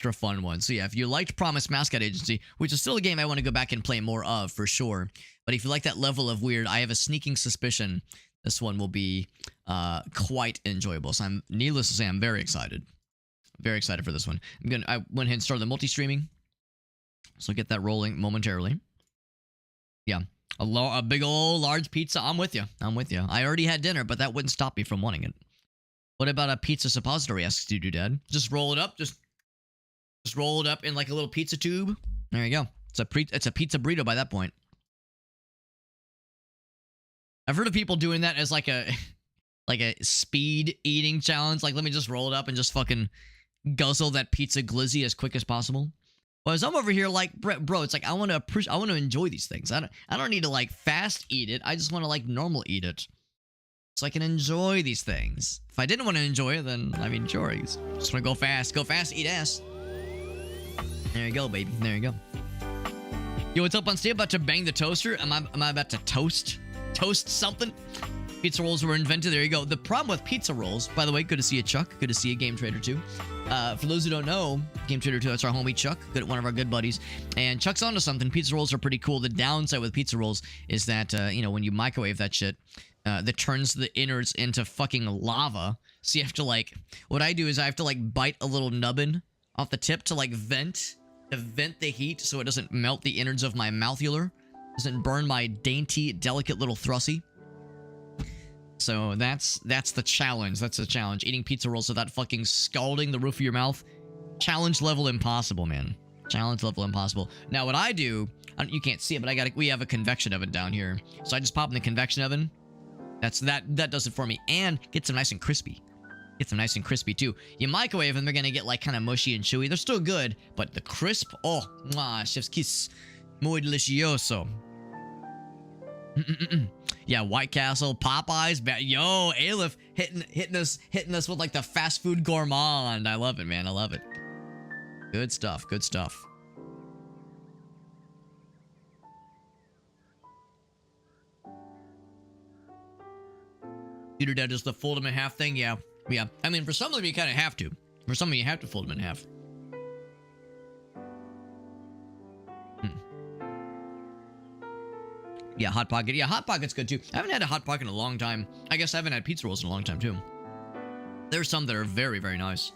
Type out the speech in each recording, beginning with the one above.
extra fun one. So yeah, if you liked Promise Mascot Agency, which is still a game I want to go back and play more of for sure, but if you like that level of weird, I have a sneaking suspicion this one will be quite enjoyable. So I'm, needless to say, I'm very excited. Very excited for this one. I went ahead and started the multi-streaming, so get that rolling momentarily. Yeah, a big old large pizza. I'm with you. I'm with you. I already had dinner, but that wouldn't stop me from wanting it. What about a pizza suppository? Asks you, Dad. Just roll it up. Just roll it up in like a little pizza tube. There you go. It's a pizza burrito by that point. I've heard of people doing that as like a speed eating challenge. Like, let me just roll it up and just fucking guzzle that pizza glizzy as quick as possible. Whereas I'm over here like, bro, it's like I want to enjoy these things. I don't need to like fast eat it. I just want to like normal eat it, so I can enjoy these things. If I didn't want to enjoy it, then I mean, sure, I just want to go fast, eat ass. There you go, baby. There you go. Yo, what's up on Steve? About to bang the toaster? Am I about to toast something? Pizza rolls were invented. There you go. The problem with pizza rolls, by the way, good to see you, Chuck. Good to see you, Game Trader 2. For those who don't know, Game Trader 2, that's our homie Chuck, one of our good buddies. And Chuck's onto something. Pizza rolls are pretty cool. The downside with pizza rolls is that, you know, when you microwave that shit, that turns the innards into fucking lava. So you have to, like, what I do is I have to, like, bite a little nubbin off the tip to, like, vent the heat so it doesn't melt the innards of my mouthhular. Doesn't burn my dainty, delicate little thrussie. So that's the challenge. That's the challenge. Eating pizza rolls without fucking scalding the roof of your mouth. Challenge level impossible, man. Challenge level impossible. Now what I do, you can't see it, but we have a convection oven down here. So I just pop in the convection oven. That does it for me, and gets them nice and crispy. Gets them nice and crispy too. You microwave them, they're gonna get like kind of mushy and chewy. They're still good, but the crisp, oh, mwah, chef's kiss, muy delicioso. Yeah, White Castle, Popeyes, yo, Aleph hitting us with like the fast food gourmand. I love it, man. I love it. Good stuff. Good stuff. Peter Dad does the fold them in half thing. Yeah. I mean, for some of them you kind of have to. For some of you have to fold them in half. Yeah, Hot Pocket. Yeah, Hot Pocket's good too. I haven't had a Hot Pocket in a long time. I guess I haven't had pizza rolls in a long time too. There's some that are very, very nice.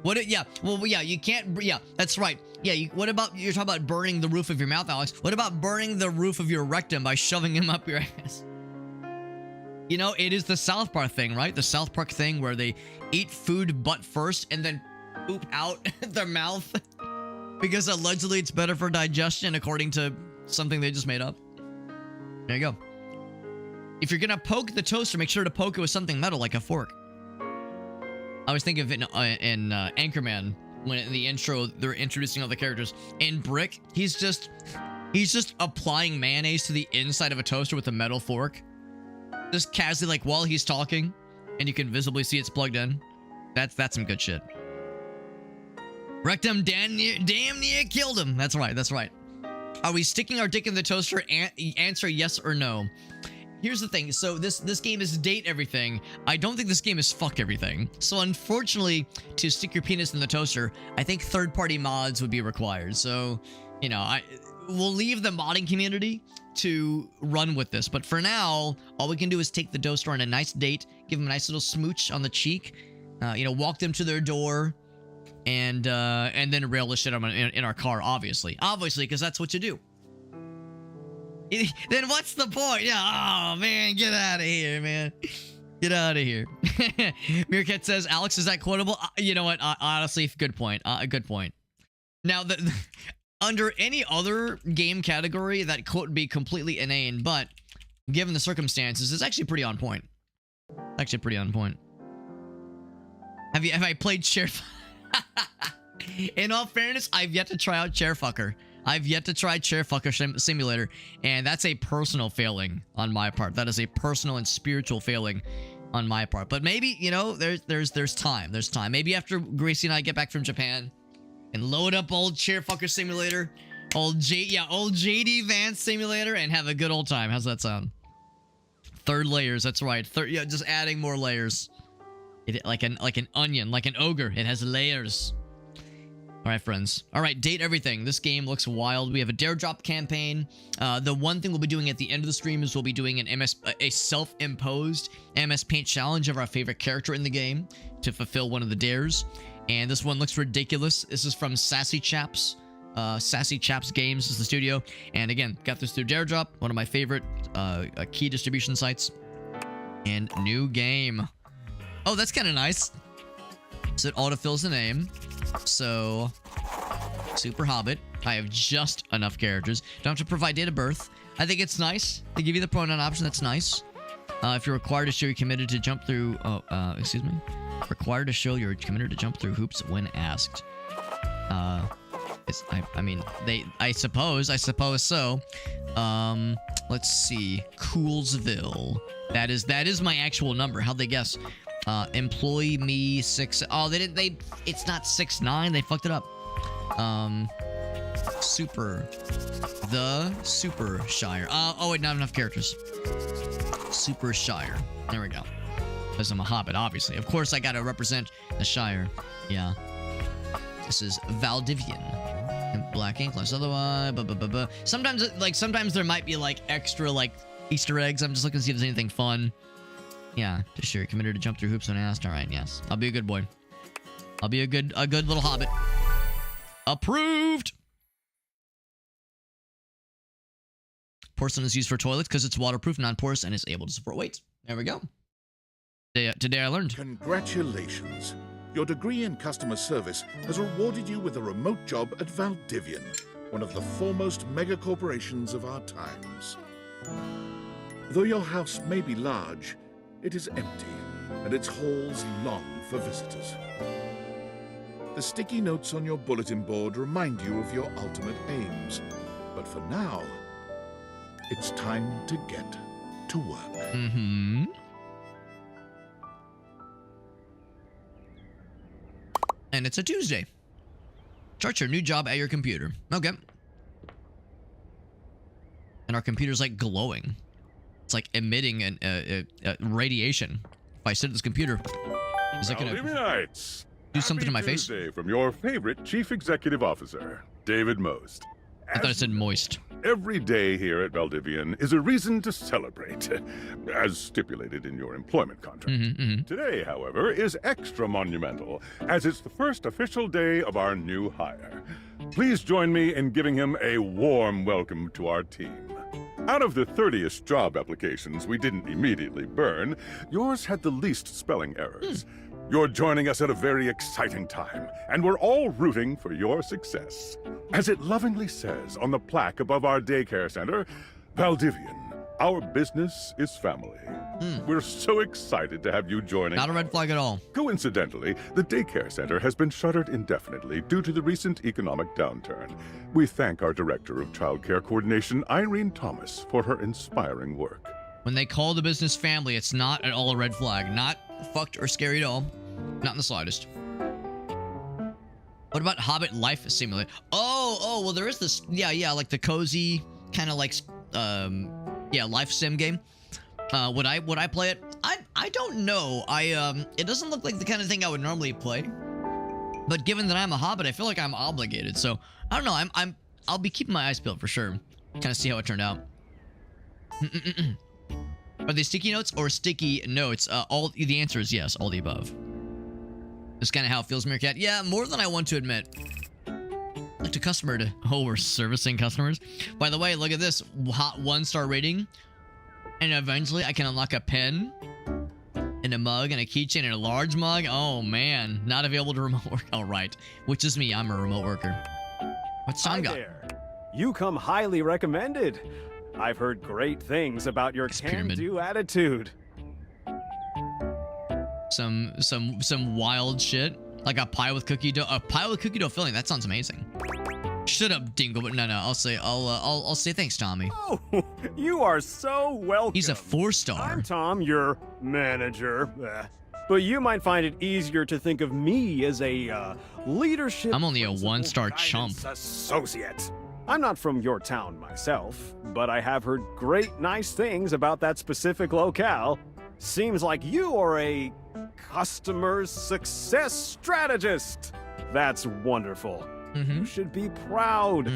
Yeah, well, yeah, you can't, yeah, that's right. Yeah, what about, you're talking about burning the roof of your mouth, Alex. What about burning the roof of your rectum by shoving him up your ass? You know, it is the South Park thing, right? The South Park thing where they eat food butt first and then poop out their mouth. Because allegedly it's better for digestion, according to something they just made up. There you go. If you're gonna poke the toaster, make sure to poke it with something metal, like a fork. I was thinking of it in Anchorman, when in the intro they're introducing all the characters. In Brick, he's just applying mayonnaise to the inside of a toaster with a metal fork. Just casually, like, while he's talking, and you can visibly see it's plugged in. That's some good shit. Rectum damn near killed him. That's right, that's right. Are we sticking our dick in the toaster? Answer yes or no. Here's the thing. So this game is date everything. I don't think this game is fuck everything. So unfortunately, to stick your penis in the toaster, I think third-party mods would be required. So, you know, we'll leave the modding community to run with this. But for now, all we can do is take the toaster on a nice date, give them a nice little smooch on the cheek, you know, walk them to their door, and then rail the shit in our car, obviously, because that's what you do. Then what's the point? Yeah, oh man, get out of here, man. Get out of here. Meerkat says, Alex, is that quotable? You know what? Honestly, good point. Good point. Now, under any other game category, that quote would be completely inane, but given the circumstances, it's actually pretty on point. Actually pretty on point. Have I played Chair... In all fairness, I've yet to try out Chairfucker. I've yet to try Chairfucker Simulator, and that's a personal failing on my part. That is a personal and spiritual failing on my part. But maybe, you know, there's time. There's time. Maybe after Gracie and I get back from Japan and load up old Chairfucker Simulator, old JD Vance Simulator, and have a good old time. How's that sound? Third layers. That's right. Yeah, just adding more layers. Like an onion, like an ogre. It has layers. All right, friends. All right, date everything. This game looks wild. We have a dare drop campaign. The one thing we'll be doing at the end of the stream is we'll be doing a self-imposed MS Paint challenge of our favorite character in the game to fulfill one of the dares. And this one looks ridiculous. This is from Sassy Chaps. Sassy Chaps Games is the studio. And again, got this through dare drop, one of my favorite key distribution sites. And new game. Oh, that's kind of nice. So it autofills the name. So, Super Hobbit. I have just enough characters. Don't have to provide date of birth. I think it's nice. They give you the pronoun option. That's nice. If you're required to show you're committed to jump through... excuse me. Required to show you're committed to jump through hoops when asked. I mean, I suppose so. Let's see. Coolsville. That is my actual number. How'd they guess? Employee me 6. Oh, it's not 6'9". They fucked it up. The Super Shire. Oh wait, not enough characters. Super Shire. There we go. Because I'm a hobbit, obviously. Of course, I gotta represent the Shire. Yeah. This is Valdivian. Black ink, less otherwise. Sometimes there might be like extra like Easter eggs. I'm just looking to see if there's anything fun. Yeah, to sure. Committed to jump through hoops when asked. All right, yes. I'll be a good boy. I'll be a good little hobbit. Approved. Porcelain is used for toilets because it's waterproof, non-porous, and is able to support weight. There we go. Today I learned. Congratulations. Your degree in customer service has rewarded you with a remote job at Valdivian, one of the foremost mega corporations of our times. Though your house may be large, it is empty, and its halls long for visitors. The sticky notes on your bulletin board remind you of your ultimate aims. But for now, it's time to get to work. Mm-hmm. And it's a Tuesday. Start your new job at your computer. Okay. And our computer's like glowing. It's like emitting an radiation. If I sit at this computer, is it gonna do something to my face? Tuesday from your favorite Chief Executive Officer, David Most. I thought it said moist. Every day here at Valdivian is a reason to celebrate, as stipulated in your employment contract. Today, however, is extra monumental, as it's the first official day of our new hire. Please join me in giving him a warm welcome to our team. Out of the 30-ish job applications we didn't immediately burn, yours had the least spelling errors. You're joining us at a very exciting time, and we're all rooting for your success. As it lovingly says on the plaque above our daycare center, Valdivian, our business is family. We're so excited to have you joining. Not a red flag at all. Coincidentally, the daycare center has been shuttered indefinitely due to the recent economic downturn. We thank our Director of Child Care Coordination, Irene Thomas, for her inspiring work. When they call the business family, it's not at all a red flag. Not fucked or scary at all. Not in the slightest. What about Hobbit Life Simulator? Oh, well, there is this, yeah, like the cozy kind of like, life sim game. Would I play it? I don't know. It doesn't look like the kind of thing I would normally play. But given that I'm a Hobbit, I feel like I'm obligated. So I don't know. I'll be keeping my eyes peeled for sure. Kind of see how it turned out. Are they sticky notes or sticky notes? The answer is yes, all the above. That's kind of how it feels, Meerkat. Yeah, more than I want to admit. Like to customer to... Oh, we're servicing customers. By the way, look at this. Hot 1-star rating. And eventually I can unlock a pen. And a mug and a keychain and a large mug. Oh, man. Not available to remote work. All right. Which is me. I'm a remote worker. What's Sam got? You come highly recommended. I've heard great things about your can-do attitude. Some wild shit. Like a pie with cookie dough. A pie with cookie dough filling. That sounds amazing. Shut up, Dingle. But no. I'll say thanks, Tommy. Oh, you are so welcome. He's a 4-star. I'm Tom, your manager. But you might find it easier to think of me as a leadership. I'm only a 1-star chump. Associate. I'm not from your town myself, but I have heard great nice things about that specific locale. Seems like you are a Customer Success Strategist. That's wonderful. You should be proud.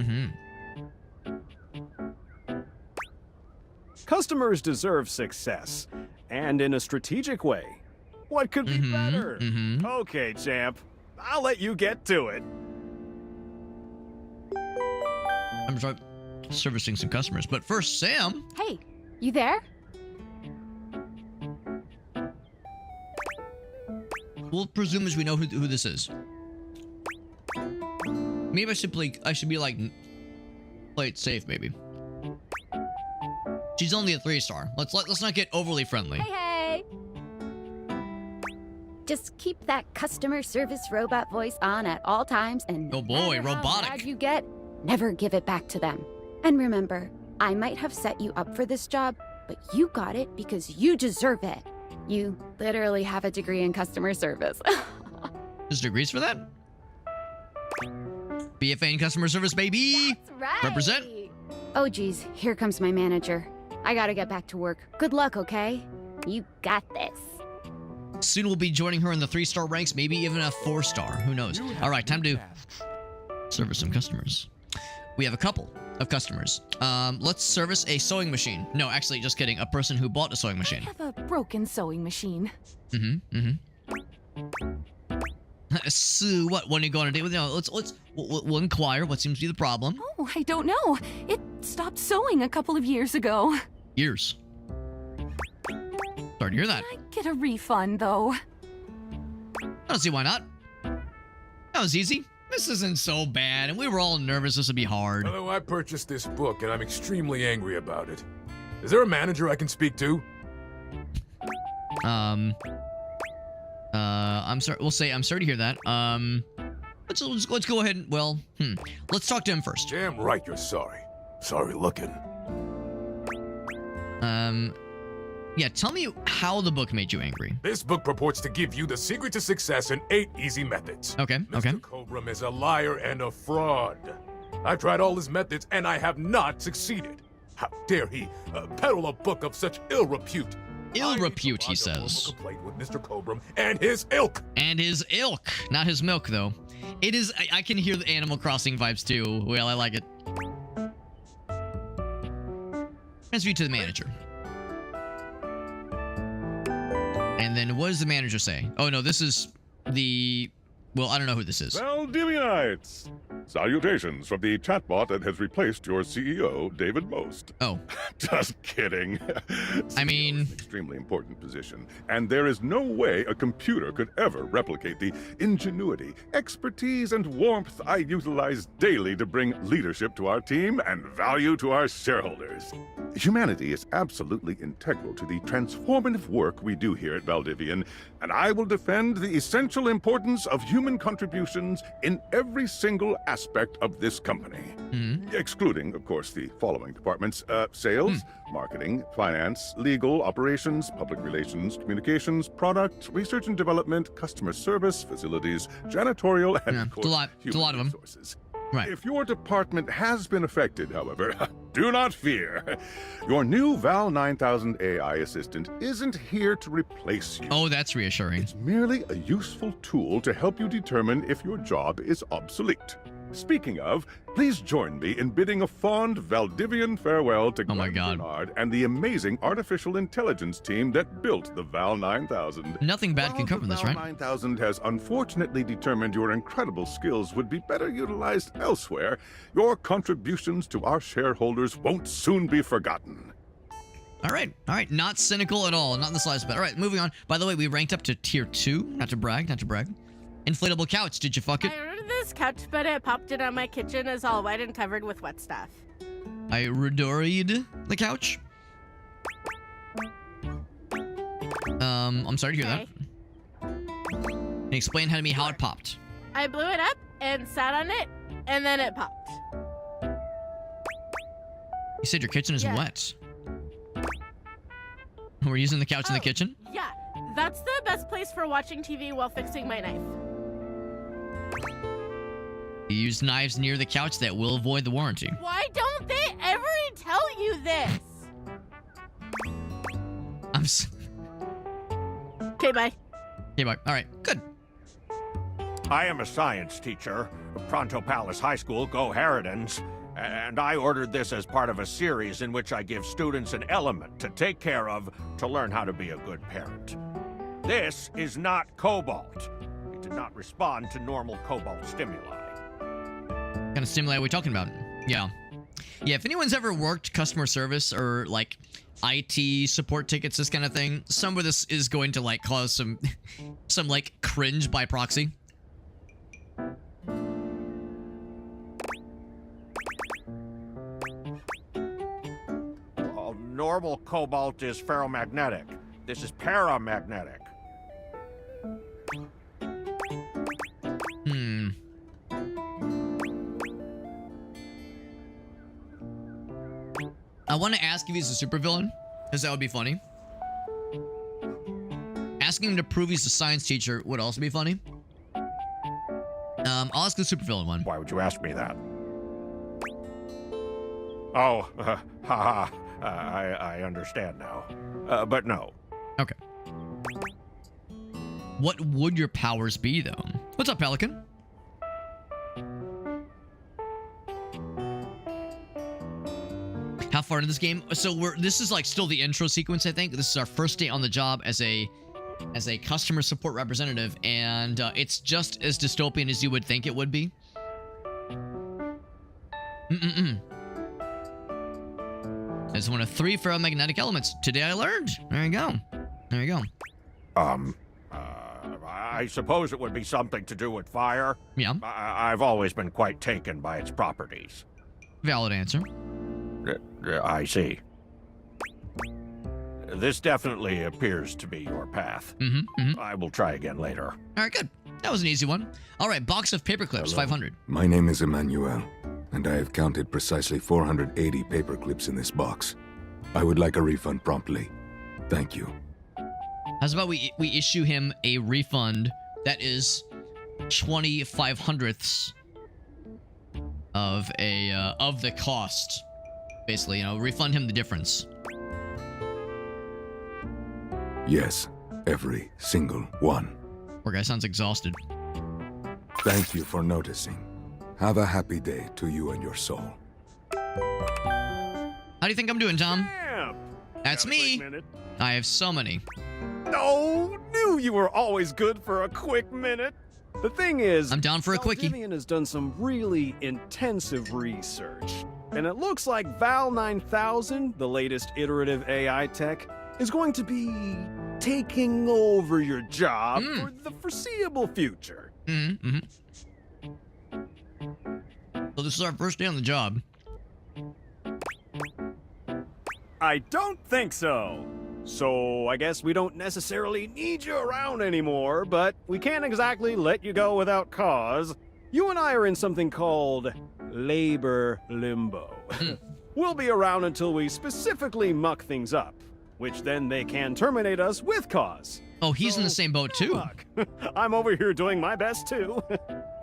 Customers deserve success, and in a strategic way. What could be better? Okay, champ. I'll let you get to it. I'm sorry, servicing some customers. But first, Sam. Hey, you there? We'll presume as we know who this is. Maybe I should be like, play it safe, maybe. She's only a 3-star. Let's not get overly friendly. Hey. Just keep that customer service robot voice on at all times, and Oh boy, no matter how robotic. mad you get, never give it back to them. And remember, I might have set you up for this job, but you got it because you deserve it. You literally have a degree in customer service. There's degrees for that? BFA in customer service, baby. That's right. Represent. Oh geez, here comes my manager. I gotta get back to work. Good luck, okay? You got this. Soon we'll be joining her in the 3-star ranks, maybe even a 4-star. Who knows? All right, time to service some customers. We have a couple of customers. Let's service a sewing machine. No, actually, just kidding. A person who bought a sewing machine. I have a broken sewing machine. So what? When are you going to date with? We'll inquire. What seems to be the problem? Oh, I don't know. It stopped sewing a couple of years ago. Years. Sorry to hear that. I get a refund, though. I don't see why not. That was easy. This isn't so bad, and we were all nervous this would be hard. Hello, I purchased this book, and I'm extremely angry about it. Is there a manager I can speak to? I'm sorry. We'll say I'm sorry to hear that. Let's go ahead and let's talk to him first. Damn right you're sorry. Sorry looking. Yeah, tell me how the book made you angry. This book purports to give you the secret to success in 8 easy methods. Okay, okay. Mr. Cobram is a liar and a fraud. I've tried all his methods, and I have not succeeded. How dare he peddle a book of such ill repute? Ill repute, he says. Complaint with Mr. Cobram and his ilk. And his ilk, not his milk, though. It is. I can hear the Animal Crossing vibes too. Well, I like it. Transfer you to the manager. And then what does the manager say? Oh no, this is the. Well, I don't know who this is. Valdivianites! Salutations from the chatbot that has replaced your CEO, David Most. Oh. Just kidding. I mean... CEO is an extremely important position, and there is no way a computer could ever replicate the ingenuity, expertise, and warmth I utilize daily to bring leadership to our team and value to our shareholders. Humanity is absolutely integral to the transformative work we do here at Valdivian, and I will defend the essential importance of human contributions in every single aspect of this company. Excluding, of course, the following departments: sales, marketing, finance, legal, operations, public relations, communications, product, research and development, customer service, facilities, janitorial, and of course, it's a lot of them. resources. Right. If your department has been affected, however, do not fear. Your new Val 9000 AI assistant isn't here to replace you. Oh, that's reassuring. It's merely a useful tool to help you determine if your job is obsolete. Speaking of, please join me in bidding a fond Valdivian farewell to Oh my Glenn God. Bernard and the amazing artificial intelligence team that built the Val 9000. Nothing bad can come from this, Val right? 9000 has unfortunately determined your incredible skills would be better utilized elsewhere. Your contributions to our shareholders won't soon be forgotten. All right. Not cynical at all. Not in the slightest bit. All right, moving on. By the way, we ranked up to tier 2. Not to brag. Inflatable couch. Did you fuck it? I ordered this couch, but it popped in on my kitchen is all wet and covered with wet stuff. I redoried the couch. I'm sorry to hear that. Can you explain to me how it popped? I blew it up and sat on it, and then it popped. You said your kitchen is Yeah. wet. We're using the couch in the Oh. kitchen? Yeah, that's the best place for watching TV while fixing my knife. You use knives near the couch that will avoid the warranty. Why don't they ever tell you this? I'm s- Okay, bye. Okay, bye. All right, good. I am a science teacher, Pronto Palace High School, Go Harridans, and I ordered this as part of a series in which I give students an element to take care of to learn how to be a good parent. This is not cobalt. It did not respond to normal cobalt stimuli. What kind of stimuli are we talking about? Yeah. Yeah, if anyone's ever worked customer service or like IT support tickets, this kind of thing, some of this is going to like cause some like cringe by proxy. Oh, normal cobalt is ferromagnetic. This is paramagnetic. I want to ask if he's a supervillain, because that would be funny. Asking him to prove he's a science teacher would also be funny. I'll ask the supervillain one. Why would you ask me that? Oh, I understand now. But no. Okay. What would your powers be, though? What's up, Pelican? How far into this game? So this is like still the intro sequence, I think. This is our first day on the job as a customer support representative, and it's just as dystopian as you would think it would be. It's one of 3 ferromagnetic elements. Today I learned. There you go. There you go. I suppose it would be something to do with fire. Yeah. I've always been quite taken by its properties. Valid answer. I see. This definitely appears to be your path. I will try again later. All right, good. That was an easy one. All right, box of paper clips, 500. My name is Emmanuel, and I have counted precisely 480 paper clips in this box. I would like a refund promptly. Thank you. How's about we issue him a refund that is 25/100ths of the cost. Basically, you know, refund him the difference. Yes, every single one. Poor guy sounds exhausted. Thank you for noticing. Have a happy day to you and your soul. How do you think I'm doing, Tom? Damn. That's me. I have so many. Oh, knew you were always good for a quick minute. The thing is, I'm down for a quickie. Vivian has done some really intensive research. And it looks like Val 9000, the latest iterative AI tech, is going to be taking over your job for the foreseeable future. So this is our first day on the job. I don't think so. So I guess we don't necessarily need you around anymore, but we can't exactly let you go without cause. You and I are in something called labor limbo. We'll be around until we specifically muck things up, which then they can terminate us with cause. Oh, he's in the same boat too. Luck. I'm over here doing my best too.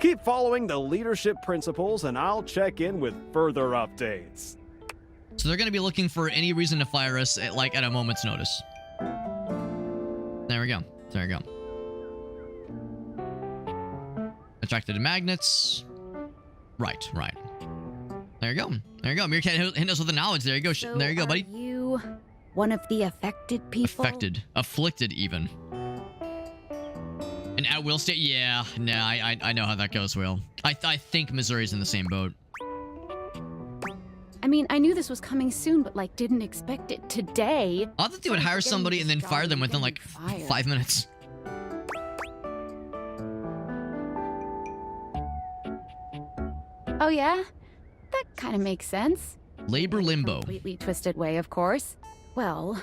Keep following the leadership principles and I'll check in with further updates. So they're going to be looking for any reason to fire us at a moment's notice. There we go. There we go. Attracted to magnets. Right. There you go. There you go. Meerkat hitting us with the knowledge. There you go. So there you go, buddy. Are you one of the affected people? Affected. Afflicted, even. An at-will state? Yeah. Nah, I know how that goes, Will. I think Missouri's in the same boat. I mean, I knew this was coming soon, but didn't expect it today. I thought they would hire somebody and then fire them within 5 minutes. Oh yeah? That kind of makes sense. Labor limbo. Completely twisted way, of course. Well,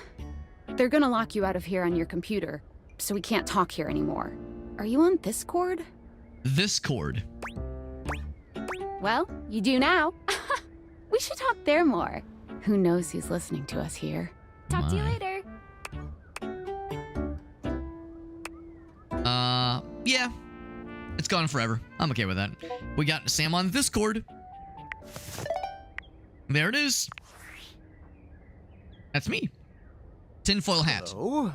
they're gonna lock you out of here on your computer, so we can't talk here anymore. Are you on this cord? This cord. Well, you do now. We should talk there more. Who knows who's listening to us here. Talk to you later. Yeah. It's gone forever. I'm okay with that. We got Sam on this cord. There it is. That's me. Tinfoil hat. Oh.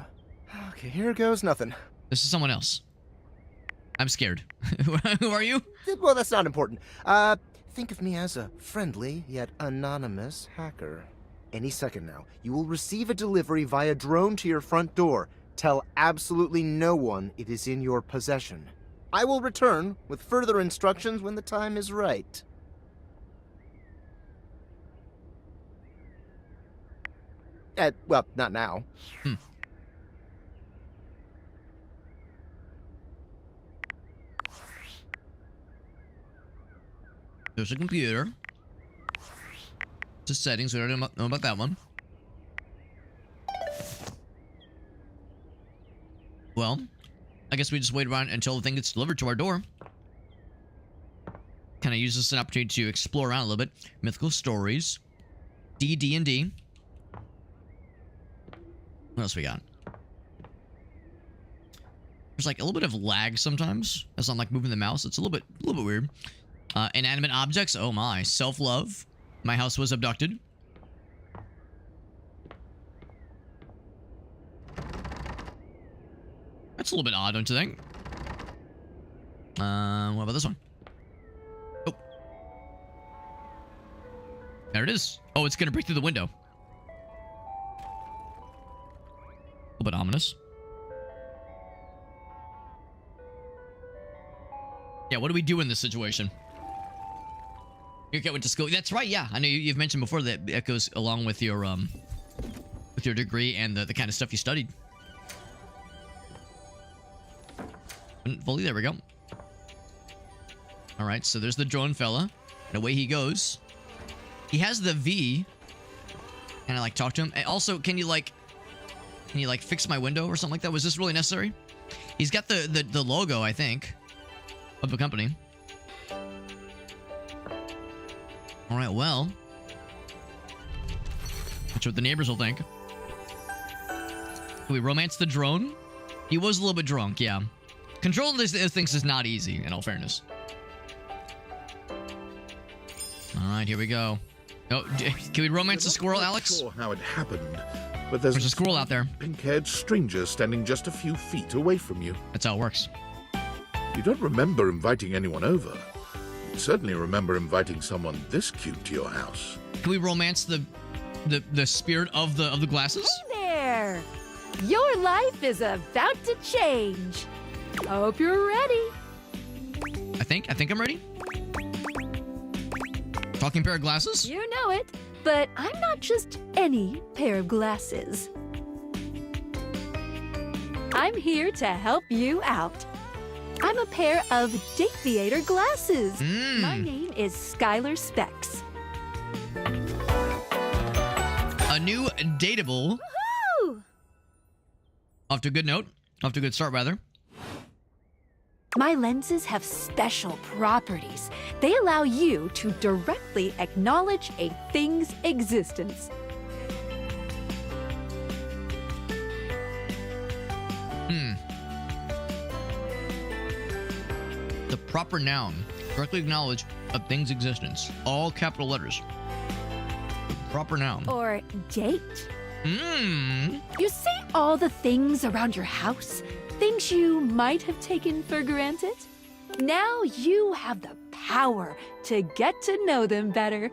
Okay, here goes nothing. This is someone else. I'm scared. Who are you? Well, that's not important. Think of me as a friendly yet anonymous hacker. Any second now, you will receive a delivery via drone to your front door. Tell absolutely no one it is in your possession. I will return with further instructions when the time is right. Well, not now. There's a computer. Just settings. We already know about that one. Well, I guess we just wait around until the thing gets delivered to our door. Kind of use this as an opportunity to explore around a little bit. Mythical stories. D&D. What else we got? There's like a little bit of lag sometimes as I'm like moving the mouse. It's a little bit weird. Inanimate objects. Oh my. Self-love. My house was abducted. That's a little bit odd, don't you think? What about this one? Oh. There it is. Oh, it's gonna break through the window. A little bit ominous. Yeah, what do we do in this situation? Your kid went to school. That's right, yeah. I know you've mentioned before that it goes along with your degree and the kind of stuff you studied. Fully, there we go. Alright, so there's the drone fella. And away he goes. He has the V. Can I like talk to him? And also, can you like fix my window or something like that? Was this really necessary? He's got the logo, I think, of the company. Alright, well. That's what the neighbors will think. Can we romance the drone? He was a little bit drunk, yeah. Controlling these things is not easy, in all fairness. Alright, here we go. Oh, can we romance the squirrel, Alex? I'm not sure how it happened, but There's a squirrel out there. Pink-haired stranger standing just a few feet away from you. That's how it works. You don't remember inviting anyone over. You certainly remember inviting someone this cute to your house. Can we romance the spirit of the glasses? Hey there! Your life is about to change. Hope you're ready. I think I'm ready. Talking pair of glasses? You know it, but I'm not just any pair of glasses. I'm here to help you out. I'm a pair of Dateviator glasses. My name is Skylar Specs. A new dateable. Woohoo! Off to a good note. Off to a good start, rather. My lenses have special properties. They allow you to directly acknowledge a thing's existence. The proper noun. Directly acknowledge a thing's existence. All capital letters. The proper noun. Or date. You see all the things around your house? Things you might have taken for granted? Now you have the power to get to know them better.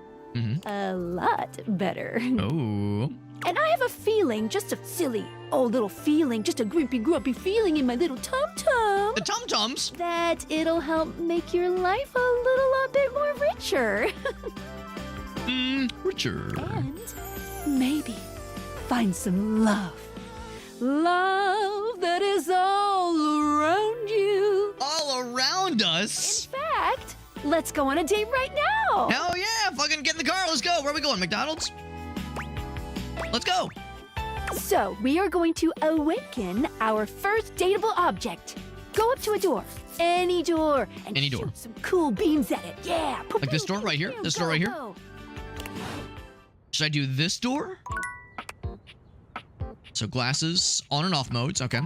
A lot better. Oh. And I have a feeling, just a silly old little feeling, just a grumpy feeling in my little tum-tum. The tum-tums? That it'll help make your life a little bit more richer. Richer. And maybe find some love. Love that is all around you. All around us? In fact, let's go on a date right now. Hell yeah! Fucking get in the car. Let's go. Where are we going? McDonald's? Let's go. So, we are going to awaken our first dateable object. Go up to a door. Any door. And Any door. shoot some cool beams at it. Yeah. Like this door right here? This door right here? Go. Should I do this door? So glasses on and off modes. Okay.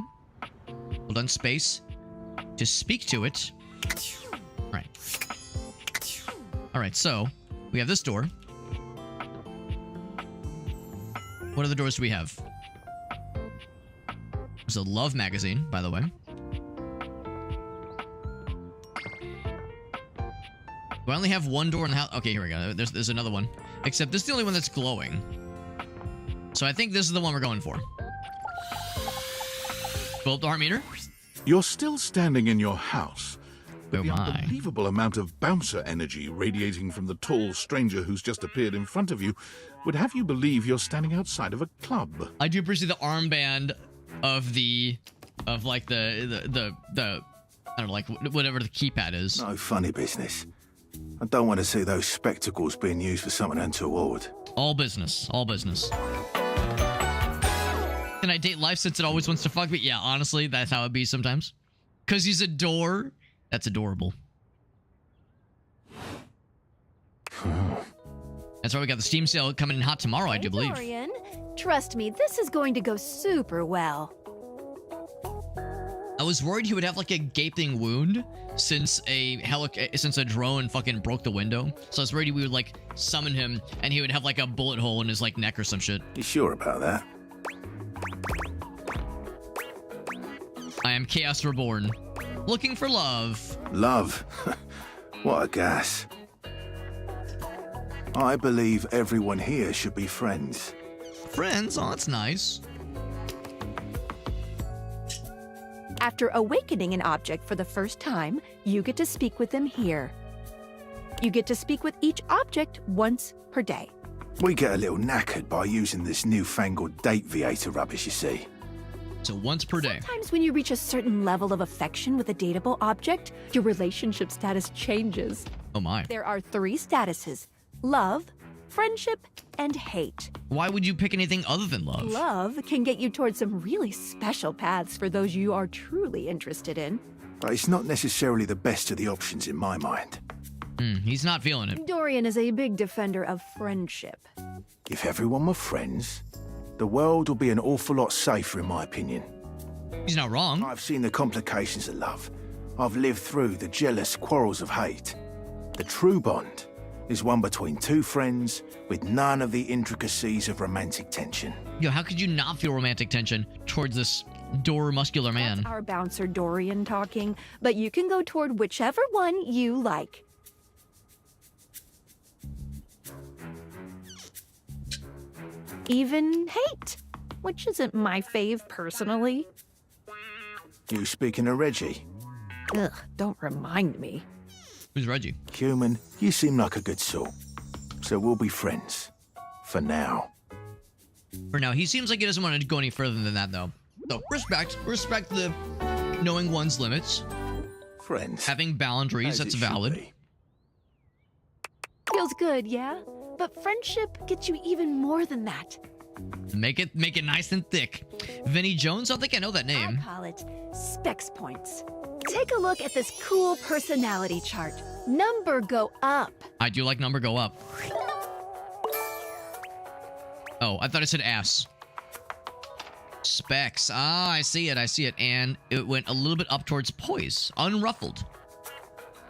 Hold on space to speak to it. All right. All right. So we have this door. What other doors do we have? There's a Love magazine, by the way. Do I only have one door in the house? Okay, here we go. There's another one. Except this is the only one that's glowing. So I think this is the one we're going for. Fill up the heart meter. You're still standing in your house, but Oh the my. unbelievable amount of bouncer energy radiating from the tall stranger who's just appeared in front of you would have you believe you're standing outside of a club. I do appreciate the armband of the I don't know, like whatever the keypad is. No funny business. I don't want to see those spectacles being used for something untoward. All business. All business. Can I date life since it always wants to fuck me? Yeah, honestly, that's how it be sometimes. Because he's a door. That's adorable. That's why we got the Steam sale coming in hot tomorrow, I do believe. Dorian, trust me, this is going to go super well. I was worried he would have like a gaping wound since a drone fucking broke the window. So I was worried we would like summon him and he would have like a bullet hole in his like neck or some shit. You sure about that? I am Chaos Reborn. Looking for love. Love? What a gas. I believe everyone here should be friends. Friends? Oh, that's nice. After awakening an object for the first time, you get to speak with them here. You get to speak with each object once per day. We get a little knackered by using this newfangled date viator rubbish, you see. So once per day. Sometimes when you reach a certain level of affection with a dateable object, your relationship status changes. Oh my. There are 3 statuses: love, friendship, and hate. Why would you pick anything other than love? Love can get you towards some really special paths for those you are truly interested in. But it's not necessarily the best of the options in my mind. He's not feeling it. Dorian is a big defender of friendship. If everyone were friends, the world would be an awful lot safer, in my opinion. He's not wrong. I've seen the complications of love. I've lived through the jealous quarrels of hate. The true bond is one between 2 friends with none of the intricacies of romantic tension. Yo, how could you not feel romantic tension towards this door muscular man? That's our bouncer Dorian talking, but you can go toward whichever one you like. Even hate, which isn't my fave personally. You speaking of Reggie? Ugh, don't remind me. Who's Reggie? Human, you seem like a good sort. So we'll be friends. For now. For now, he seems like he doesn't want to go any further than that, though. So, respect the knowing one's limits. Friends. Having boundaries, As that's it should valid. be. Feels good, yeah? But friendship gets you even more than that. Make it nice and thick. Vinnie Jones? I don't think I know that name. I call it specs points. Take a look at this cool personality chart. Number go up. I do like number go up. Oh, I thought it said ass. Specs. Ah, I see it. And it went a little bit up towards poise. Unruffled.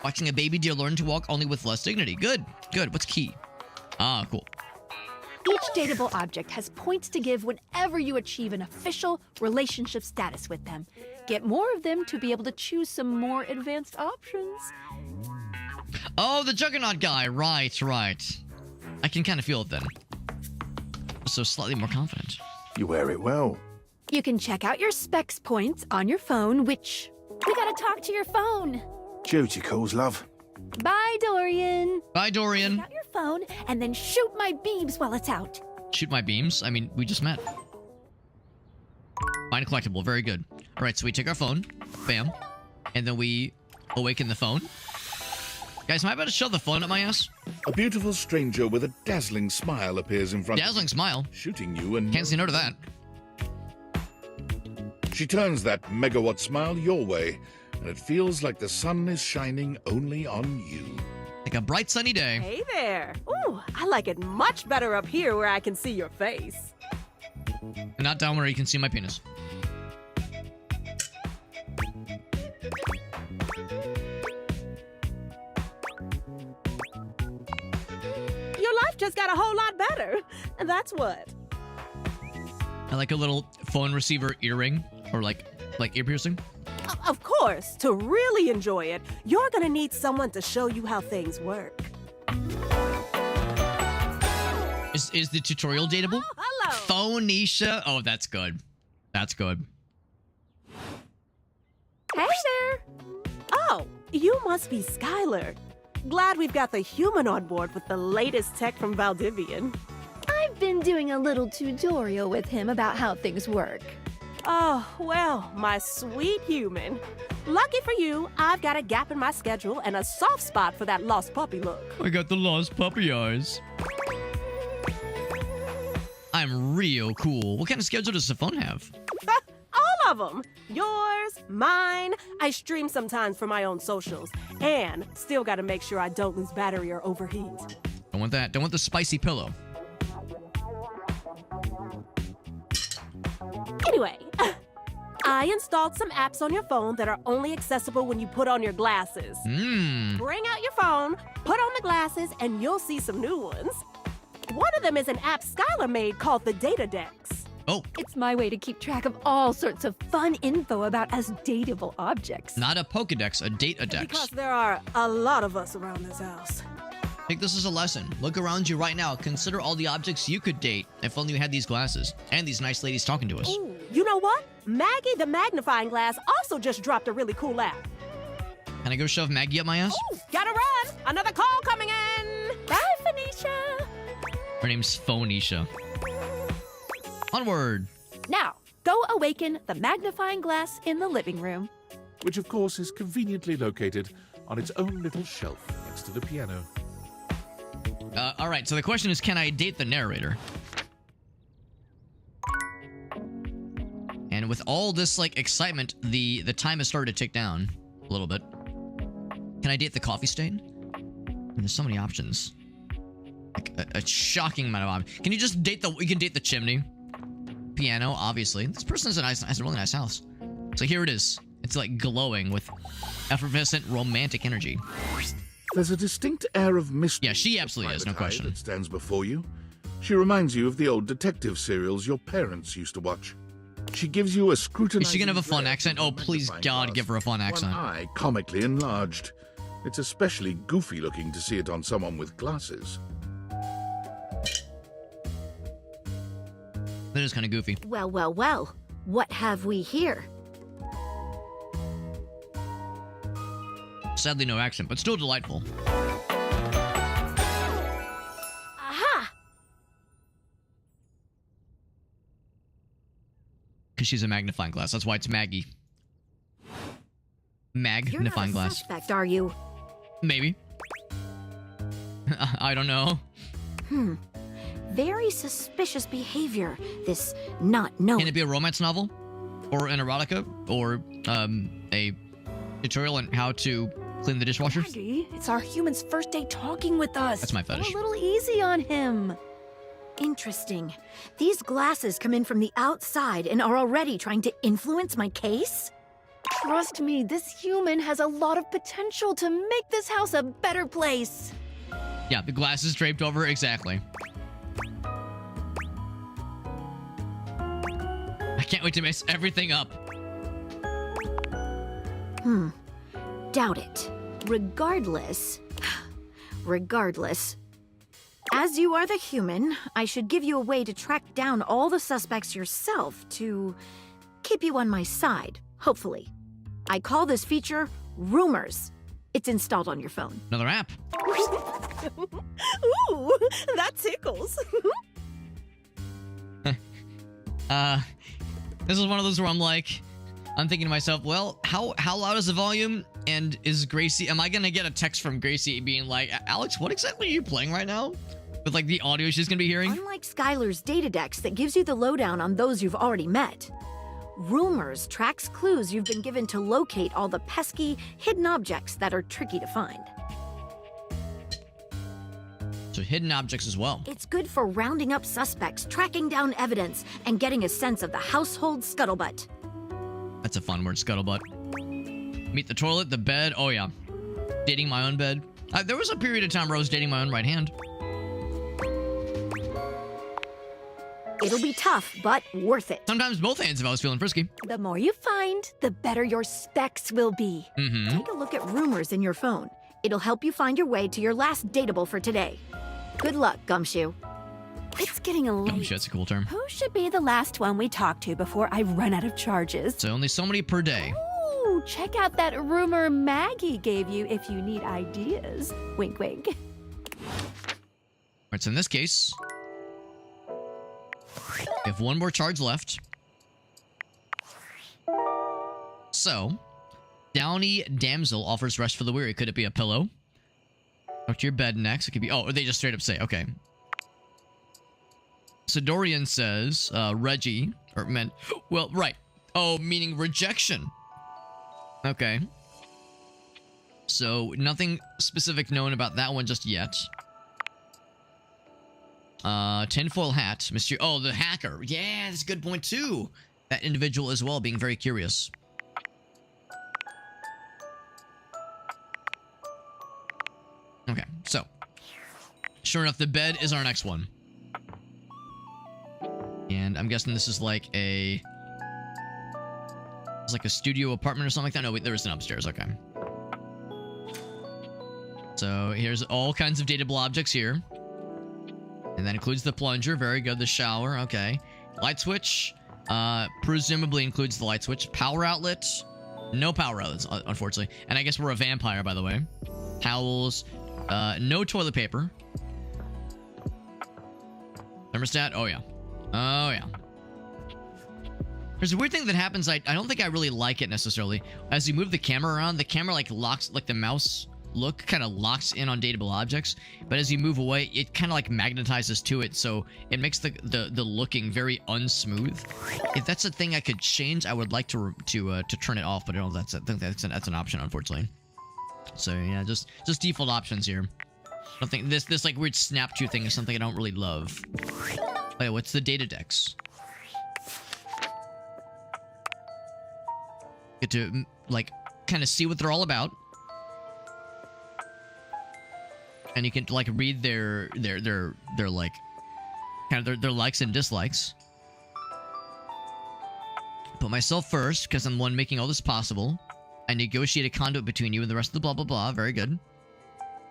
Watching a baby deer learn to walk only with less dignity. Good. What's key? Ah, cool. Each dateable object has points to give whenever you achieve an official relationship status with them. Get more of them to be able to choose some more advanced options. Oh, the Juggernaut guy. Right. I can kind of feel it then. So slightly more confident. You wear it well. You can check out your specs points on your phone, which... We gotta talk to your phone. Duty calls, love. Bye, Dorian. Bye, Dorian. Check out your phone and then shoot my beams while it's out. Shoot my beams? I mean, we just met. Find a collectible. Very good. All right, so we take our phone. Bam. And then we awaken the phone. Guys, am I about to shove the phone up my ass? A beautiful stranger with a dazzling smile appears in front Dazzling smile. shooting you and Can't say no to that. She turns that megawatt smile your way, and it feels like the sun is shining only on you. Like a bright sunny day. Hey there. Ooh, I like it much better up here where I can see your face. And not down where you can see my penis. Your life just got a whole lot better. And that's what. I like a little phone receiver earring or like ear piercing. Of course, to really enjoy it, you're gonna need someone to show you how things work. Is the tutorial dateable? Oh, hello. Phonecia. Oh, that's good. That's good. Hey there. Oh, you must be Skylar. Glad we've got the human on board with the latest tech from Valdivian. I've been doing a little tutorial with him about how things work. Oh, well, my sweet human. Lucky for you, I've got a gap in my schedule and a soft spot for that lost puppy look. I got the lost puppy eyes. I'm real cool. What kind of schedule does the phone have? All of them. Yours, mine. I stream sometimes for my own socials. And still got to make sure I don't lose battery or overheat. Don't want that. Don't want the spicy pillow. Anyway, I installed some apps on your phone that are only accessible when you put on your glasses. Bring out your phone, put on the glasses, and you'll see some new ones. One of them is an app Skylar made called the Data Dex. Oh. It's my way to keep track of all sorts of fun info about us dateable objects. Not a Pokedex, a Data-Dex. Because there are a lot of us around this house. Take this as a lesson. Look around you right now. Consider all the objects you could date if only you had these glasses and these nice ladies talking to us. Ooh, you know what? Maggie the Magnifying Glass also just dropped a really cool app. Can I go shove Maggie up my ass? Ooh, gotta run! Another call coming in! Bye, Phoenicia! Her name's Phonecia. Onward! Now, go awaken the magnifying glass in the living room. Which, of course, is conveniently located on its own little shelf next to the piano. All right, so the question is, can I date the narrator? And with all this, like, excitement, the time has started to tick down a little bit. Can I date the coffee stain? And there's so many options. Like, a shocking amount of options. Can you just date we can date the chimney. Piano, obviously. This person has a really nice house. So here it is. It's, like, glowing with effervescent romantic energy. There's a distinct air of mystery. Yeah, she absolutely is, no question. That stands before you. She reminds you of the old detective serials your parents used to watch. She gives you a scrutinizing. Is she gonna have a fun accent? Oh, please, God, give her a fun accent. One eye comically enlarged. It's especially goofy looking to see it on someone with glasses. That is kind of goofy. Well, well, well. What have we here? Sadly, no accent, but still delightful. Aha! Because she's a magnifying glass. That's why it's Maggie. You're not a glass. suspect, are you? Maybe. I don't know. Very suspicious behavior. This not knowing. Can it be a romance novel? Or an erotica? Or a tutorial on how to clean the dishwasher? Maggie, it's our human's first day talking with us. That's my fetish. Go a little easy on him. Interesting. These glasses come in from the outside and are already trying to influence my case? Trust me, this human has a lot of potential to make this house a better place. Yeah, the glasses draped over, exactly. I can't wait to mess everything up. Doubt it. Regardless, as you are the human, I should give you a way to track down all the suspects yourself to keep you on my side, hopefully. I call this feature Rumors. It's installed on your phone. Another app. Ooh, that tickles. This is one of those where I'm thinking to myself, well, how loud is the volume? And is Gracie, am I gonna get a text from Gracie being like, Alex, what exactly are you playing right now? With like the audio she's gonna be hearing? Unlike Skylar's data dex that gives you the lowdown on those you've already met, Rumors tracks clues you've been given to locate all the pesky, hidden objects that are tricky to find. So hidden objects as well. It's good for rounding up suspects, tracking down evidence, and getting a sense of the household scuttlebutt. That's a fun word, scuttlebutt. Meet the toilet, the bed. Oh yeah, dating my own bed. There was a period of time where I was dating my own right hand. It'll be tough, but worth it. Sometimes both hands if I was feeling frisky. The more you find, the better your specs will be. Take a look at rumors in your phone. It'll help you find your way to your last dateable for today. Good luck, Gumshoe. It's getting a late. Gumshoe, that's a cool term. Who should be the last one we talk to before I run out of charges? So only so many per day. Ooh, check out that rumor Maggie gave you if you need ideas. Wink, wink. Alright, so in this case, we have one more charge left. So, Downy Damsel offers rest for the weary. Could it be a pillow? Talk to your bed next. It could be... Oh, or they just straight up say, okay. So Dorian says, Reggie, or meant... Well, right. Oh, meaning rejection. Okay. So, nothing specific known about that one just yet. Tinfoil hat, Mr. Oh, the hacker. Yeah, that's a good point too. That individual as well, being very curious. Okay, so sure enough, the bed is our next one, and I'm guessing this is like a studio apartment or something like that. No, wait, there is an upstairs. Okay. So here's all kinds of dateable objects here. And that includes the plunger. Very good. The shower. Okay. Light switch. Presumably includes the light switch. Power outlet. No power outlets, unfortunately. And I guess we're a vampire, by the way. Towels. No toilet paper. Thermostat. Oh, yeah. Oh, yeah. There's a weird thing that happens. I don't think I really like it necessarily. As you move the camera around, the camera like locks, like the mouse look kind of locks in on dateable objects, but as you move away, it kind of like magnetizes to it, so it makes the looking very unsmooth. If that's a thing I could change, I would like to turn it off, but I don't know if that's an option, unfortunately. So yeah, just default options here. Something this like weird snap to thing is something I don't really love. Oh yeah, what's the data decks? Get to like kind of see what they're all about. And you can like read their like kind of their likes and dislikes. Put myself first because I'm the one making all this possible. I negotiate a conduit between you and the rest of the blah blah blah. Very good.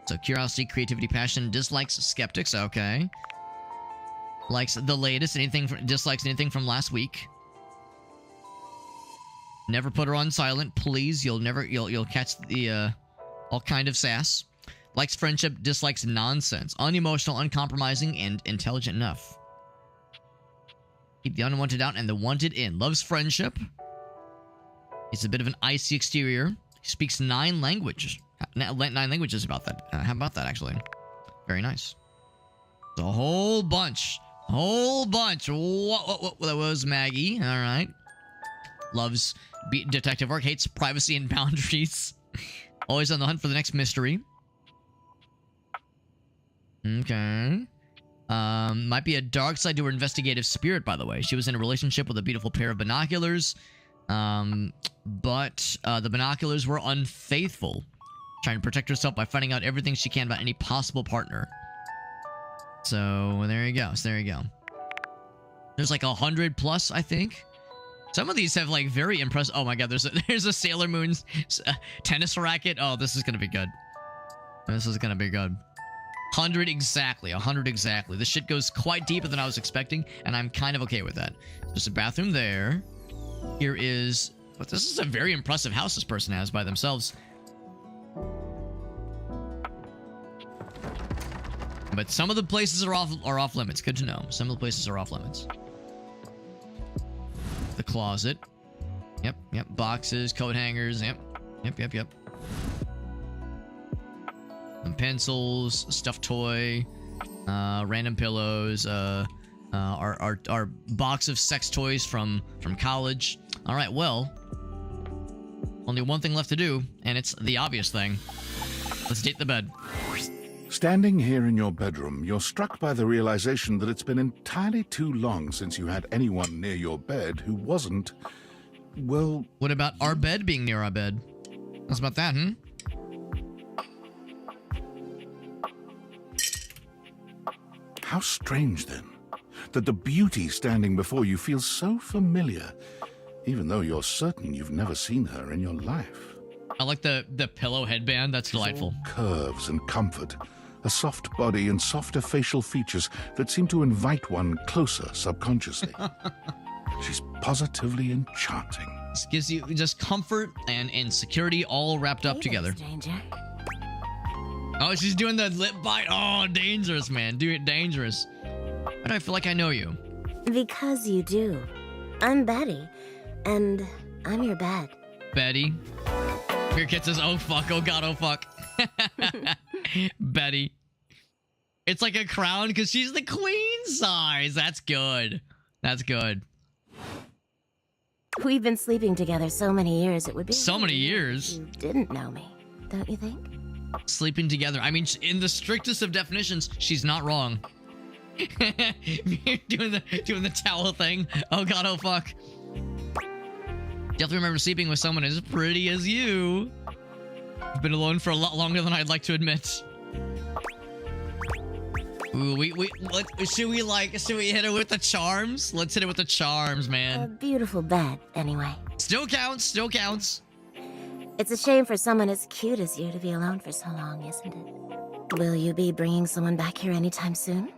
So curiosity, creativity, passion, dislikes, skeptics. Okay. Likes the latest. Dislikes anything from last week. Never put her on silent, please. You'll catch the all kind of sass. Likes friendship, dislikes nonsense. Unemotional, uncompromising, and intelligent enough. Keep the unwanted out and the wanted in. Loves friendship. He's a bit of an icy exterior. He speaks 9 languages. 9 languages about that. How about that, actually? Very nice. It's a whole bunch. Whole bunch. What that was Maggie. All right. Loves detective work. Hates privacy and boundaries. Always on the hunt for the next mystery. Okay. Might be a dark side to her investigative spirit, by the way. She was in a relationship with a beautiful pair of binoculars. But the binoculars were unfaithful. Trying to protect herself by finding out everything she can about any possible partner. So, there you go. There's like 100 plus, I think. Some of these have like very impressive... Oh my god, there's a Sailor Moon's tennis racket. Oh, this is gonna be good. 100 exactly. This shit goes quite deeper than I was expecting, and I'm kind of okay with that. There's a bathroom there. Here is... But this is a very impressive house this person has by themselves. But some of the places are off limits. Good to know. Some of the places are off limits. The closet. Yep. Boxes, coat hangers. Yep. Some pencils, stuffed toy, random pillows, our box of sex toys from college. All right, well, only one thing left to do, and it's the obvious thing. Let's date the bed. Standing here in your bedroom, you're struck by the realization that it's been entirely too long since you had anyone near your bed who wasn't, well... What about our bed being near our bed? What's about that, How strange, then. that the beauty standing before you feels so familiar, even though you're certain you've never seen her in your life. I like the pillow headband. That's delightful. Curves and comfort, a soft body and softer facial features that seem to invite one closer subconsciously. She's positively enchanting. This gives you just comfort and security all wrapped up together. Stranger. Oh, she's doing the lip bite. Oh, dangerous, man. Dude, dangerous. Why do I feel like I know you? Because you do. I'm Betty, and I'm your bed. Betty. Your kid says, oh, fuck. Oh, God. Oh, fuck. Betty. It's like a crown because she's the queen size. That's good. That's good. We've been sleeping together so many years, it would be... So many years? You didn't know me, don't you think? Sleeping together. I mean, in the strictest of definitions, she's not wrong. doing the towel thing. Oh, God. Oh, fuck. Definitely remember sleeping with someone as pretty as you. I've been alone for a lot longer than I'd like to admit. Ooh, should we hit it with the charms? Let's hit it with the charms, man. A beautiful bed, anyway. Still counts, still counts. It's a shame for someone as cute as you to be alone for so long, isn't it? Will you be bringing someone back here anytime soon?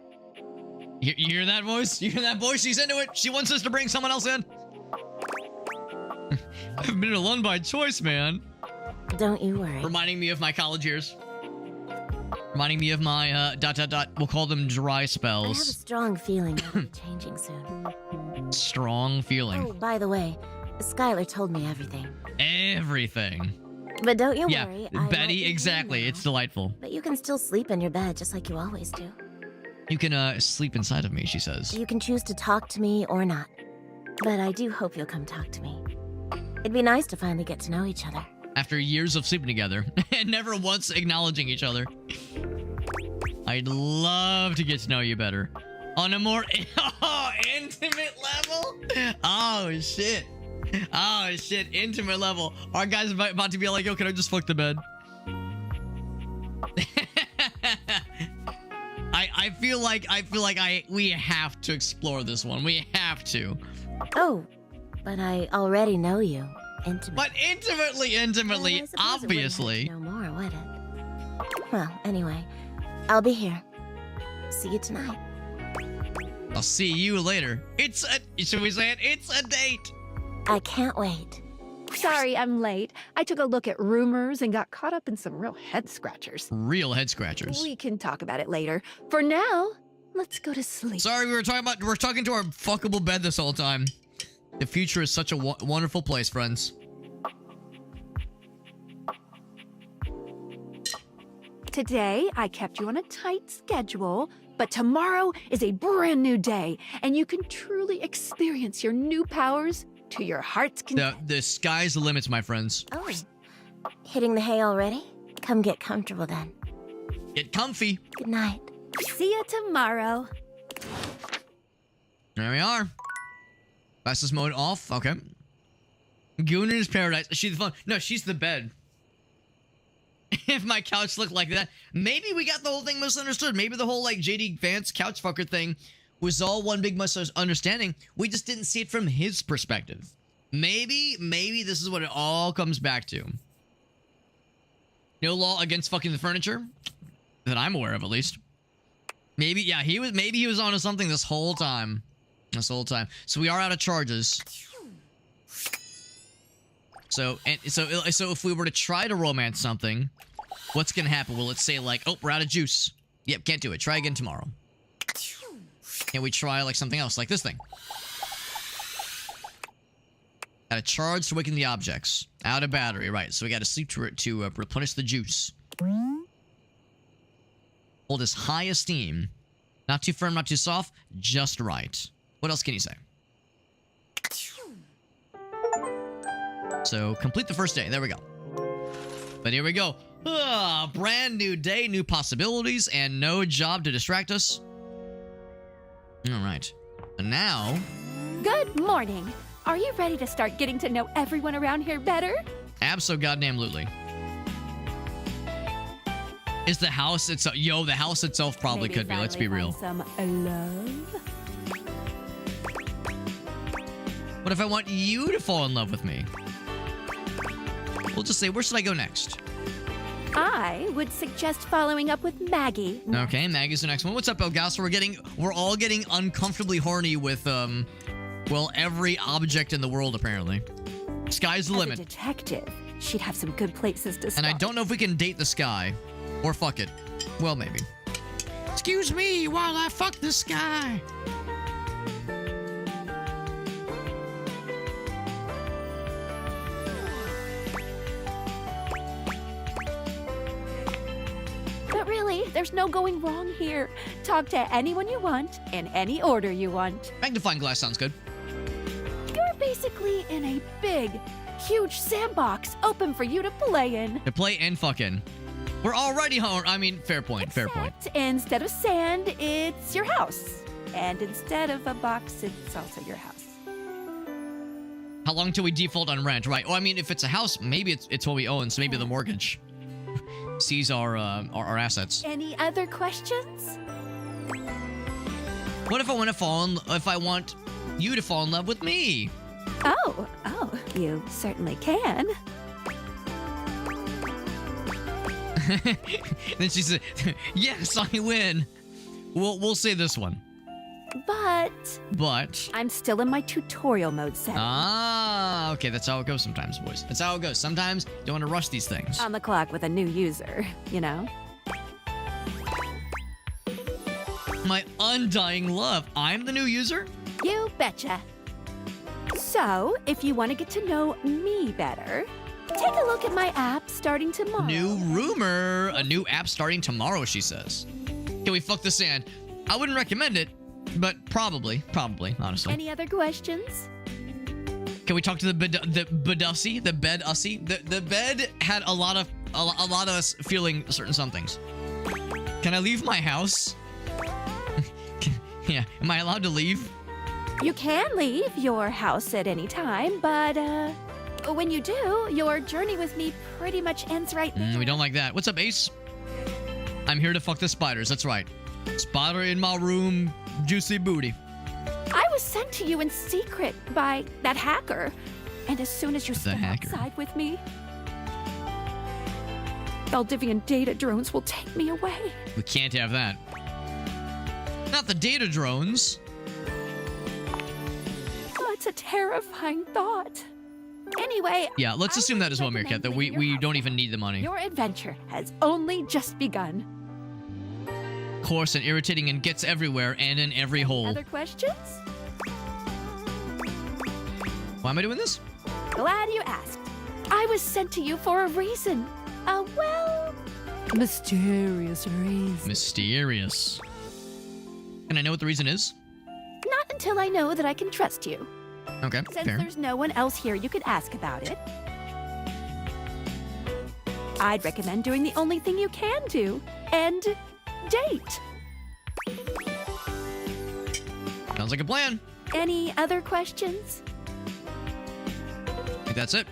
You hear that voice? You hear that voice? She's into it. She wants us to bring someone else in. I've been alone by choice, man. Don't you worry. Reminding me of my college years. Reminding me of my, we'll call them dry spells. I have a strong feeling that we're changing soon. Strong feeling. Oh, by the way, Skylar told me everything. Everything. But don't you yeah, worry. Betty, exactly. It's delightful. But you can still sleep in your bed just like you always do. You can, sleep inside of me, she says. You can choose to talk to me or not. But I do hope you'll come talk to me. It'd be nice to finally get to know each other. After years of sleeping together and never once acknowledging each other. I'd love to get to know you better. On a more intimate level? Oh, shit. Oh, shit. Intimate level. Our guy's about to be like, yo, can I just fuck the bed? I feel like we have to explore this one. We have to. Oh, but I already know you. Intimately. But intimately, obviously. No more, would it? Well, anyway, I'll be here. See you tonight. I'll see you later. Should we say it? It's a date. I can't wait. Sorry, I'm late. I took a look at rumors and got caught up in some real head scratchers. Real head scratchers. We can talk about it later. For now, let's go to sleep. Sorry, we're talking to our fuckable bed this whole time. The future is such a wonderful place, friends. Today, I kept you on a tight schedule, but tomorrow is a brand new day, and you can truly experience your new powers to your heart's content. The sky's the limits, my friends. Oh, hitting the hay already? Come get comfortable then. Get comfy. Good night. See you tomorrow. There we are. Fastest mode off. Okay. Gooner's paradise. Is she the phone? No, she's the bed. If my couch looked like that, maybe we got the whole thing misunderstood. Maybe the whole like JD Vance couch fucker thing was all one big misunderstanding. We just didn't see it from his perspective. Maybe this is what it all comes back to. No law against fucking the furniture that I'm aware of, at least. Maybe, yeah, maybe he was onto something this whole time. So we are out of charges. So if we were to try to romance something, what's gonna happen? Will it say like, oh, we're out of juice? Yep, can't do it. Try again tomorrow. Can we try like something else, like this thing? Got a charge to awaken the objects. Out of battery, right? So we got to sleep to replenish the juice. Hold as high esteem. Not too firm, not too soft, just right. What else can you say? So, complete the first day. There we go. But here we go. Brand new day, new possibilities, and no job to distract us. All right. And now... Good morning. Are you ready to start getting to know everyone around here better? Abso-goddamn-lutely. Is the house itself... Yo, the house itself probably could be. Let's be real. Some love. What if I want you to fall in love with me? We'll just say, where should I go next? I would suggest following up with Maggie. Okay, Maggie's the next one. What's up, Elgaso? We're all getting uncomfortably horny with, well, every object in the world, apparently. Sky's the limit. As a detective, she'd have some good places to start. And I don't know if we can date the sky. Or fuck it. Well, maybe. Excuse me while I fuck the sky. But really, there's no going wrong here. Talk to anyone you want, in any order you want. Magnifying glass sounds good. You're basically in a big, huge sandbox open for you to play in. To play and fuck in. We're already home. I mean, fair point, fair point. Instead of sand, it's your house. And instead of a box, it's also your house. How long till we default on rent? Right. Oh, I mean, if it's a house, maybe it's what we own, so maybe the mortgage sees our assets. Any other questions? What if I want you to fall in love with me? Oh, you certainly can. Then she said, yes, I win. We'll say this one. But I'm still in my tutorial mode setting. Ah, okay, that's how it goes sometimes, boys. That's how it goes. Sometimes you don't want to rush these things. On the clock with a new user, you know? My undying love. I'm the new user? You betcha. So, if you want to get to know me better, take a look at my app starting tomorrow. New rumor. A new app starting tomorrow, she says. Can we fuck the sand? I wouldn't recommend it, but probably, honestly. Any other questions? Can we talk to the bedussie? The bed ussie? The bed had a lot of us feeling certain somethings. Can I leave my house? Yeah, am I allowed to leave? You can leave your house at any time, but when you do, your journey with me pretty much ends right there. We don't like that. What's up, Ace? I'm here to fuck the spiders. That's right. Spider in my room, juicy booty. I was sent to you in secret by that hacker, and as soon as you step outside with me, Valdivian data drones will take me away. We can't have that. Not the data drones. Oh, it's a terrifying thought. Anyway, yeah, let's assume that as well, Meerkat, that we don't even need the money. Your adventure has only just begun. Coarse and irritating and gets everywhere and in every hole. Other questions? Why am I doing this? Glad you asked. I was sent to you for a reason. A mysterious reason. Mysterious. Can I know what the reason is? Not until I know that I can trust you. Okay, Since fair. there's no one else here you could ask about it, I'd recommend doing the only thing you can do, and date. Sounds like a plan. Any other questions? I think that's it.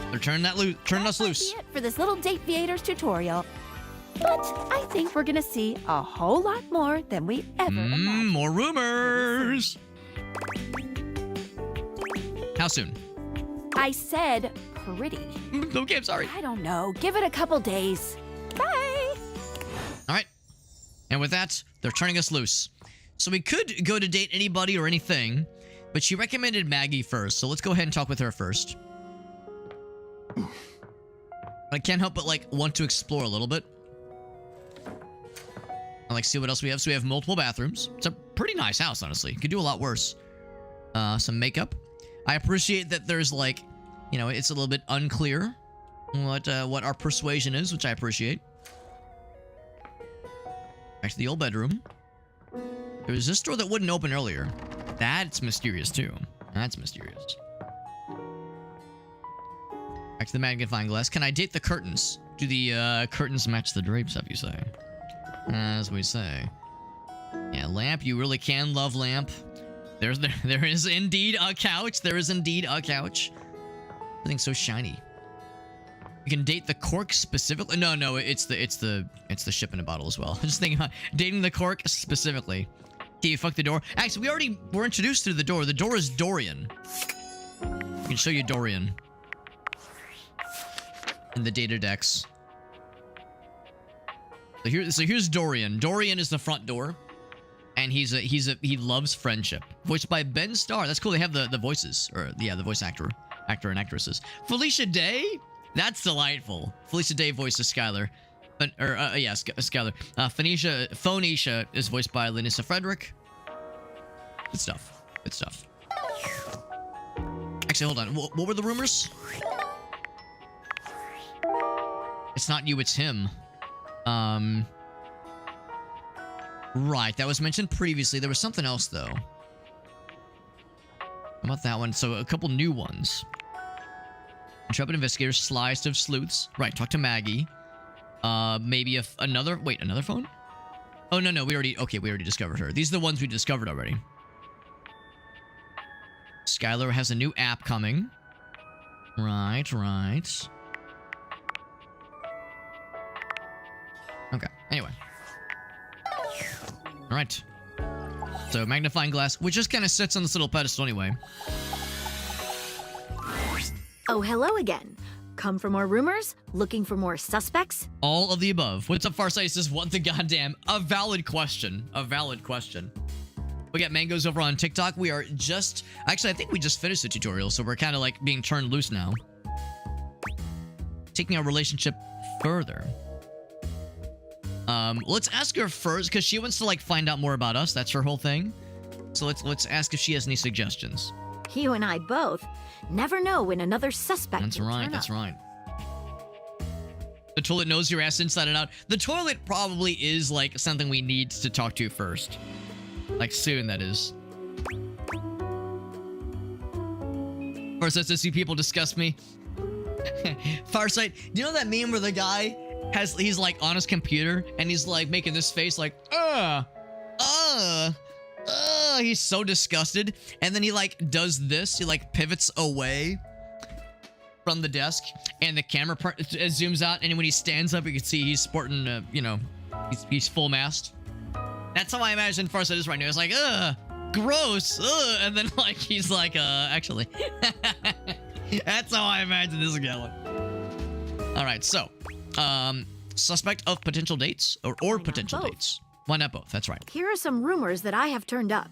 They're turning us loose. That's it for this little Date Viators tutorial. But I think we're gonna see a whole lot more than we ever imagined. More rumors. How soon? I said pretty. Okay, I'm sorry. I don't know. Give it a couple days. Bye. All right. And with that, they're turning us loose. So we could go to date anybody or anything, but she recommended Maggie first. So let's go ahead and talk with her first. I can't help but want to explore a little bit. I see what else we have. So we have multiple bathrooms. It's a pretty nice house, honestly. Could do a lot worse. Some makeup. I appreciate that there's it's a little bit unclear what our persuasion is, which I appreciate. Back to the old bedroom. There was this door that wouldn't open earlier. That's mysterious too. That's mysterious. Back to the magnifying glass. Can I date the curtains? Do the curtains match the drapes, have you say? As we say. Yeah, lamp. You really can love lamp. There is indeed a couch. There is indeed a couch. Everything's so shiny. You can date the cork specifically. No, it's the ship in a bottle as well. I'm just thinking about dating the cork specifically. Can you fuck the door? Actually, we're introduced to the door. The door is Dorian. I can show you Dorian in the data decks. So here's Dorian. Dorian is the front door, and he loves friendship. Voiced by Ben Starr. That's cool. They have the voices, or yeah, the voice actor and actresses. Felicia Day. That's delightful. Felicia Day voices Skylar. Skylar. Phoenicia is voiced by Lanissa Frederick. Good stuff. Good stuff. Actually, hold on. What were the rumors? It's not you, it's him. Right, that was mentioned previously. There was something else, though. How about that one? So, a couple new ones. Intrepid investigators, slyest of sleuths. Right, talk to Maggie. Maybe another phone? Oh, no, we already discovered her. These are the ones we discovered already. Skylar has a new app coming. Right. Okay, anyway. Alright. So, magnifying glass, which just kind of sits on this little pedestal anyway. Oh, hello again. Come for more rumors? Looking for more suspects? All of the above. What's up, Farsight? Says, what the goddamn? A valid question. A valid question. We got Mangoes over on TikTok. We are just... Actually, I think we just finished the tutorial, so we're kind of like being turned loose now. Taking our relationship further. Let's ask her first, because she wants to like find out more about us. That's her whole thing. So let's ask if she has any suggestions. You and I both. Never know when another suspect That's will right, turn that's up. right. The toilet knows your ass inside and out. The toilet probably is like something we need to talk to first. Like soon, that is. First, let's just see people discuss me. Farsight, do you know that meme where the guy he's like on his computer and he's like making this face like, he's so disgusted, and then he like does this, he like pivots away from the desk, and the camera zooms out, and when he stands up, you can see he's sporting, he's full mast. That's how I imagine Farsight is right now. It's like, gross, and then like he's like, actually. That's how I imagine this is going. All right, so, suspect of potential dates or potential dates. Why not both? That's right. Here are some rumors that I have turned up.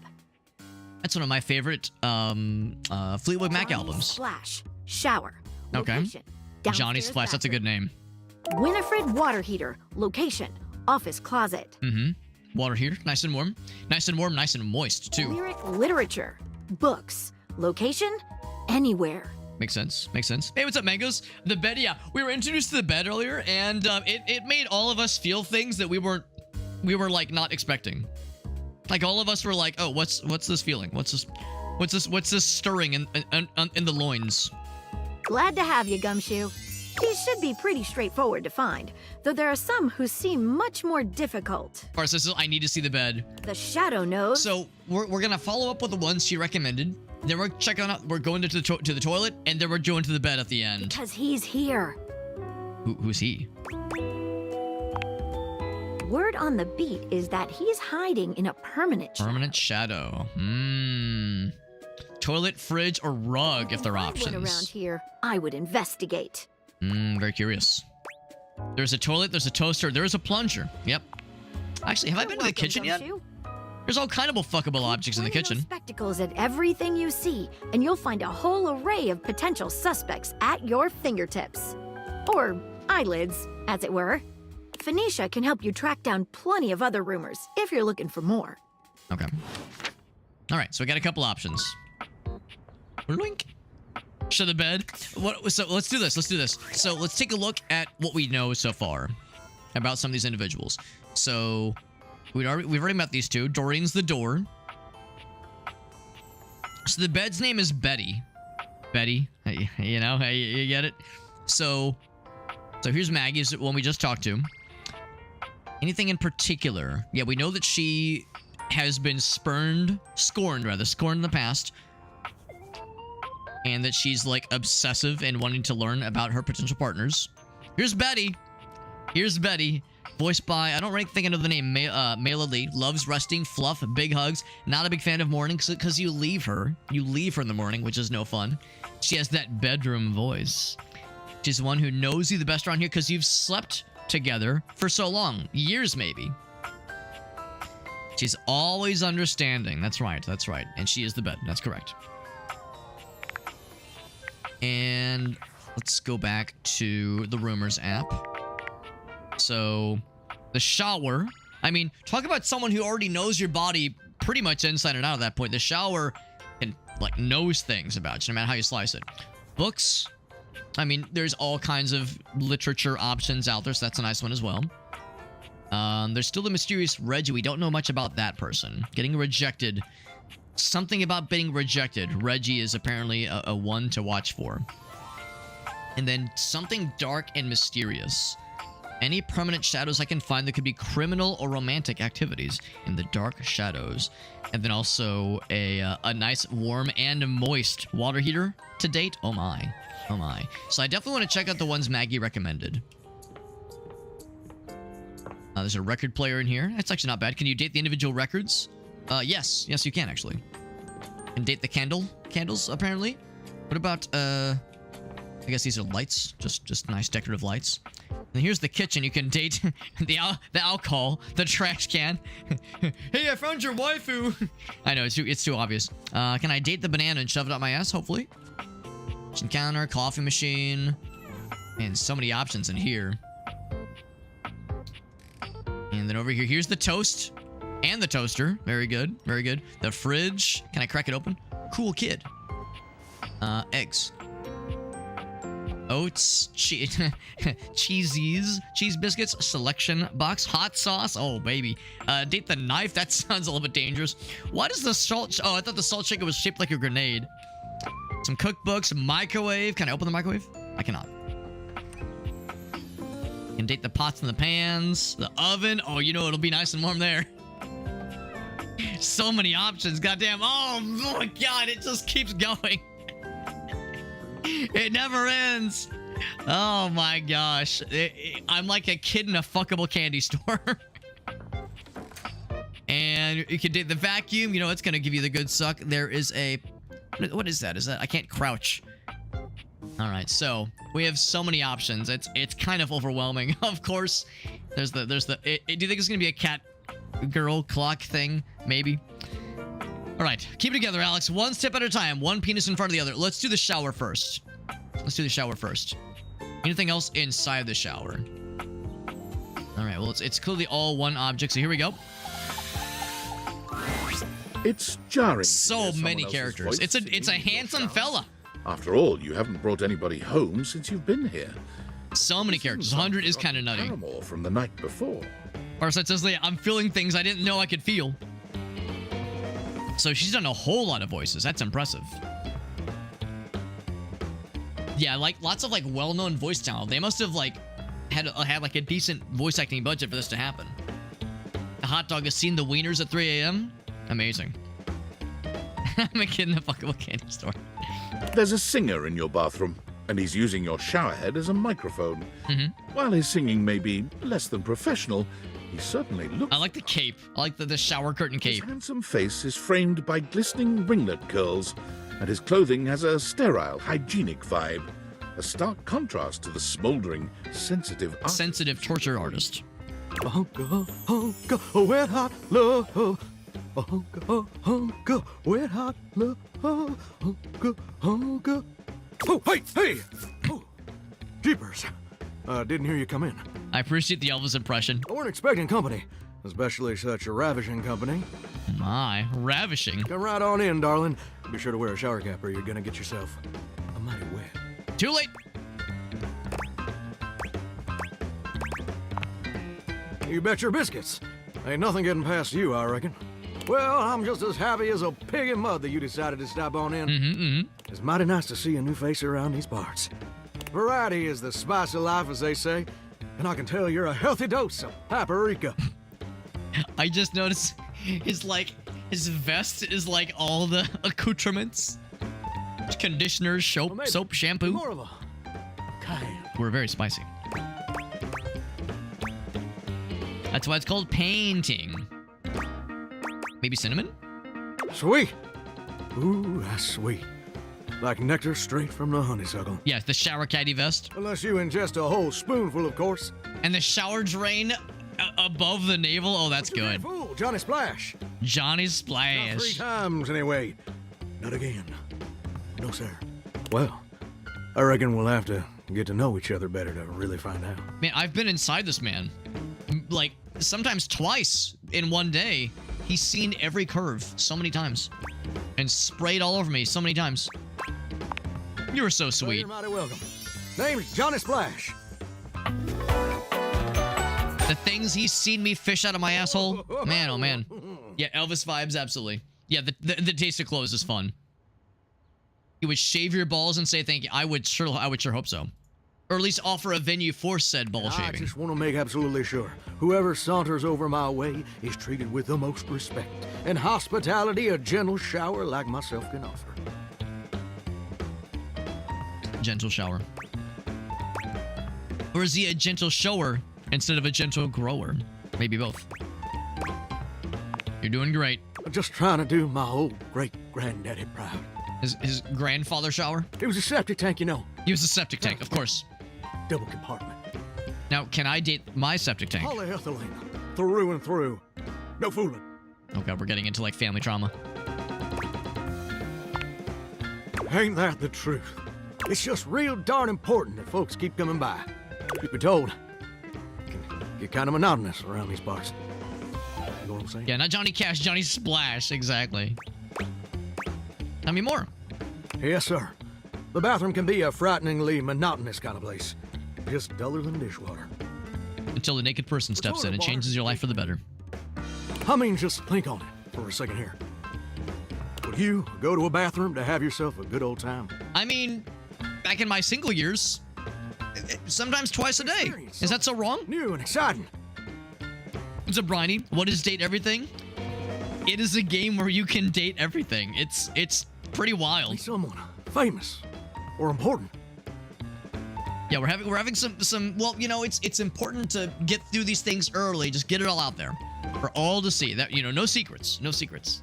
That's one of my favorite Fleetwood Mac albums. Splash. Shower. Okay. Location, Johnny Splash. That's a good name. Winifred water heater. Location. Office closet. Mm-hmm. Water heater. Nice and warm. Nice and warm. Nice and moist, too. Lyric literature. Books. Location. Anywhere. Makes sense. Makes sense. Hey, what's up, Mangoes? The bed, yeah. We were introduced to the bed earlier, and it made all of us feel things that we were like not expecting. Like all of us were like, oh, what's this feeling? What's this stirring in the loins? Glad to have you, Gumshoe. These should be pretty straightforward to find, though there are some who seem much more difficult. Farsight, I need to see the bed. The shadow knows. So we're gonna follow up with the ones she recommended. Then we're checking out. We're going to the toilet, and then we're going to the bed at the end. Because he's here. Who's he? Word on the beat is that he's hiding in a permanent shadow. Toilet, fridge, or rug, if there are options. Around here, I would investigate. Very curious. There's a toilet, there's a toaster, there's a plunger. Yep. Actually, have I been to the kitchen yet? There's all kind of fuckable objects in the kitchen. Spectacles at everything you see, and you'll find a whole array of potential suspects at your fingertips. Or eyelids, as it were. Phoenicia can help you track down plenty of other rumors, if you're looking for more. Okay. Alright, so we got a couple options. Link. Show the bed. So let's do this. So let's take a look at what we know so far about some of these individuals. So we've already met these two. Dorian's the door. So the bed's name is Betty. Betty, you know, you get it. So here's Maggie's the one we just talked to. Anything in particular? Yeah, we know that she has been scorned in the past. And that she's like obsessive and wanting to learn about her potential partners. Here's Betty. Voiced by, I don't really think I know the name, Mela Lee. Loves resting, fluff, big hugs. Not a big fan of mornings because you leave her. You leave her in the morning, which is no fun. She has that bedroom voice. She's the one who knows you the best around here because you've slept together for so long. Years, maybe. She's always understanding. That's right. That's right. And she is the bed. That's correct. And let's go back to the Rumors app. So, the shower. I mean, talk about someone who already knows your body pretty much inside and out at that point. The shower can, like, knows things about you, no matter how you slice it. Books. I mean, there's all kinds of literature options out there, so that's a nice one as well. There's still the mysterious Reggie. We don't know much about that person. Getting rejected. Something about being rejected. Reggie is apparently a one to watch for. And then something dark and mysterious. Any permanent shadows I can find that could be criminal or romantic activities in the dark shadows. And then also a nice warm and moist water heater to date. Oh my. Oh my. So I definitely want to check out the ones Maggie recommended. There's a record player in here. That's actually not bad. Can you date the individual records? Yes. Yes, you can, actually. And date the candles, apparently. What about, I guess these are lights. Just nice decorative lights. And here's the kitchen. You can date the alcohol, the trash can. Hey, I found your waifu. I know, it's too obvious. Can I date the banana and shove it up my ass, hopefully? Kitchen counter, coffee machine. Man, so many options in here. And then over here, here's the toast and the toaster. Very good, very good. The fridge. Can I crack it open? Cool kid. Eggs. Oats, cheesies, cheese biscuits, selection box, hot sauce. Oh, baby. Date the knife. That sounds a little bit dangerous. Why does the salt... Oh, I thought the salt shaker was shaped like a grenade. Some cookbooks, microwave. Can I open the microwave? I cannot. Can date the pots and the pans. The oven. Oh, you know it'll be nice and warm there. So many options. Goddamn. Oh, my God. It just keeps going. It never ends. Oh my gosh. I'm like a kid in a fuckable candy store. And you can date the vacuum. You know, it's going to give you the good suck. There is a... What is that? Is that... I can't crouch. All right, so we have so many options. It's kind of overwhelming. Of course, there's the... do you think it's going to be a cat girl clock thing? Maybe. All right, keep it together, Alex. One step at a time. One penis in front of the other. Let's do the shower first. Let's do the shower first. Anything else inside the shower? All right, well, it's clearly all one object, so here we go. It's jarring. So many characters. It's a handsome fella. After all, you haven't brought anybody home since you've been here. So many characters. 100 is kind of nutty. Paramore from the night before. Parasite says, I'm feeling things I didn't know I could feel. So she's done a whole lot of voices. That's impressive. Yeah, like lots of like well-known voice talent. They must have like had like a decent voice acting budget for this to happen. The hot dog has seen the wieners at 3 a.m. Amazing. I'm a kid in a fuckable candy store. There's a singer in your bathroom, and he's using your shower head as a microphone. While his singing may be less than professional, he certainly looks... I like the cape. I like the shower curtain cape. His handsome face is framed by glistening ringlet curls, and his clothing has a sterile, hygienic vibe. A stark contrast to the smoldering, sensitive torture artist. Wet hot love. Wet hot love. Oh, hey! Oh, jeepers. Didn't hear you come in. I appreciate the Elvis impression. I weren't expecting company, especially such a ravishing company. My, ravishing. Come right on in, darling. Be sure to wear a shower cap or you're gonna get yourself a mighty wet. Too late. You bet your biscuits. Ain't nothing getting past you, I reckon. Well, I'm just as happy as a pig in mud that you decided to stop on in. It's mighty nice to see a new face around these parts. Variety is the spice of life, as they say, and I can tell you're a healthy dose of paprika. I just noticed his vest is like all the accoutrements. Conditioner, soap, shampoo. More of a kind. We're very spicy. That's why it's called painting. Maybe cinnamon? Sweet. Ooh, that's sweet. Like nectar straight from the honeysuckle. Yeah, the shower caddy vest. Unless you ingest a whole spoonful, of course. And the shower drain above the navel. Oh, that's good. Fool, Johnny Splash. Johnny Not Splash. 3 times, anyway. Not again. No, sir. Well, I reckon we'll have to get to know each other better to really find out. Man, I've been inside this man. Like, sometimes twice in one day. He's seen every curve so many times. And sprayed all over me so many times. You were so Well, sweet. you're mighty welcome. Name's Johnny Splash. The things he's seen me fish out of my asshole. Man, oh man. Yeah, Elvis vibes, absolutely. Yeah, the taste of clothes is fun. You would shave your balls and say thank you. I would sure hope so. Or at least offer a venue for said ball I shaving. just want to make absolutely sure whoever saunters over my way is treated with the most respect and hospitality a gentle shower like myself can offer. Gentle shower. Or is he a gentle shower instead of a gentle grower? Maybe both. You're doing great. I'm just trying to do my old great-granddaddy proud. His grandfather shower? It was a septic tank, you know. He was a septic tank, of course. Double compartment. Now, can I date my septic tank? Polyethylene. Through and through. No fooling. Oh god, we're getting into like family trauma. Ain't that the truth? It's just real darn important that folks keep coming by. Truth be told, it can get kind of monotonous around these parts. You know what I'm saying? Yeah, not Johnny Cash, Johnny Splash, exactly. Tell me more. Yes, sir. The bathroom can be a frighteningly monotonous kind of place. Just duller than dishwater. Until the naked person steps in and changes your life for the better. I mean, just think on it for a second here. Would you go to a bathroom to have yourself a good old time? I mean, back in my single years, sometimes twice a day. Is that so wrong? New and exciting. It's a briny. What is date everything? It is a game where you can date everything. It's pretty wild. Be someone famous or important. Yeah, we're having some. Well, you know, it's important to get through these things early. Just get it all out there for all to see. That, you know, no secrets, no secrets.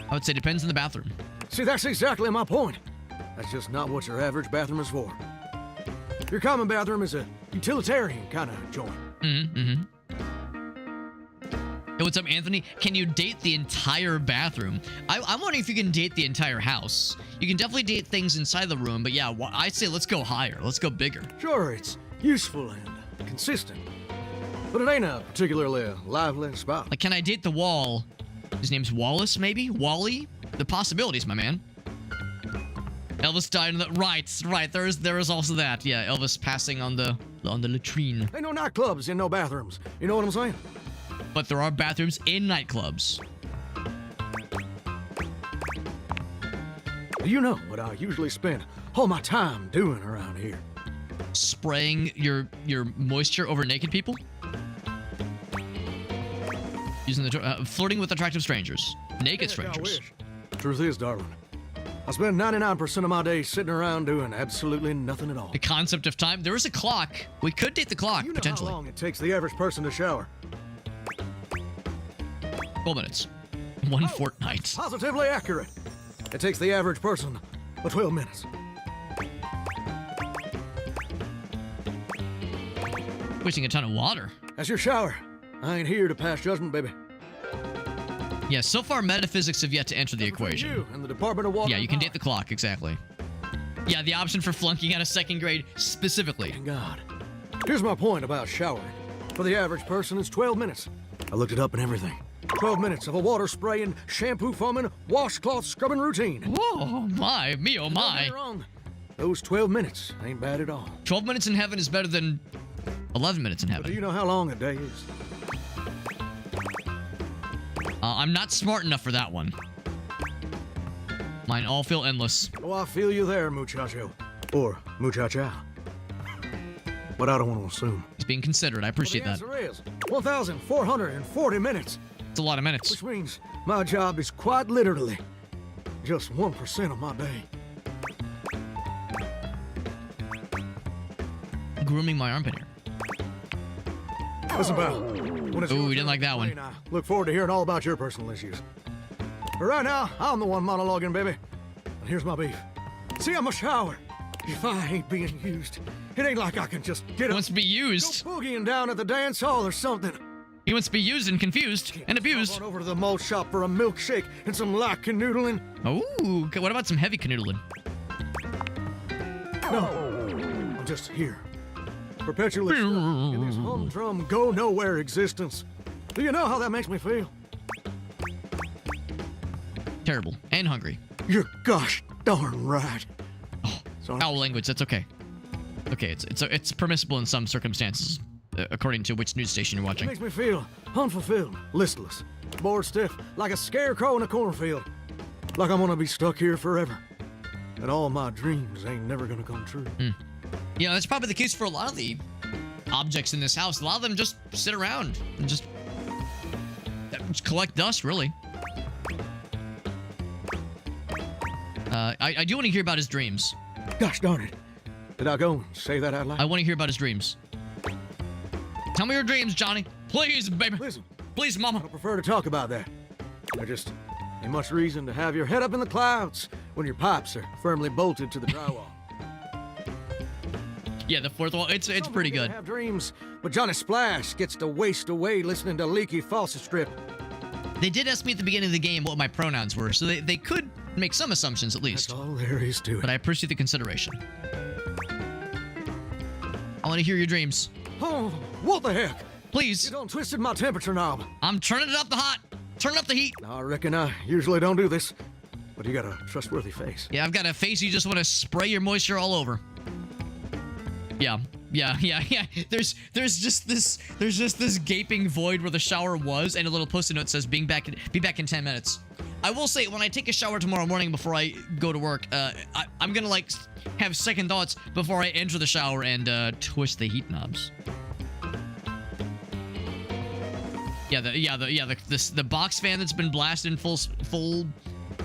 I would say depends on the bathroom. See, that's exactly my point. That's just not what your average bathroom is for. Your common bathroom is a utilitarian kind of joint. Hey, what's up, Anthony? Can you date the entire bathroom? I'm wondering if you can date the entire house. You can definitely date things inside the room, but yeah, I'd say let's go higher. Let's go bigger. Sure, it's useful and consistent, but it ain't a particularly lively spot. Like, can I date the wall? His name's Wallace, maybe? Wally? The possibilities, my man. Elvis died in the... Right. There is also that. Yeah, Elvis passing on the latrine. Ain't no nightclubs in no bathrooms. You know what I'm saying? But there are bathrooms in nightclubs. You know what I usually spend all my time doing around here. Spraying your moisture over naked people? Using the flirting with attractive strangers. Naked strangers. Truth is, darling, I spend 99% of my day sitting around doing absolutely nothing at all. The concept of time. There is a clock. We could date the clock, You know potentially. how long it takes the average person to shower? 12 minutes. One fortnight. Positively accurate. It takes the average person 12 minutes. Wasting a ton of water. That's your shower. I ain't here to pass judgment, baby. Yeah, so far metaphysics have yet to enter the equation. You and the Department of Water. Yeah, you can date the clock, exactly. Yeah, the option for flunking out of second grade specifically. Thank God. Here's my point about showering. For the average person, it's 12 minutes. I looked it up and everything. 12 minutes of a water spraying, shampoo foaming, washcloth scrubbing routine. Oh my, me oh my. Don't get me wrong. Those 12 minutes ain't bad at all. 12 minutes in heaven is better than 11 minutes in But heaven. do you know how long a day is? I'm not smart enough for that one. Mine all feel endless. Oh, I feel you there, muchacho. Or muchacha. But I don't want to assume. He's being considerate. I appreciate that. The answer is 1,440 minutes. It's a lot of minutes. Which means my job is quite literally just 1% of my day. Grooming my armpit here. Listen, pal. When it's Ooh, your we didn't turn like to that one. complain, I look forward to hearing all about your personal issues. But right now, I'm the one monologuing, baby. And here's my beef. See, I'm a shower. If I ain't being used, it ain't like I can just get He up, wants to be used. go boogieing down at the dance hall or something. He wants to be used and confused and abused. On over to the malt shop for a milkshake and some light canoodling. Ooh, okay, what about some heavy canoodling? No, I'm just here. Perpetually stuck in this humdrum, go-nowhere existence. Do you know how that makes me feel? Terrible and hungry. You're gosh darn right. Oh, foul language. That's okay. Okay, it's permissible in some circumstances, according to which news station you're It watching. makes me feel unfulfilled, listless, bored stiff, like a scarecrow in a cornfield. Like I'm gonna be stuck here forever. And all my dreams ain't never gonna come true. You know, that's probably the case for a lot of the objects in this house. A lot of them just sit around and just collect dust, really. I do want to hear about his dreams. Gosh darn it. Did I go and say that out loud? I want to hear about his dreams. Tell me your dreams, Johnny. Please, baby. Listen. Please, mama. I prefer to talk about that. There just ain't much reason to have your head up in the clouds when your pipes are firmly bolted to the drywall. Yeah, the fourth wall. It's pretty good. Have dreams, but Johnny Splash gets to waste away listening to leaky faucet strip. They did ask me at the beginning of the game what my pronouns were, so they could make some assumptions at least. That's all there is to it. But I appreciate the consideration. I want to hear your dreams. Oh, what the heck? Please. You done twisted my temperature knob. I'm turning it up the hot. Turn up the heat. I reckon I usually don't do this, but you got a trustworthy face. Yeah, I've got a face you just want to spray your moisture all over. Yeah. There's just this gaping void where the shower was, and a little post-it note says be back in 10 minutes. I will say, when I take a shower tomorrow morning before I go to work, I'm gonna like have second thoughts before I enter the shower and twist the heat knobs. The box fan that's been blasted in full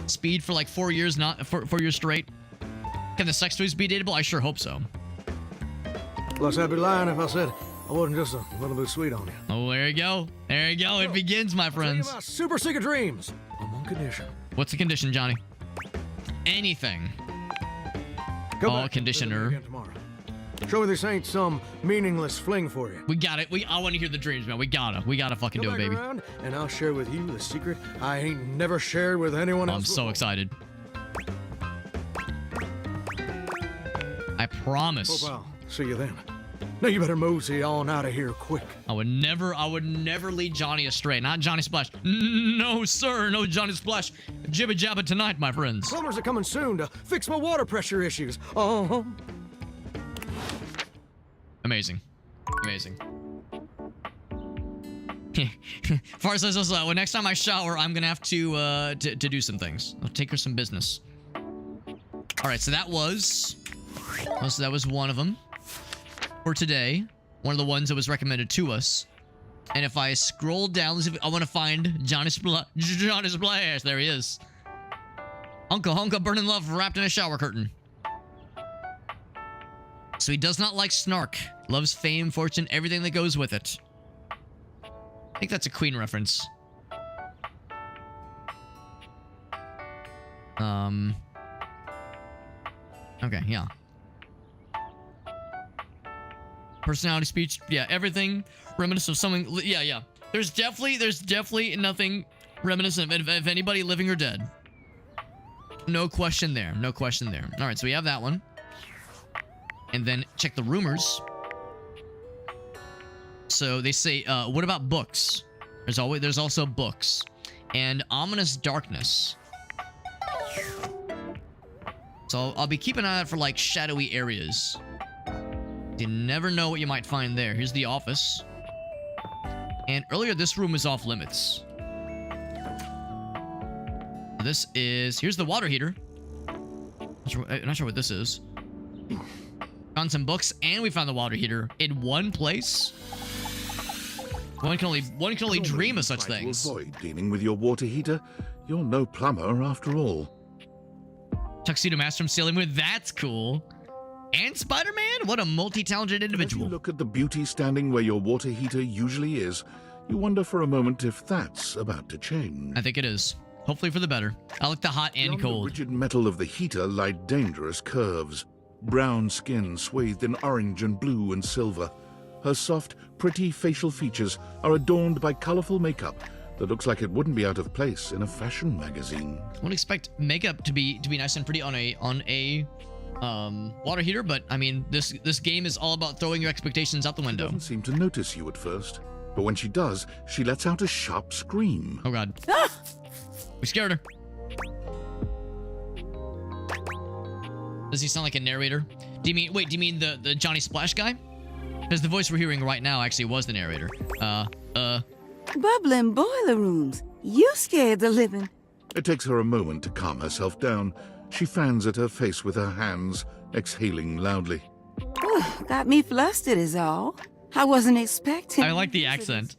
speed for like 4 years, not 4 years straight. Can the sex toys be dateable? I sure hope so. Plus, I'd be lying if I said I wasn't just a little bit sweet on you. Oh, there you go. There you go. It begins, my friends. Tell you my super secret dreams. On one condition. What's the condition, Johnny? Anything. Come Oh, back conditioner. again tomorrow. Show me this ain't some meaningless fling for you. We got it. I want to hear the dreams, man. We gotta fucking do it, baby. Around and I'll share with you the secret I ain't never shared with anyone else. I'm so excited. I promise. Hope I'll see you then. Now you better mosey on out of here quick. I would never lead Johnny astray. Not Johnny Splash. No, sir. No Johnny Splash. Jibba jabba tonight, my friends. Plumbers are coming soon to fix my water pressure issues. Oh. Amazing. Far says also, well, next time I shower, I'm gonna have to do some things. I'll take her some business. All right, so that was one of them for today. One of the ones that was recommended to us. And if I scroll down, let's see if I want to find Johnny Splash. There he is. Uncle Hunka burning love wrapped in a shower curtain. So he does not like snark. Loves fame, fortune, everything that goes with it. I think that's a Queen reference. Okay, yeah. Personality, speech, yeah, everything reminiscent of something. Yeah. There's definitely nothing reminiscent of anybody living or dead. No question there. All right, so we have that one. And then check the rumors. So they say, what about books? There's also books. And ominous darkness. So I'll be keeping an eye out for like shadowy areas. You never know what you might find there. Here's the office. And earlier this room was off limits. Here's the water heater. I'm not sure what this is. Found some books and we found the water heater in one place. One can only dream of such things. To avoid dealing with your water heater. You're no plumber after all. Tuxedo Master from Sailor Moon. That's cool. and Spider-Man? What a multi-talented individual. As you look at the beauty standing where your water heater usually is, you wonder for a moment if that's about to change. I think it is. Hopefully for the better. I like the hot and Beyond cold. the rigid metal of the heater lie dangerous curves. Brown skin swathed in orange and blue and silver. Her soft, pretty facial features are adorned by colorful makeup that looks like it wouldn't be out of place in a fashion magazine. I wouldn't expect makeup to be nice and pretty on a water heater, but I mean this game is all about throwing your expectations out the window. She doesn't seem to notice you at first, but when she does, she lets out a sharp scream. Oh god. We scared her. Does he sound like a narrator? Do you mean the Johnny Splash guy? Because the voice we're hearing right now actually was the narrator. Bubbling boiler rooms. You scared the living. It takes her a moment to calm herself down. She fans at her face with her hands, exhaling loudly. Got me flustered is all. I wasn't expecting. I like the accent.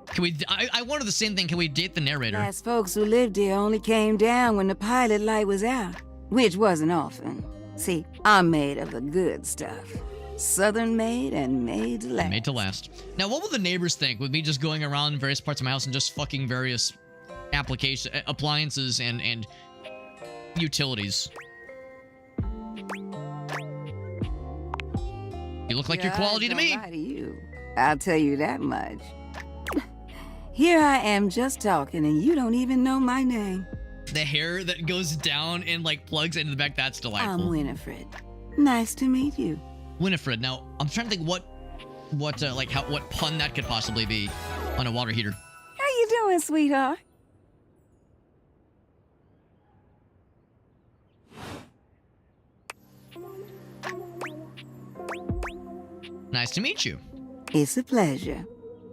Can we? I wanted the same thing. Can we date the narrator? Last folks who lived here only came down when the pilot light was out, which wasn't often. See, I'm made of the good stuff. Southern made and made to last. Made to last. Now, what will the neighbors think with me just going around various parts of my house and just fucking various appliances and utilities? You look like your quality to me. Lie to you. I'll tell you that much. Here I am just talking and you don't even know my name. The hair that goes down and like plugs into the back, that's delightful. I'm Winifred. Nice to meet you. Winifred. Now, I'm trying to think what pun that could possibly be on a water heater. How you doing, sweetheart? Nice to meet you. It's a pleasure.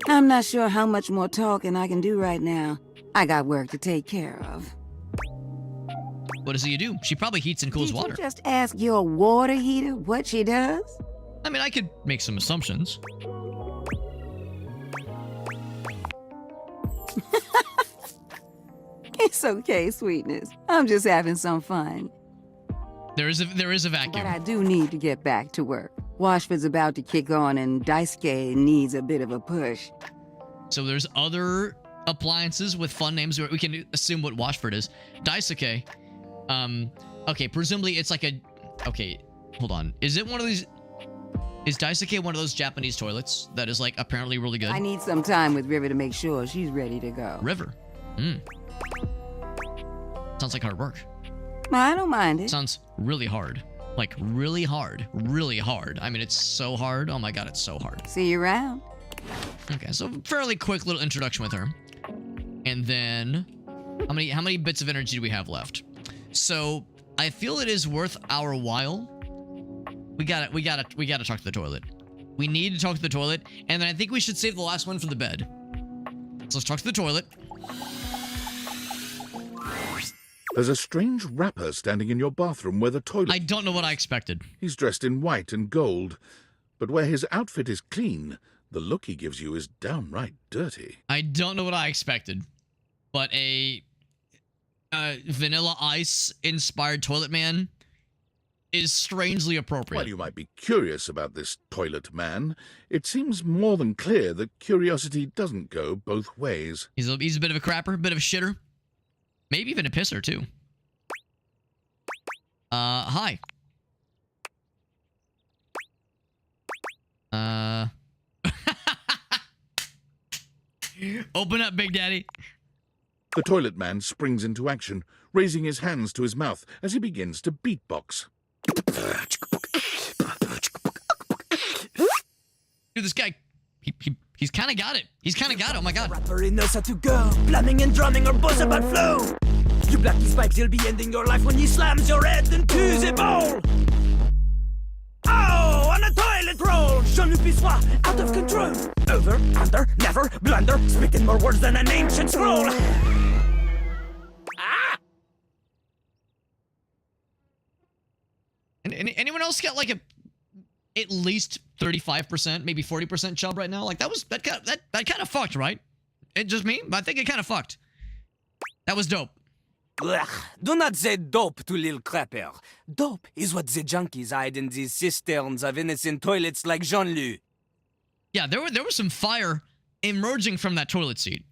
I'm not sure how much more talking I can do right now. I got work to take care of. What does you do? She probably heats and cools water. Did you just ask your water heater what she does? I mean, I could make some assumptions. It's okay, sweetness. I'm just having some fun. There is a vacuum. But I do need to get back to work. Washford's about to kick on and Daisuke needs a bit of a push. So there's other appliances with fun names. We can assume what Washford is. Daisuke. Okay, presumably it's like a... Okay, hold on. Is it one of these... Is Daisuke one of those Japanese toilets that is like apparently really good? I need some time with River to make sure she's ready to go. River? Sounds like hard work. I don't mind it. Sounds really hard. Like really hard. Really hard. I mean, it's so hard. Oh my god, it's so hard. See you around. Okay, so fairly quick little introduction with her. And then how many bits of energy do we have left? So I feel it is worth our while. We gotta talk to the toilet. We need to talk to the toilet, and then I think we should save the last one for the bed. So let's talk to the toilet. There's a strange rapper standing in your bathroom where the toilet... I don't know what I expected. He's dressed in white and gold, but where his outfit is clean, the look he gives you is downright dirty. I don't know what I expected, but a Vanilla Ice inspired toilet man is strangely appropriate. While you might be curious about this toilet man, it seems more than clear that curiosity doesn't go both ways. He's a bit of a crapper, a bit of a shitter. Maybe even a pisser, too. Hi. Open up, Big Daddy. The toilet man springs into action, raising his hands to his mouth as he begins to beatbox. Dude, this guy, he's kind of got it. He's kind of got it. Oh my god. Rapper, he knows how to go. Plumbing and drumming are both about flow. You black these pipes, you'll be ending your life when he slams your head into the bowl. Oh, on a toilet roll. Je ne puis sois out of control. Over, under, never, blunder. Speaking more words than an ancient scroll. Ah! And anyone else got like at least 35%, maybe 40% chub right now? Like that kind of fucked, right? It just me? I think it kind of fucked. That was dope. Ugh, do not say dope to Lil Crapper. Dope is what the junkies hide in these cisterns of innocent toilets like Jean-Luc. Yeah, there was some fire emerging from that toilet seat.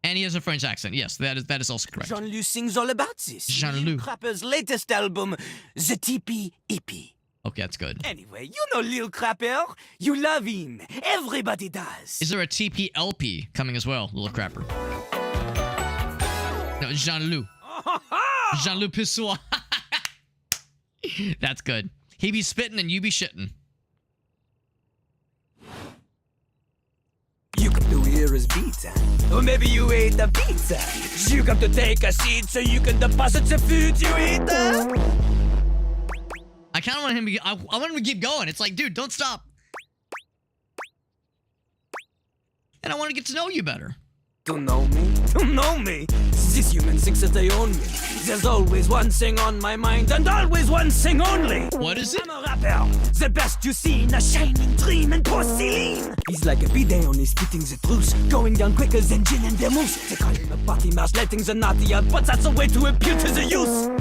And he has a French accent. Yes, that is also correct. Jean-Luc sings all about this. Jean-Luc. Lil Crapper's latest album, The Tipi EP. Okay, that's good. Anyway, you know Lil Crapper. You love him. Everybody does. Is there a TPLP coming as well, Little Crapper? No, Jean-Luc. Jean-Luc Pissoir. That's good. He be spitting and you be shitting. You come to hear his pizza. Or maybe you ate the pizza. You come to take a seat so you can deposit the food you eat. I kind of want him to I want him to keep going. It's like, dude, don't stop. And I want to get to know you better. To know me? To know me? These humans think that they own me. There's always one thing on my mind, and always one thing only. What is it? I'm a rapper, the best you see in a shining dream and porcelain. He's like a bidet, only spitting the truth, going down quicker than gin and vermouth. They call him a potty mouse, letting the naughty out, but that's a way to appeal to the youth.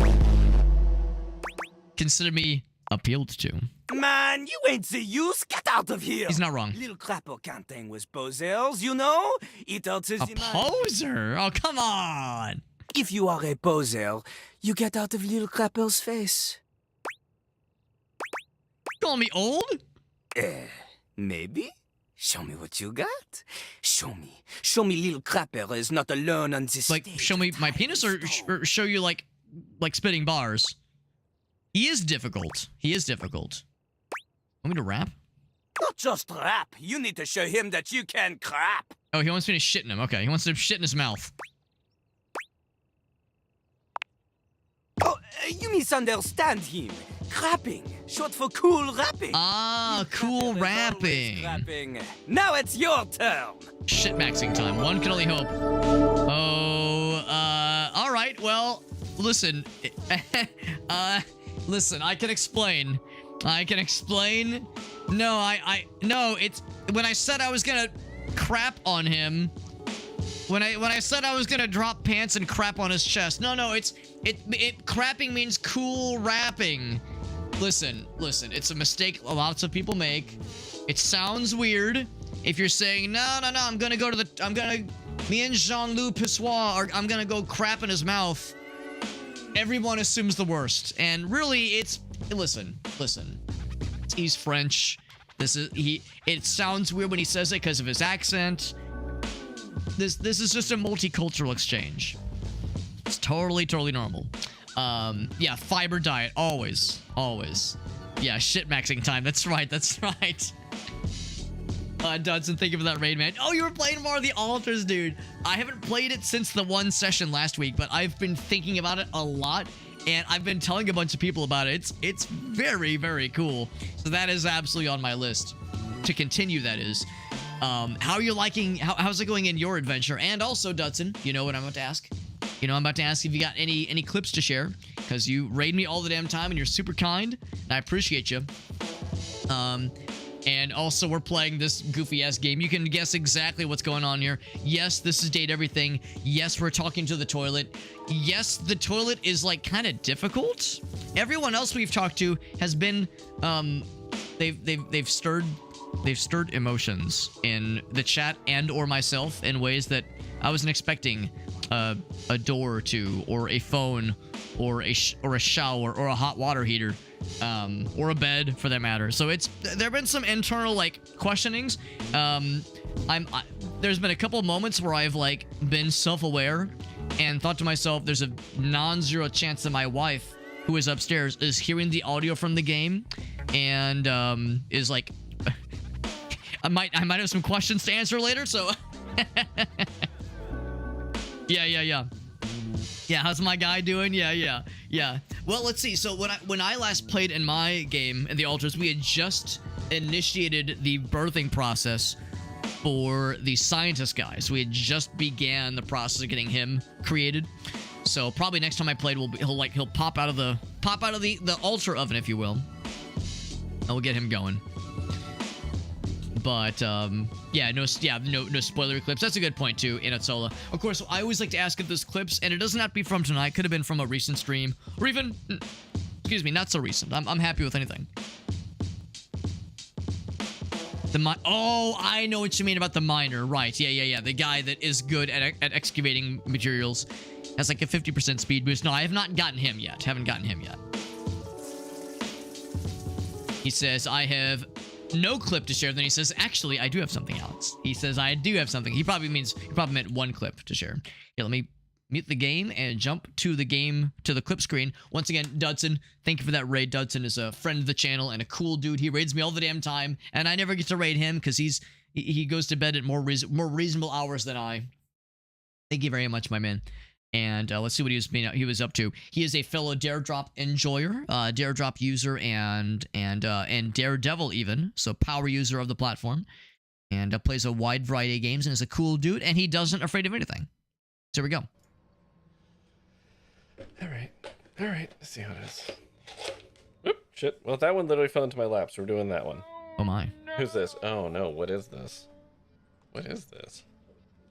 Consider me appealed to. Man, you ain't the youth. Get out of here. He's not wrong. Little Crapper can't hang with posers, you know? It alters A poser? Oh, come on. If you are a poser, you get out of Little Crapper's face. Call me old? Maybe. Show me what you got. Show me. Show me Little Crapper is not alone on this Like, stage. show me my penis or show you, like spitting bars? He is difficult. He is difficult. Want me to rap? Not just rap. You need to show him that you can crap. Oh, he wants me to shit in him. Okay, he wants to shit in his mouth. Oh, you misunderstand him. Crapping, short for cool rapping. Ah, cool rapping. Rapping. Now it's your turn. Shit maxing time. One can only hope. Oh, all right. Well, listen. Listen, I can explain. No, no, it's when I said I was gonna crap on him. When I said I was gonna drop pants and crap on his chest. No, it crapping means cool rapping. Listen, it's a mistake lots of people make. It sounds weird if you're saying, no, I'm gonna me and Jean-Luc Pissoir I'm gonna go crap in his mouth. Everyone assumes the worst. And really, listen. He's French. It sounds weird when he says it because of his accent. This is just a multicultural exchange. It's totally normal. Yeah, fiber diet, always. Yeah, shit maxing time. That's right. Dudson, thank you for that raid, man. Oh, you were playing more of the altars, dude. I haven't played it since the one session last week, but I've been thinking about it a lot, and I've been telling a bunch of people about it. It's very, very cool. So that is absolutely on my list to continue, that is. How are you liking, how's it going in your adventure? And also, Dudson, you know what I'm about to ask? I'm about to ask if you got any clips to share, because you raid me all the damn time, and you're super kind, and I appreciate you. And also, we're playing this goofy-ass game. You can guess exactly what's going on here. Yes, this is Date Everything. Yes, we're talking to the toilet. Yes, the toilet is, like, kind of difficult. Everyone else we've talked to has been, they've stirred emotions in the chat and or myself in ways that I wasn't expecting. A door or two, or a phone, or a shower, or a hot water heater, or a bed for that matter. So there have been some internal questionings. There's been a couple of moments where I've been self-aware and thought to myself, there's a non-zero chance that my wife, who is upstairs, is hearing the audio from the game and is like, I might have some questions to answer later. So. Yeah. Yeah, how's my guy doing? Yeah. Well, let's see. So when I last played in my game in the altars, we had just initiated the birthing process for the scientist guy. So we had just began the process of getting him created. So probably next time I played, he'll pop out of the altar oven, if you will, and we'll get him going. But yeah, no spoiler clips. That's a good point too, Inatsola. Of course, I always like to ask if there's clips, and it doesn't have to be from tonight. Could have been from a recent stream, or even, excuse me, not so recent. I'm happy with anything. Oh, I know what you mean about the miner. Right, yeah. The guy that is good at excavating materials has like a 50% speed boost. No, I have not gotten him yet. Haven't gotten him yet. He says, I have no clip to share. Then he says, actually, I do have something, Alex. He says, I do have something. He probably meant one clip to share. Here, let me mute the game and jump to the clip screen. Once again, Dudson, thank you for that raid. Dudson is a friend of the channel and a cool dude. He raids me all the damn time, and I never get to raid him because he goes to bed at more reasonable hours than I. Thank you very much, my man. And let's see what he was up to. He is a fellow Daredrop enjoyer, Daredrop user, and Daredevil even, so power user of the platform, and plays a wide variety of games and is a cool dude, and he doesn't afraid of anything. So here we go. All right. Let's see how it is. Oop, shit. Well, that one literally fell into my lap, so we're doing that one. Oh my. Who's this? Oh no, what is this? What is this?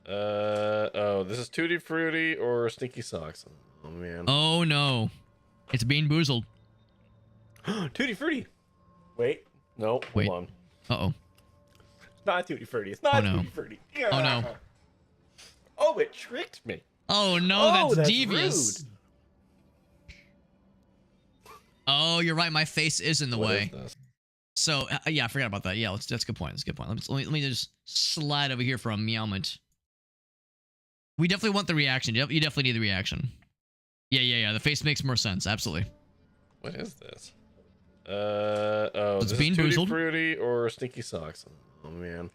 Oh, this is Tutti Frutti or Stinky Socks. Oh, man. Oh, no. It's Bean Boozled. Tutti Frutti. Wait. No, wait. Hold on. Uh-oh. It's not Tutti Frutti. It's not Tutti Frutti. Yeah. Oh, no. Oh, it tricked me. Oh, no, that's devious. Rude. Oh, you're right. My face is in the way. Is this? So, yeah, I forgot about that. Yeah, that's a good point. That's a good point. Let me just slide over here for a meowment. We definitely want the reaction. You definitely need the reaction. Yeah. The face makes more sense. Absolutely. What is this? Oh, it's this Bean is Tutti Boozled. Frutti or Stinky Socks. Oh, man.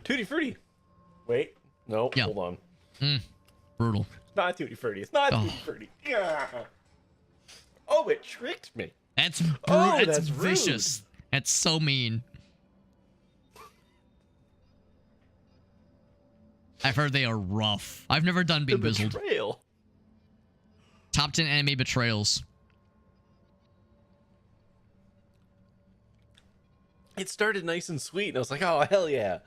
Tutti Frutti. Wait. No, yeah. Hold on. Brutal. It's not Tutti Frutti. It's not Tutti Frutti. Yeah. Oh, it tricked me. That's that's vicious. Rude. That's so mean. I've heard they are rough. I've never done Bean Boozled. Betrayal. Top 10 anime betrayals. It started nice and sweet, and I was like, oh, hell yeah.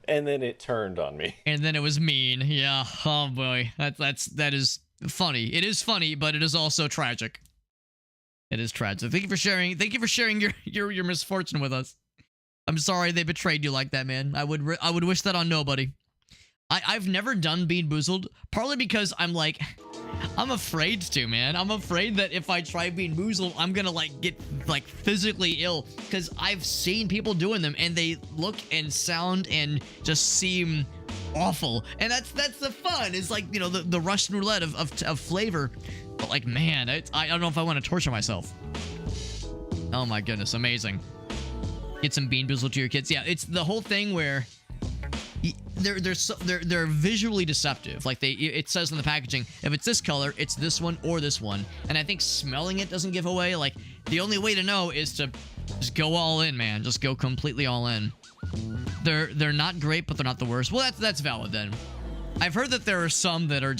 And then it turned on me. And then it was mean. Yeah. Oh boy. That is funny. It is funny, but it is also tragic. It is tragic. Thank you for sharing. Thank you for sharing your misfortune with us. I'm sorry they betrayed you like that, man. I would wish that on nobody. I've never done Bean Boozled, partly because I'm afraid to, man. I'm afraid that if I try Bean Boozled, I'm gonna get physically ill, because I've seen people doing them and they look and sound and just seem awful. And that's the fun. It's the Russian roulette of flavor. But man, I don't know if I want to torture myself. Oh my goodness, amazing. Get some Bean Boozled to your kids. Yeah, it's the whole thing where they're visually deceptive. It says in the packaging, if it's this color, it's this one or this one. And I think smelling it doesn't give away. The only way to know is to just go all in, man. Just go completely all in. They're not great, but they're not the worst. Well, that's valid then. I've heard that there are some that are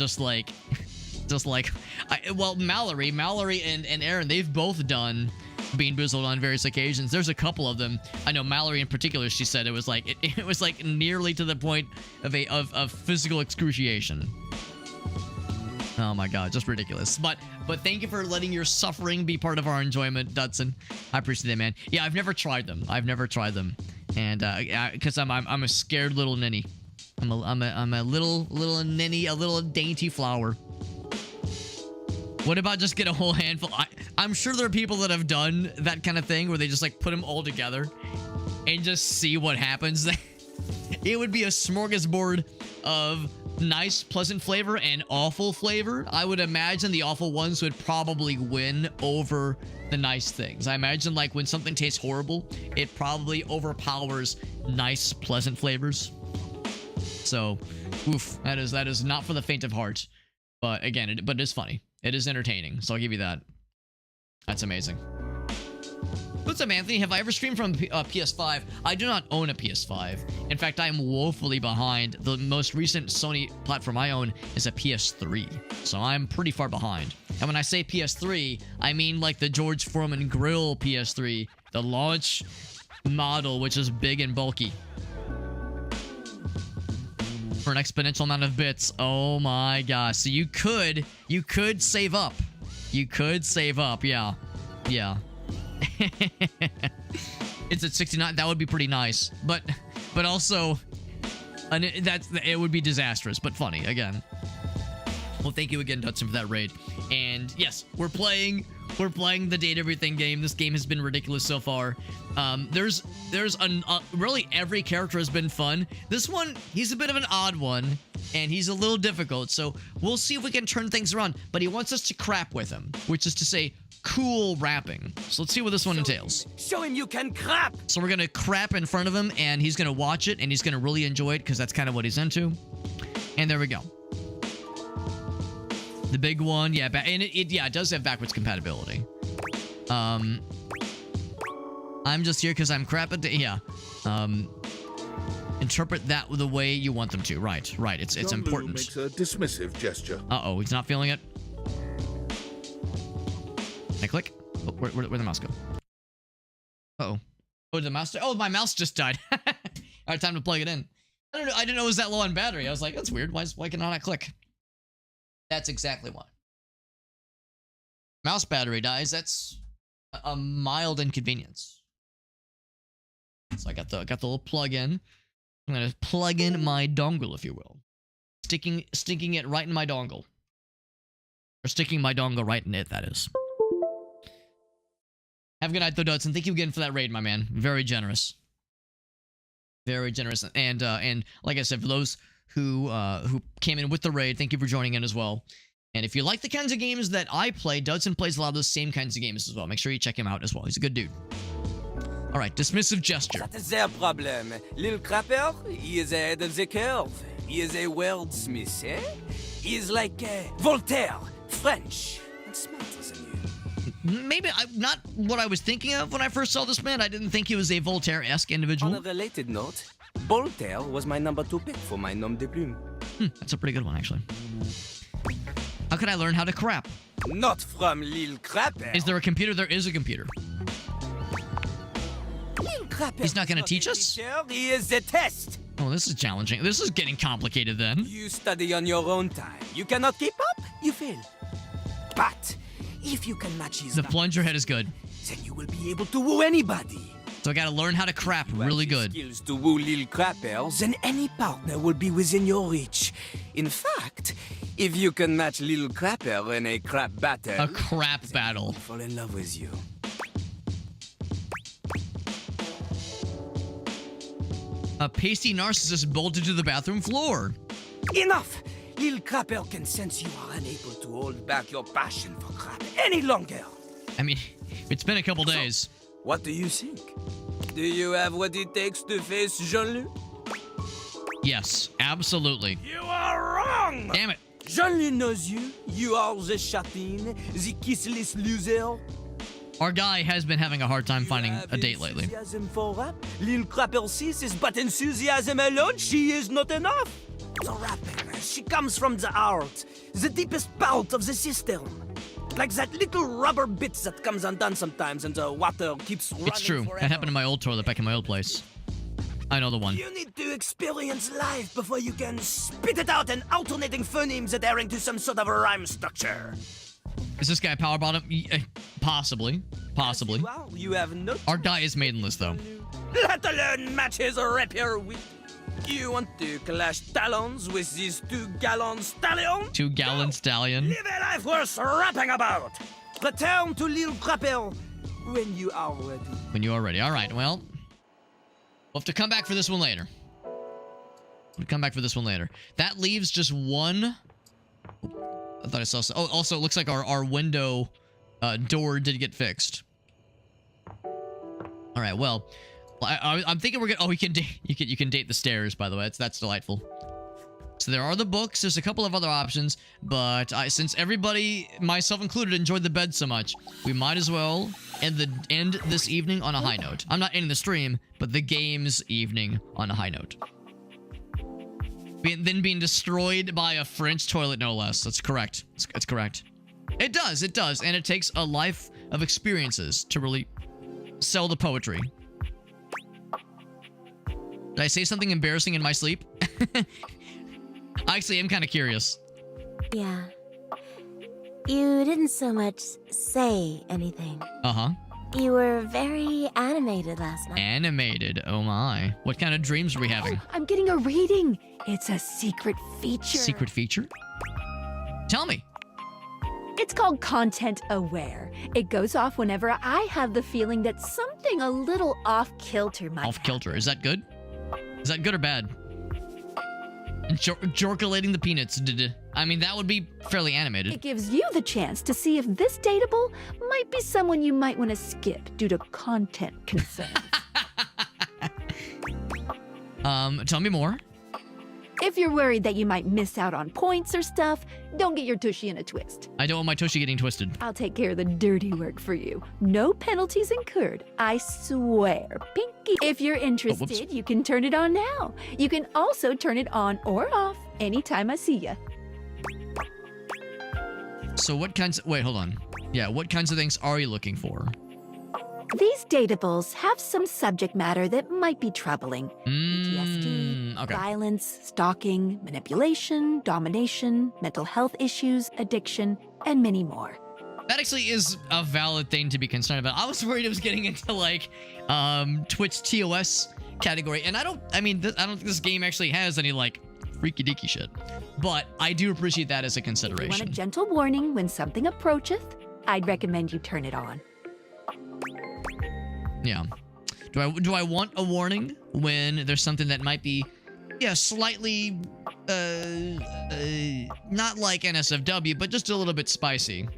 Mallory and Aaron, they've both done Bean Boozled on various occasions. There's a couple of them. I know Mallory in particular, she said it was it was nearly to the point of physical excruciation. Oh my god, just ridiculous. But thank you for letting your suffering be part of our enjoyment, Dudson. I appreciate that, man. Yeah, I've never tried them. And because I'm a scared little ninny. I'm a little ninny, a little dainty flower. What about just get a whole handful? I'm sure there are people that have done that kind of thing where they just put them all together and just see what happens. It would be a smorgasbord of nice, pleasant flavor and awful flavor. I would imagine the awful ones would probably win over the nice things. I imagine when something tastes horrible, it probably overpowers nice, pleasant flavors. So, oof, that is not for the faint of heart. But again, it is funny. It is entertaining, so I'll give you that. That's amazing. What's up, Anthony? Have I ever streamed from PS5? I do not own a PS5. In fact, I am woefully behind. The most recent Sony platform I own is a PS3, so I'm pretty far behind. And when I say PS3, I mean like the George Foreman grill PS3, the launch model, which is big and bulky. For an exponential amount of bits. Oh my gosh. So you could save up. You could save up, yeah. Yeah. It's at 69. That would be pretty nice. But also, it would be disastrous, but funny, again. Well, thank you again, Dutson, for that raid. And yes, we're playing the Date Everything game. This game has been ridiculous so far. There's really every character has been fun. This one, he's a bit of an odd one, and he's a little difficult. So we'll see if we can turn things around. But he wants us to crap with him, which is to say, cool rapping. So let's see what this one entails. Show him you can crap. So we're gonna crap in front of him, and he's gonna watch it, and he's gonna really enjoy it because that's kind of what he's into. And there we go. The big one, yeah, and it does have backwards compatibility. I'm just here because I'm crap at interpret that the way you want them to. Right. It's important. Makes a dismissive gesture. Uh-oh, he's not feeling it. Can I click? Oh, where'd the mouse go? Uh-oh. Oh, did the mouse... Oh, my mouse just died. All right, time to plug it in. I don't know. I didn't know it was that low on battery. I was like, that's weird. Why can I not click? That's exactly why. Mouse battery dies. That's a mild inconvenience. So I got the little plug-in. I'm gonna plug in my dongle, if you will. Sticking it right in my dongle. Or sticking my dongle right in it, that is. Have a good night, though, Dudson. Thank you again for that raid, my man. Very generous. Very generous. And like I said, for those who came in with the raid, thank you for joining in as well. And if you like the kinds of games that I play, Dudson plays a lot of those same kinds of games as well. Make sure you check him out as well. He's a good dude. All right, dismissive gesture. That is their problem. Little crapper, he is ahead of the curve. He is a wordsmith, eh? He is like Voltaire, French, and smarter than you. Maybe not what I was thinking of when I first saw this man. I didn't think he was a Voltaire-esque individual. On a related note, Voltaire was my number 2 pick for my nom de plume. That's a pretty good one, actually. How can I learn how to crap? Not from Lil Crapper. Is there a computer? There is a computer. Lil Crapper. He's not going to teach us? He is a test. Oh, this is challenging. This is getting complicated then. You study on your own time. You cannot keep up, you fail. But if you can match his... The plunger head is good. Then you will be able to woo anybody. So I gotta learn how to crap really good. Skills to woo Lil Crappers, then any partner will be within your reach. In fact, if you can match Lil Crapper in a crap battle... A crap battle. Fall in love with you. A pasty narcissist bolted to the bathroom floor. Enough! Lil Crapper can sense you are unable to hold back your passion for crap any longer. I mean, it's been a couple days. What do you think? Do you have what it takes to face Jean-Luc? Yes, absolutely. You are wrong! Damn it. Jean-Luc knows you. You are the chapin, the kissless loser. Our guy has been having a hard time finding a date lately. Enthusiasm for rap? Lil Crapper sees is but enthusiasm alone. She is not enough. The rapping, she comes from the heart, the deepest part of the system. Like that little rubber bit that comes undone sometimes and the water keeps running. It's true. Forever. That happened in my old toilet back in my old place. I know the one. You need to experience life before you can spit it out in alternating phonemes adhering to some sort of a rhyme structure. Is this guy power bottom? Possibly. Possibly. You have no... Our guy is maidenless, though. Let alone match his rapier wit. You want to clash talons with these 2-gallon stallions? 2-gallon stallion. Live a life worth rapping about. Return to Lil Crapper when you are ready. When you are ready. All right, well. We'll have to come back for this one later. We'll come back for this one later. That leaves just one... I thought I saw... Oh, also, it looks like our window door did get fixed. All right, well... I'm thinking we're gonna... Oh, you can date the stairs, by the way. That's delightful. So there are the books. There's a couple of other options, but since everybody, myself included, enjoyed the bed so much, we might as well end this evening on a high note. I'm not ending the stream, but the game's evening on a high note. Then being destroyed by a French toilet, no less. That's correct. That's correct. It does, and it takes a life of experiences to really sell the poetry. Did I say something embarrassing in my sleep? Actually, I'm kind of curious. Yeah. You didn't so much say anything. Uh-huh. You were very animated last night. Animated, oh my. What kind of dreams are we having? Oh, I'm getting a reading. It's a secret feature. Secret feature? Tell me. It's called Content Aware. It goes off whenever I have the feeling that something a little off-kilter might Off-kilter, is that good? Is that good or bad? Jorculating the peanuts. I mean, that would be fairly animated. It gives you the chance to see if this dateable might be someone you might want to skip due to content concerns. Tell me more. If you're worried that you might miss out on points or stuff, don't get your tushy in a twist. I don't want my tushy getting twisted. I'll take care of the dirty work for you. No penalties incurred, I swear. Pinky. If you're interested, you can turn it on now. You can also turn it on or off anytime I see ya. So what kinds of... Wait, hold on. Yeah, what kinds of things are you looking for? These datables have some subject matter that might be troubling. PTSD, okay. violence, stalking, manipulation, domination, mental health issues, addiction, and many more. That actually is a valid thing to be concerned about. I was worried it was getting into, like, Twitch TOS category. And I don't think this game actually has any, like, freaky-deaky shit. But I do appreciate that as a If you consideration. want a gentle warning when something approacheth, I'd recommend you turn it on. Yeah. Do I want a warning when there's something that might be, yeah, slightly, not like NSFW, but just a little bit spicy?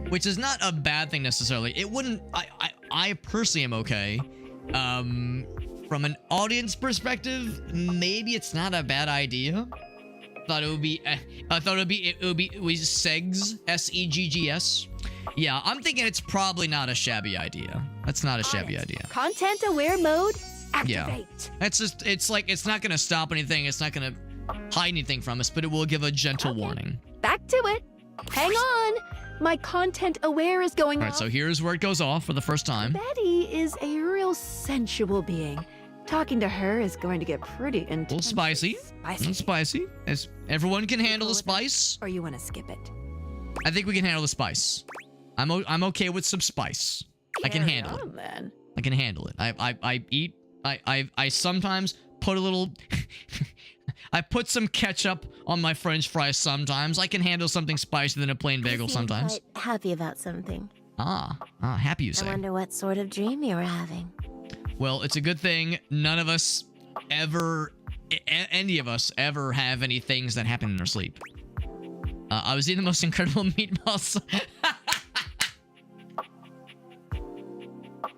Which is not a bad thing necessarily. It wouldn't, I personally am okay. From an audience perspective, maybe it's not a bad idea. Thought it would be, it would be SEGS, S-E-G-G-S. Yeah, I'm thinking it's probably not a shabby idea. That's not a shabby idea. Content aware mode, activate. Yeah. That's just, it's like, it's not going to stop anything. It's not going to hide anything from us, but it will give a gentle warning. Back to it. Hang on. My content aware is going All right, off. so here's where it goes off for the first time. Betty is a real sensual being. Talking to her is going to get pretty intense. A little spicy. A little spicy. As everyone can handle the spice. Or you want to skip it? I think we can handle the spice. I'm okay with some spice. I can handle it. Then. I can handle it. I sometimes put a little I put some ketchup on my french fries sometimes. I can handle something spicier than a plain bagel sometimes. Quite happy about something. Happy you say. I wonder what sort of dream you were having. Well, it's a good thing none of us ever, any of us ever have any things that happen in our sleep. I was eating the most incredible meatballs.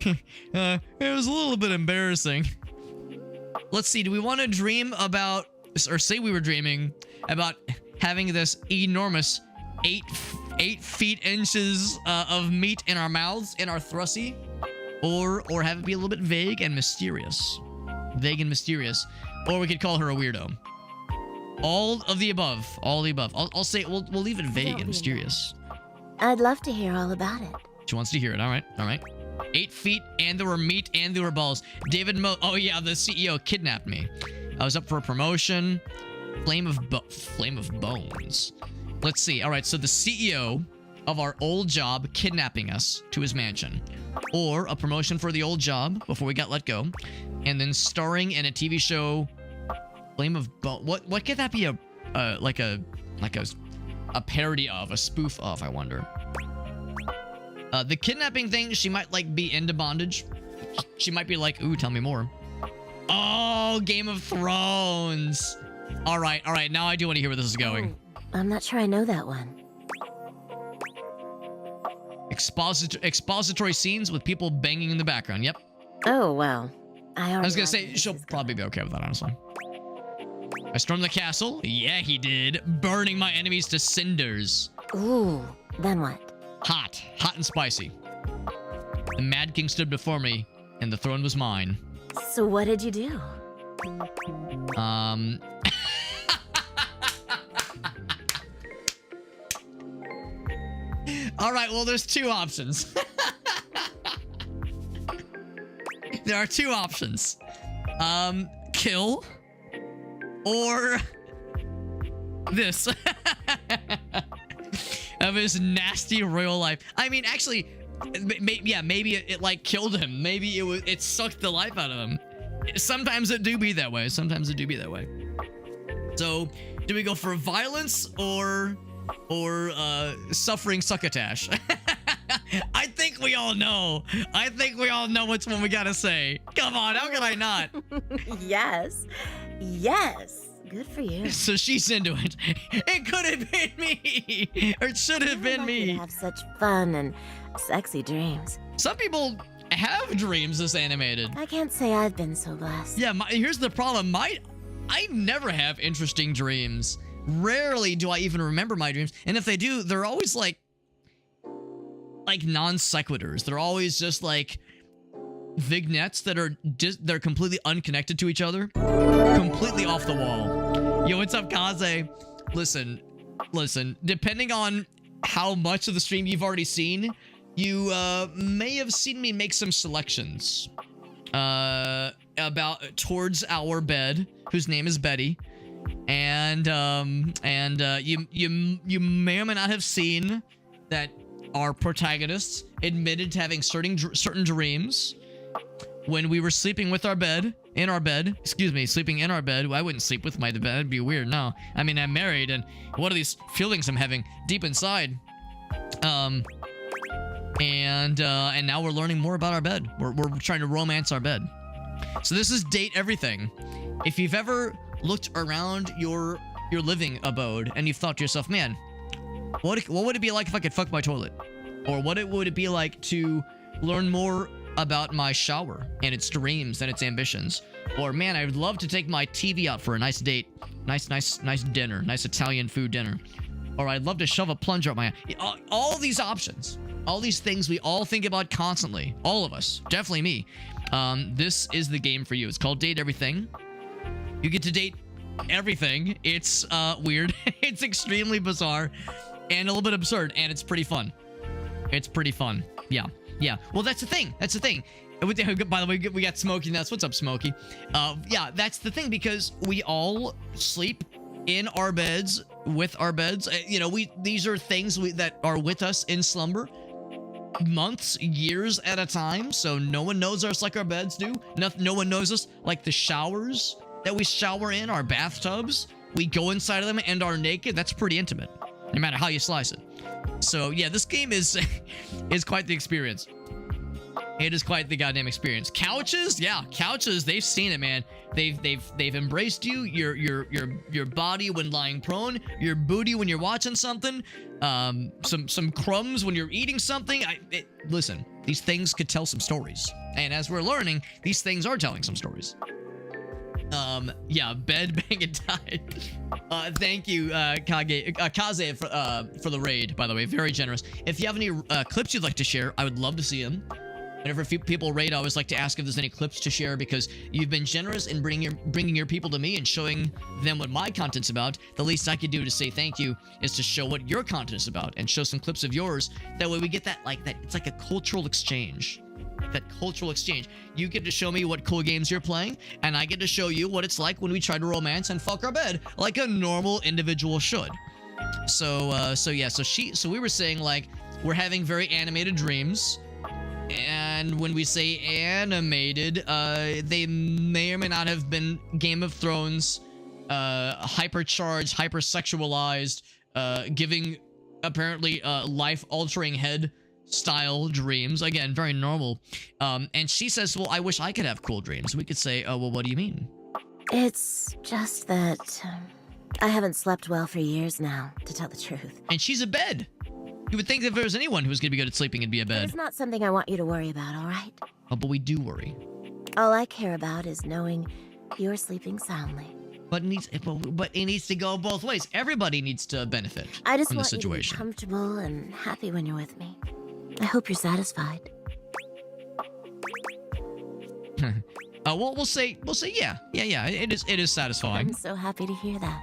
It was a little bit embarrassing. Let's see, do we want to dream about, or say we were dreaming about having this enormous 8 feet inches of meat in our mouths, in our thrussie? Or have it be a little bit vague and mysterious. Vague and mysterious. Or we could call her a weirdo. All of the above. All of the above. I'll say, we'll leave it vague and mysterious. I'd love to hear all about it. She wants to hear it. All right. All right. 8 feet, and there were meat, and there were balls. Oh yeah, the CEO kidnapped me. I was up for a promotion. Flame of bones. Let's see. All right, so the CEO of our old job kidnapping us to his mansion, or a promotion for the old job before we got let go, and then starring in a TV show. Flame of bone. What could that be? Like a parody of, a spoof of? I wonder. The kidnapping thing, she might like be into bondage. She might be like, ooh, tell me more. Oh, Game of Thrones. All right. Now I do want to hear where this is going. I'm not sure I know that one. Expository scenes with people banging in the background. Yep. Oh, well. I was going to say, she'll probably be okay with that, honestly. I stormed the castle. Yeah, he did. Burning my enemies to cinders. Ooh, then what? Hot and spicy. The Mad King stood before me, and the throne was mine. So what did you do? All right, well, there's two options. There are two options. Kill or this. Of his nasty royal life. I mean, actually, maybe it like killed him. Maybe it sucked the life out of him. Sometimes it do be that way. Sometimes it do be that way. So, do we go for violence or suffering succotash? I think we all know. I think we all know which one we gotta say. Come on, how can I not? Yes. Yes. Good for you. So she's into it. It could have been me. Or it should have been me. Have such fun and sexy dreams. Some people have dreams this animated. I can't say I've been so blessed. Yeah, here's the problem. I never have interesting dreams. Rarely do I even remember my dreams. And if they do, they're always like non sequiturs. They're always just like vignettes that are they're completely unconnected to each other, completely off the wall. Yo, what's up, Kaze? Listen, depending on how much of the stream you've already seen, you may have seen me make some selections towards our bed, whose name is Betty, and you may or may not have seen that our protagonists admitted to having certain dreams when we were sleeping with sleeping in our bed. I wouldn't sleep with my bed. That'd be weird. No, I mean, I'm married, and what are these feelings I'm having deep inside? And now we're learning more about our bed. We're trying to romance our bed. So this is date everything. If you've ever looked around your living abode and you've thought to yourself, man, what would it be like if I could fuck my toilet? Or would it be like to learn more about my shower and its dreams and its ambitions? Or, man, I would love to take my TV out for a nice date. Nice dinner. Nice Italian food dinner. Or I'd love to shove a plunger up my... All these options. All these things we all think about constantly. All of us. Definitely me. This is the game for you. It's called Date Everything. You get to date everything. It's weird. It's extremely bizarre. And a little bit absurd. And it's pretty fun. It's pretty fun. Yeah. Well, that's the thing. By the way, we got Smokey now. What's up, Smokey? Yeah, that's the thing, because we all sleep in our beds, with our beds. These are things that are with us in slumber months, years at a time. So no one knows us like our beds do. No one knows us like the showers that we shower in, our bathtubs. We go inside of them and are naked. That's pretty intimate, no matter how you slice it. So yeah, this game is quite the experience. It is quite the goddamn experience. Couches, yeah, couches. They've seen it, man. They've embraced you. Your body when lying prone. Your booty when you're watching something. Some crumbs when you're eating something. Listen, these things could tell some stories, and as we're learning, these things are telling some stories. Yeah, bed bang and died. Thank you, Kaze, for the raid, by the way. Very generous. If you have any clips you'd like to share, I would love to see them. Whenever people raid, I always like to ask if there's any clips to share, because you've been generous in bringing your people to me and showing them what my content's about. The least I could do to say thank you is to show what your content's about and show some clips of yours. That way we get that, it's like a cultural exchange. That cultural exchange. You get to show me what cool games you're playing, and I get to show you what it's like when we try to romance and fuck our bed like a normal individual should. So we were saying, like, we're having very animated dreams, and when we say animated, they may or may not have been Game of Thrones, hypercharged, hypersexualized, giving apparently life-altering head style dreams. Again, very normal. And she says, well, I wish I could have cool dreams. We could say, oh, well, what do you mean? It's just that I haven't slept well for years now, to tell the truth. And she's a bed. You would think that if there was anyone who was going to be good at sleeping, it'd be a bed. It's not something I want you to worry about, all right? Oh, but we do worry. All I care about is knowing you're sleeping soundly. But it needs to go both ways. Everybody needs to benefit I just from the want you to be situation. comfortable and happy when you're with me. I hope you're satisfied. We'll say yeah. It is satisfying. I'm so happy to hear that.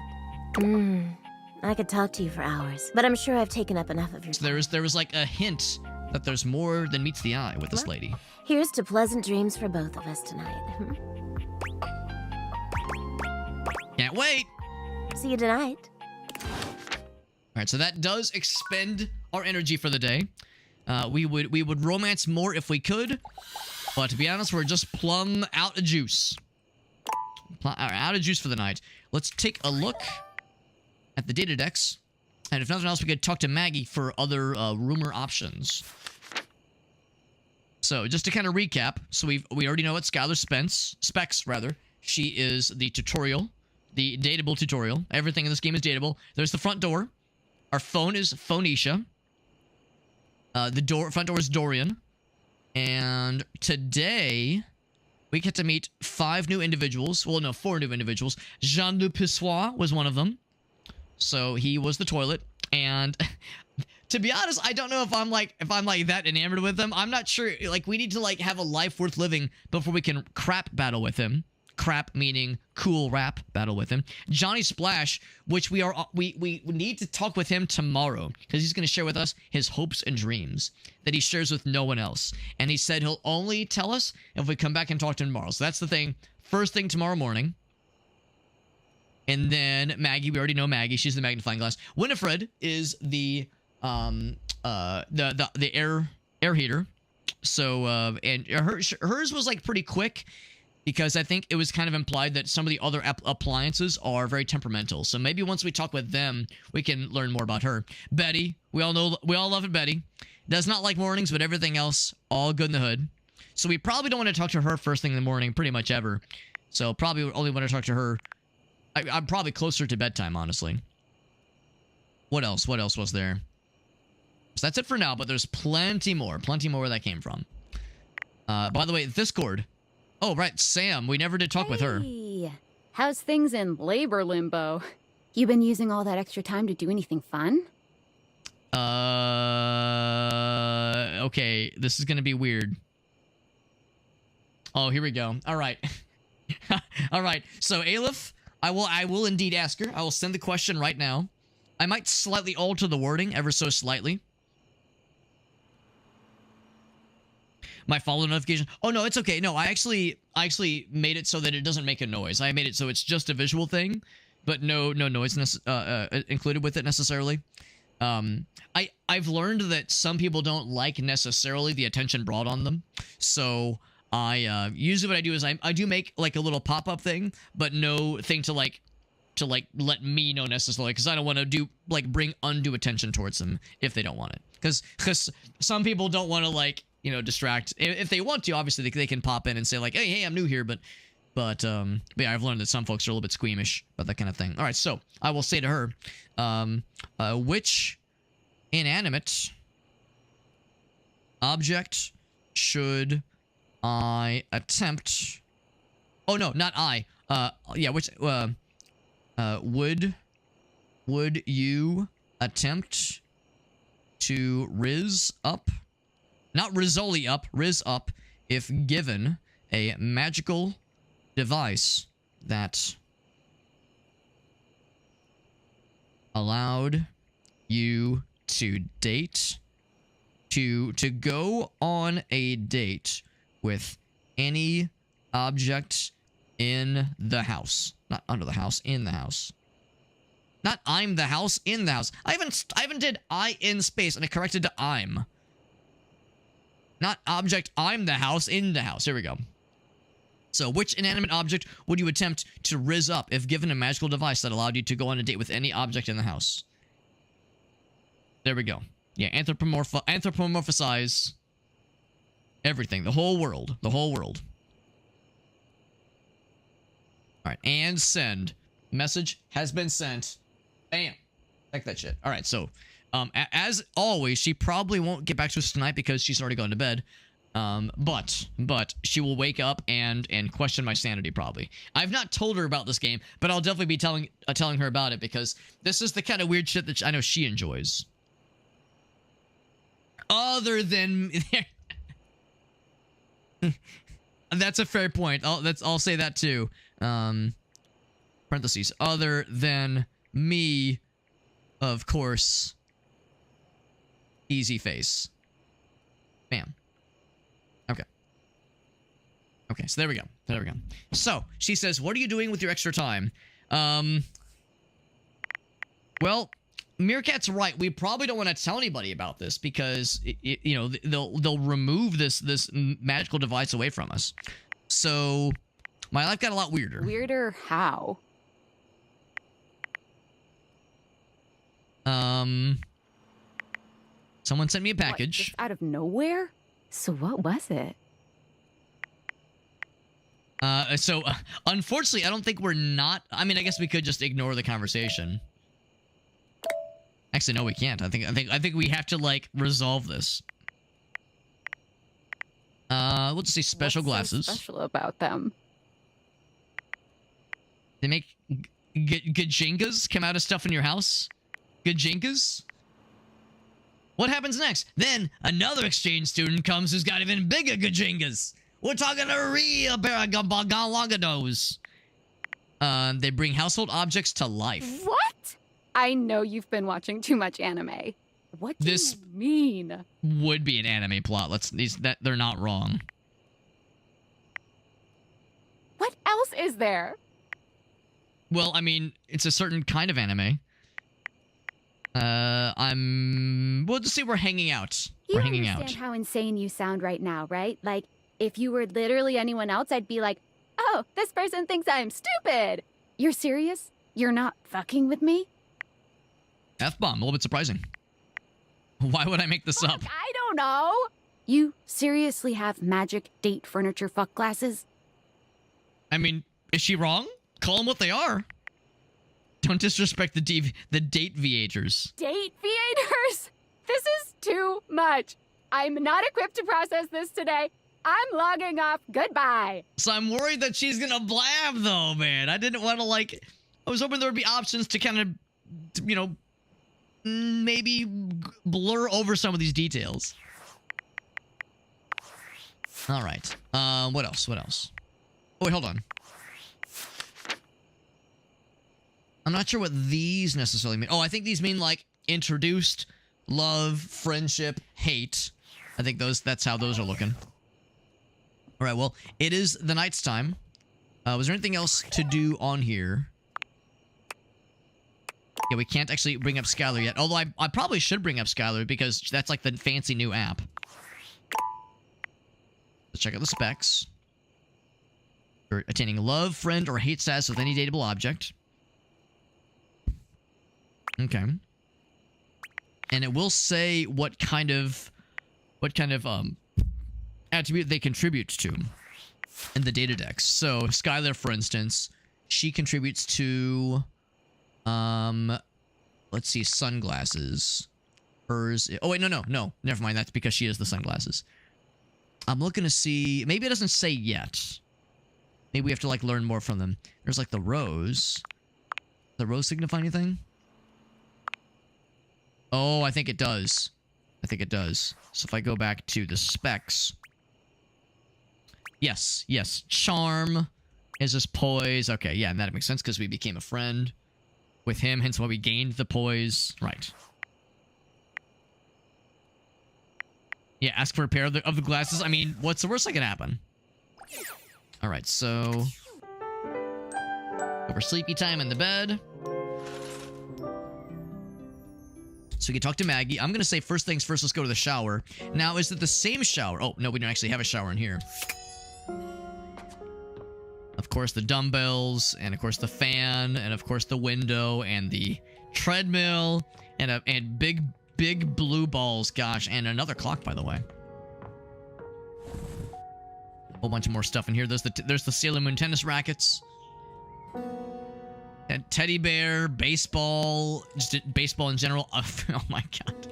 I could talk to you for hours, but I'm sure I've taken up enough of your So there was like a hint that there's more than meets the eye with this lady. Here's to pleasant dreams for both of us tonight. Can't wait. See you tonight. All right, so that does expend our energy for the day. We would romance more if we could, but to be honest, we're just plumb out of juice. Out of juice for the night. Let's take a look at the data decks, and if nothing else, we could talk to Maggie for other rumor options. So just to kind of recap, so we already know what Skylar Specs rather. She is the tutorial, the dateable tutorial. Everything in this game is dateable. There's the front door. Our phone is Phoenicia. The front door is Dorian. And today, we get to meet 5 new individuals. Well, no, 4 new individuals. Jean Le Pissoir was one of them. So he was the toilet. And to be honest, I don't know if I'm like that enamored with him. I'm not sure. Like, we need to like have a life worth living before we can crap battle with him. Crap meaning cool rap battle with him. Johnny Splash, which we need to talk with him tomorrow because he's going to share with us his hopes and dreams that he shares with no one else. And he said he'll only tell us if we come back and talk to him tomorrow. So that's the thing. First thing tomorrow morning. And then Maggie, we already know Maggie. She's the magnifying glass. Winifred is the air heater. So and hers was like pretty quick. Because I think it was kind of implied that some of the other appliances are very temperamental. So maybe once we talk with them, we can learn more about her. Betty, we all love it, Betty. Does not like mornings, but everything else, all good in the hood. So we probably don't want to talk to her first thing in the morning, pretty much ever. So probably only want to talk to her. I'm probably closer to bedtime, honestly. What else? What else was there? So that's it for now, but there's plenty more where that came from. By the way, Discord. Oh, right, Sam. We never did talk with her. Hey, how's things in labor limbo? You been using all that extra time to do anything fun? Okay, this is gonna be weird. Oh, here we go. All right. All right, so Aleph, I will indeed ask her. I will send the question right now. I might slightly alter the wording, ever so slightly. My follow notification. Oh no, it's okay. No, I actually made it so that it doesn't make a noise. I made it so it's just a visual thing, but no noise included with it necessarily. I've learned that some people don't like necessarily the attention brought on them, so I usually what I do is I do make like a little pop-up thing, but no thing to let me know necessarily, because I don't want to bring undue attention towards them if they don't want it, because some people don't want to distract. If they want to, obviously they can pop in and say like, hey, I'm new here, but yeah, I've learned that some folks are a little bit squeamish about that kind of thing. All right, so I will say to her, which inanimate object should I attempt? Oh no, not I. Yeah, which would you attempt to riz up? Not Rizzoli up, Riz up, if given a magical device that allowed you to date, to go on a date with any object in the house. Not under the house, in the house. Not I'm the house, in the house. I haven't did I in space and I corrected to I'm. Not object, I'm the house, in the house. Here we go. So, which inanimate object would you attempt to riz up if given a magical device that allowed you to go on a date with any object in the house? There we go. Yeah, anthropomorphize everything. The whole world. The whole world. Alright, and send. Message has been sent. Bam. Check that shit. Alright, so... as always, she probably won't get back to us tonight because she's already gone to bed. But she will wake up and question my sanity probably. I've not told her about this game, but I'll definitely be telling her about it because this is the kind of weird shit that I know she enjoys. Other than that's a fair point. I'll say that too. Parentheses. Other than me of course, easy face. Bam. Okay. Okay, so there we go. There we go. So, she says, what are you doing with your extra time? Well, Meerkat's right. We probably don't want to tell anybody about this because, you know, they'll remove this magical device away from us. So, my life got a lot weirder. Weirder how? Someone sent me a What, package. just out of nowhere? So what was it? Unfortunately, I don't think we're not. I mean, I guess we could just ignore the conversation. Actually, no, we can't. I think we have to like resolve this. We'll just say special What's so glasses. special about them? They make gajingas come out of stuff in your house. Gajingas. What happens next? Then another exchange student comes who's got even bigger gajingas. We're talking a real pair of galongados. They bring household objects to life. What? I know you've been watching too much anime. What do you mean? Would be an anime plot. They're not wrong. What else is there? Well, I mean, it's a certain kind of anime. We'll just say we're hanging out. You we're hanging understand out. how insane you sound right now, right? Like, if you were literally anyone else, I'd be like, oh, this person thinks I'm stupid. You're serious? You're not fucking with me? F-bomb, a little bit surprising. Why would I make this up? I don't know. You seriously have magic date furniture fuck glasses? I mean, is she wrong? Call them what they are. Don't disrespect the date viators. Date viators? This is too much. I'm not equipped to process this today. I'm logging off. Goodbye. So I'm worried that she's gonna blab though, man. I didn't want to I was hoping there would be options to kind of, you know, maybe blur over some of these details. All right. What else? What else? Oh, wait, hold on. I'm not sure what these necessarily mean. Oh, I think these mean like introduced, love, friendship, hate. I think that's how those are looking. All right, well, it is the night's time. Was there anything else to do on here? Yeah, we can't actually bring up Skylar yet. Although I probably should bring up Skylar because that's like the fancy new app. Let's check out the specs. You're attaining love, friend, or hate status with any dateable object. Okay. And it will say what kind of attribute they contribute to in the data dex. So Skylar, for instance, she contributes to let's see, sunglasses. Hers. Oh wait, no. Never mind. That's because she has the sunglasses. I'm looking to see. Maybe it doesn't say yet. Maybe we have to like learn more from them. There's like the rose. Does the rose signify anything? Oh, I think it does. I think it does. So if I go back to the specs. Yes. Charm is just poise. Okay, yeah, and that makes sense because we became a friend with him, hence why we gained the poise. Right. Yeah, ask for a pair of the glasses. I mean, what's the worst that can happen? All right, so over sleepy time in the bed. So we can talk to Maggie. I'm going to say first things first, let's go to the shower. Now, is it the same shower? Oh, no, we don't actually have a shower in here. Of course, the dumbbells, and of course, the fan, and of course, the window, and the treadmill, and big blue balls, gosh, and another clock, by the way. A whole bunch more stuff in here. There's the Sailor Moon tennis rackets. And teddy bear, baseball, just baseball in general. Oh my god.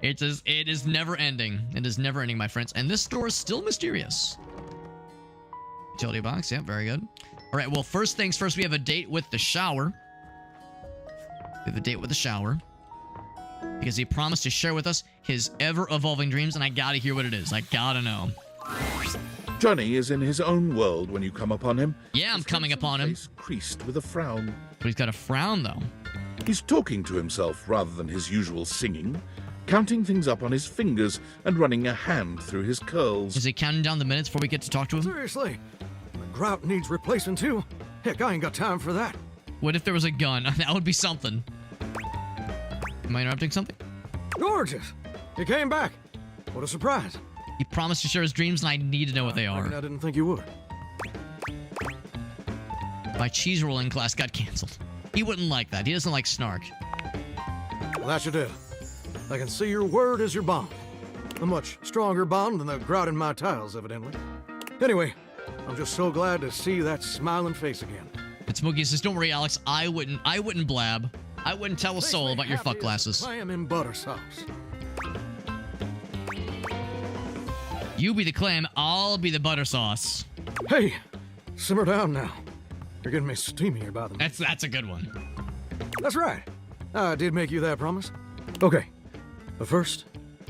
It is never ending. It is never ending, my friends. And this store is still mysterious. Utility box, yeah, very good. All right, well, first things first, we have a date with the shower. We have a date with the shower. Because he promised to share with us his ever-evolving dreams, and I gotta hear what it is. I gotta know. Johnny is in his own world when you come upon him. Yeah, I'm coming upon him. Creased with a frown. But he's got a frown, though. He's talking to himself rather than his usual singing, counting things up on his fingers and running a hand through his curls. Is he counting down the minutes before we get to talk to him? Seriously, the grout needs replacing too. Heck, I ain't got time for that. What if there was a gun? That would be something. Am I interrupting something? Gorgeous. He came back. What a surprise. He promised to share his dreams, and I need to know what they are. I didn't think you would. My cheese rolling class got canceled. He wouldn't like that. He doesn't like snark. Well, that should do. I can see your word is your bond. A much stronger bond than the grout in my tiles, evidently. Anyway, I'm just so glad to see that smiling face again. And Smokey says, "Don't worry, Alex. I wouldn't blab. I wouldn't tell a soul about your fuck glasses. Clam in butter sauce. You be the clam, I'll be the butter sauce." Hey, simmer down now. You're getting me steamy about them. That's a good one. That's right. I did make you that promise. Okay, but first,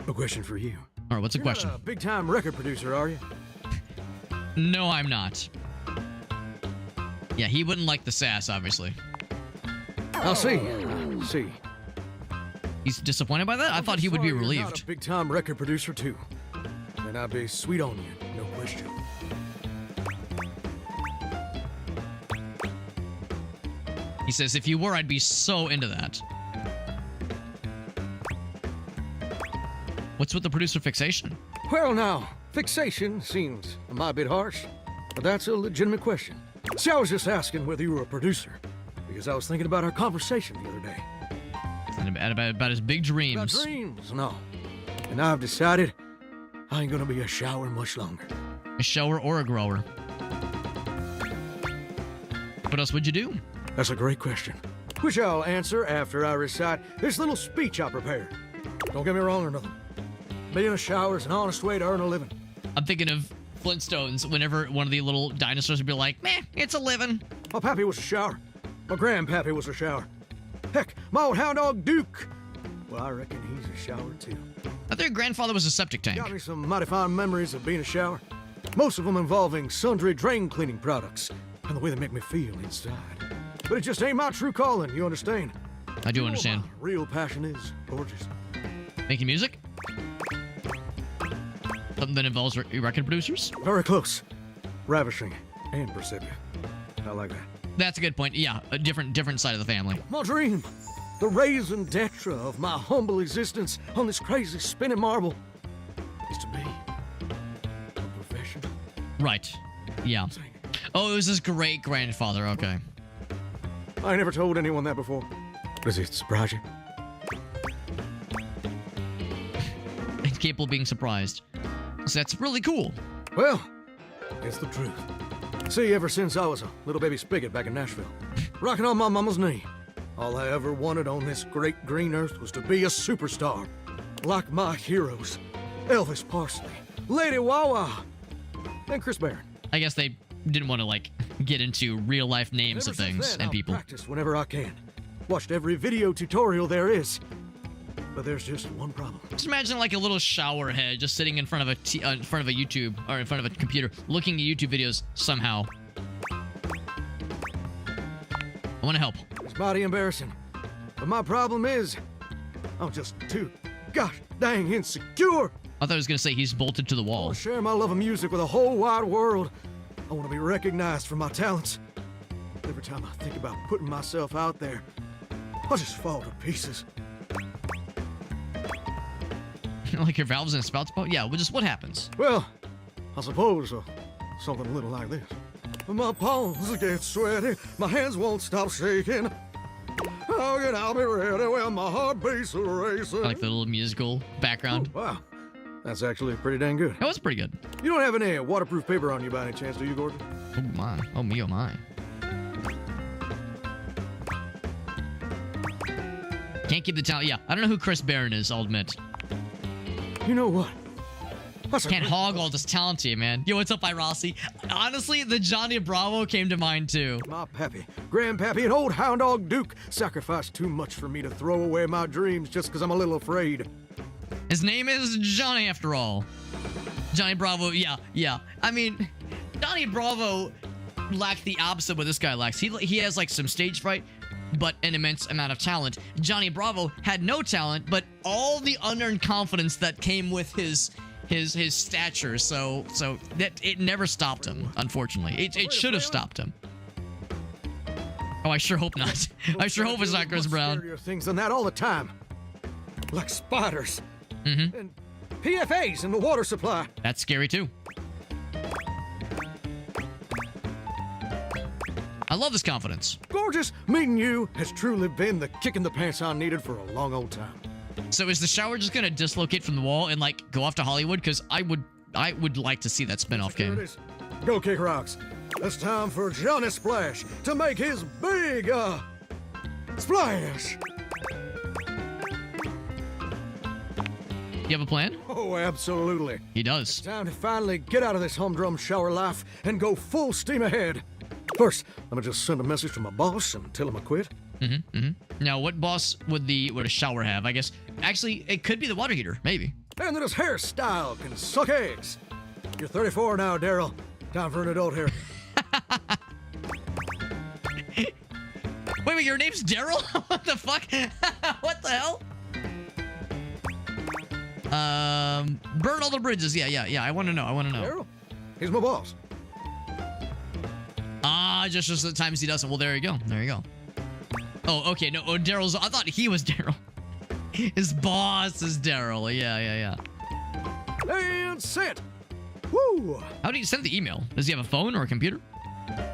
a question for you. All right, what's the You're question? Not a big-time record producer, are you? No, I'm not. Yeah, he wouldn't like the sass, obviously. I'll see. He's disappointed by that? I thought he would be You're not relieved. a big-time record producer, too. And I'd be sweet on you, no question. He says, if you were, I'd be so into that. What's with the producer fixation? Well, now, fixation seems a might bit harsh, but that's a legitimate question. See, I was just asking whether you were a producer, because I was thinking about our conversation the other day. And about his big dreams. About dreams, no. And I've decided I ain't gonna be a shower much longer. A shower or a grower? What else would you do? That's a great question, which I'll answer after I recite this little speech I prepared. Don't get me wrong or nothing. Being a shower is an honest way to earn a living. I'm thinking of Flintstones whenever one of the little dinosaurs would be like, meh, it's a living. My pappy was a shower. My grandpappy was a shower. Heck, my old hound dog Duke. Well, I reckon he's a shower too. I thought your grandfather was a septic tank. Got me some mighty fine memories of being a shower. Most of them involving sundry drain cleaning products and the way they make me feel inside. But it just ain't my true calling, you understand? I do understand. My real passion is gorgeous. Making music? Something that involves record producers? Very close. Ravishing and perceptive. I like that. That's a good point. Yeah, a different side of the family. My dream, the raison d'etre of my humble existence on this crazy spinning marble, is to be a professional. Right. Yeah. Oh, it was his great-grandfather. Okay. I never told anyone that before. Does it surprise you? He's capable of being surprised. So that's really cool. Well, it's the truth. See, ever since I was a little baby spigot back in Nashville, rocking on my mama's knee, all I ever wanted on this great green earth was to be a superstar. Like my heroes, Elvis Parsley, Lady Wawa, and Chris Barron. I guess they didn't want to, like, get into real-life names Ever of things since then, and I'll people. Practice whenever I can. Watched every video tutorial there is. But there's just one problem. Just imagine like a little shower head just sitting in front of a YouTube or in front of a computer, looking at YouTube videos somehow. I want to help. It's mighty embarrassing. But my problem is, I'm just too gosh dang insecure. I thought I was going to say he's bolted to the I wall. want to share my love of music with the whole wide world. I want to be recognized for my talents. Every time I think about putting myself out there, I just fall to pieces. Like your valves and spouts? Oh, yeah, what happens? Well, I suppose something a little like this. My palms get sweaty, my hands won't stop shaking. Oh, and I'll be ready when my heart beats racing. I like the little musical background. Oh, wow, that's actually pretty dang good. That was pretty good. You don't have any waterproof paper on you by any chance, do you, Gordon? Oh my, oh me, oh my. Can't keep the talent. Yeah, I don't know who Chris Barron is, I'll admit. You know what? Can't hog all this talent to you, man. Yo, what's up, Rossi? Honestly, the Johnny Bravo came to mind, too. My pappy, grandpappy, and old hound dog Duke sacrificed too much for me to throw away my dreams just because I'm a little afraid. His name is Johnny, after all. Johnny Bravo, yeah. I mean, Johnny Bravo lacked the opposite of what this guy lacks. He has, like, some stage fright, but an immense amount of talent. Johnny Bravo had no talent, but all the unearned confidence that came with his stature. So that it never stopped him. Unfortunately, it should have stopped him. Oh, I sure hope not. I sure hope it's not Chris Brown. Scarier things than that all the time, like spiders Mm-hmm. and PFAs in the water supply. That's scary too. I love this confidence. Gorgeous, meeting you has truly been the kick in the pants I needed for a long old time. So is the shower just gonna dislocate from the wall and like go off to Hollywood? Because I would like to see that spin-off game. Securities, go kick rocks. It's time for Johnny Splash to make his big splash. You have a plan? Oh, absolutely. He does. It's time to finally get out of this humdrum shower life and go full steam ahead. First, let me just send a message to my boss and tell him I quit. Mm-hmm. Mm-hmm. Now, what boss would a shower have? I guess actually it could be the water heater, maybe. And that his hairstyle can suck eggs. You're 34 now, Daryl. Time for an adult hair. Wait, your name's Daryl? What the fuck? What the hell? Burn all the bridges. Yeah. I want to know. Daryl, he's my boss. Just the times he doesn't. Well, there you go. Oh, okay. No, Daryl's. I thought he was Daryl. His boss is Daryl. Yeah. And sent. Woo! How do you send the email? Does he have a phone or a computer?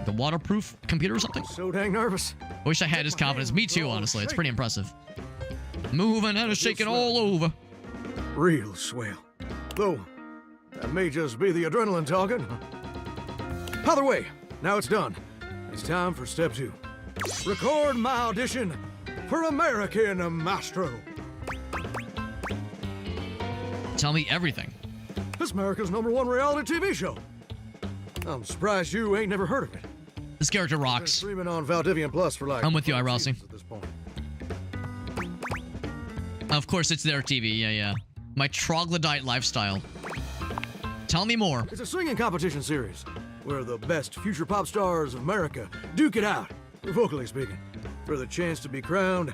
The waterproof computer or something? So dang nervous. I wish I had his confidence. Me too, honestly. It's pretty impressive. Moving and shaking all over. Real swell. Though, that may just be the adrenaline talking. Either way, now it's done. It's time for step 2. Record my audition for American Maestro. Tell me everything. It's America's #1 reality TV show. I'm surprised you ain't never heard of it. This character Been rocks. streaming on Valdivian Plus for like... I'm with you, Rossi. at this point. Of course, it's their TV. Yeah. My troglodyte lifestyle. Tell me more. It's a singing competition series where the best future pop stars of America duke it out, vocally speaking, for the chance to be crowned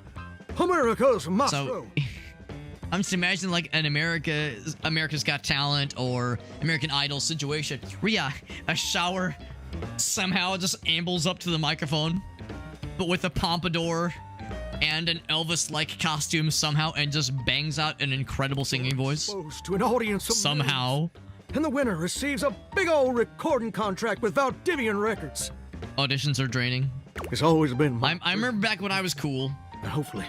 America's Maestro. So, I'm just imagining like an America's Got Talent or American Idol situation where, yeah, a shower somehow just ambles up to the microphone, but with a pompadour and an Elvis-like costume somehow, and just bangs out an incredible singing voice. Exposed to an audience of somehow. millions. And the winner receives a big old recording contract with Valdivian Records. Auditions are draining. It's always been my I remember back when I was cool. And hopefully.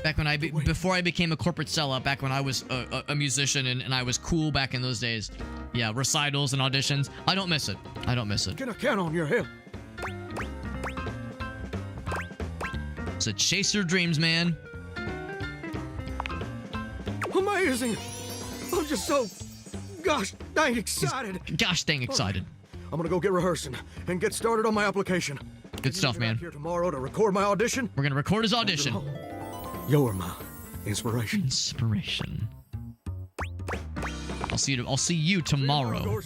Back when before I became a corporate sellout, back when I was a musician and I was cool back in those days. Yeah, recitals and auditions. I don't miss it. Can I count on your help? So chase your dreams, man. Amazing! I'm just so gosh dang excited. Gosh dang excited. I'm gonna go get rehearsing and get started on my application. Good stuff, man. Here tomorrow to record my audition. We're gonna record his audition. You're my inspiration. Inspiration. I'll see you tomorrow.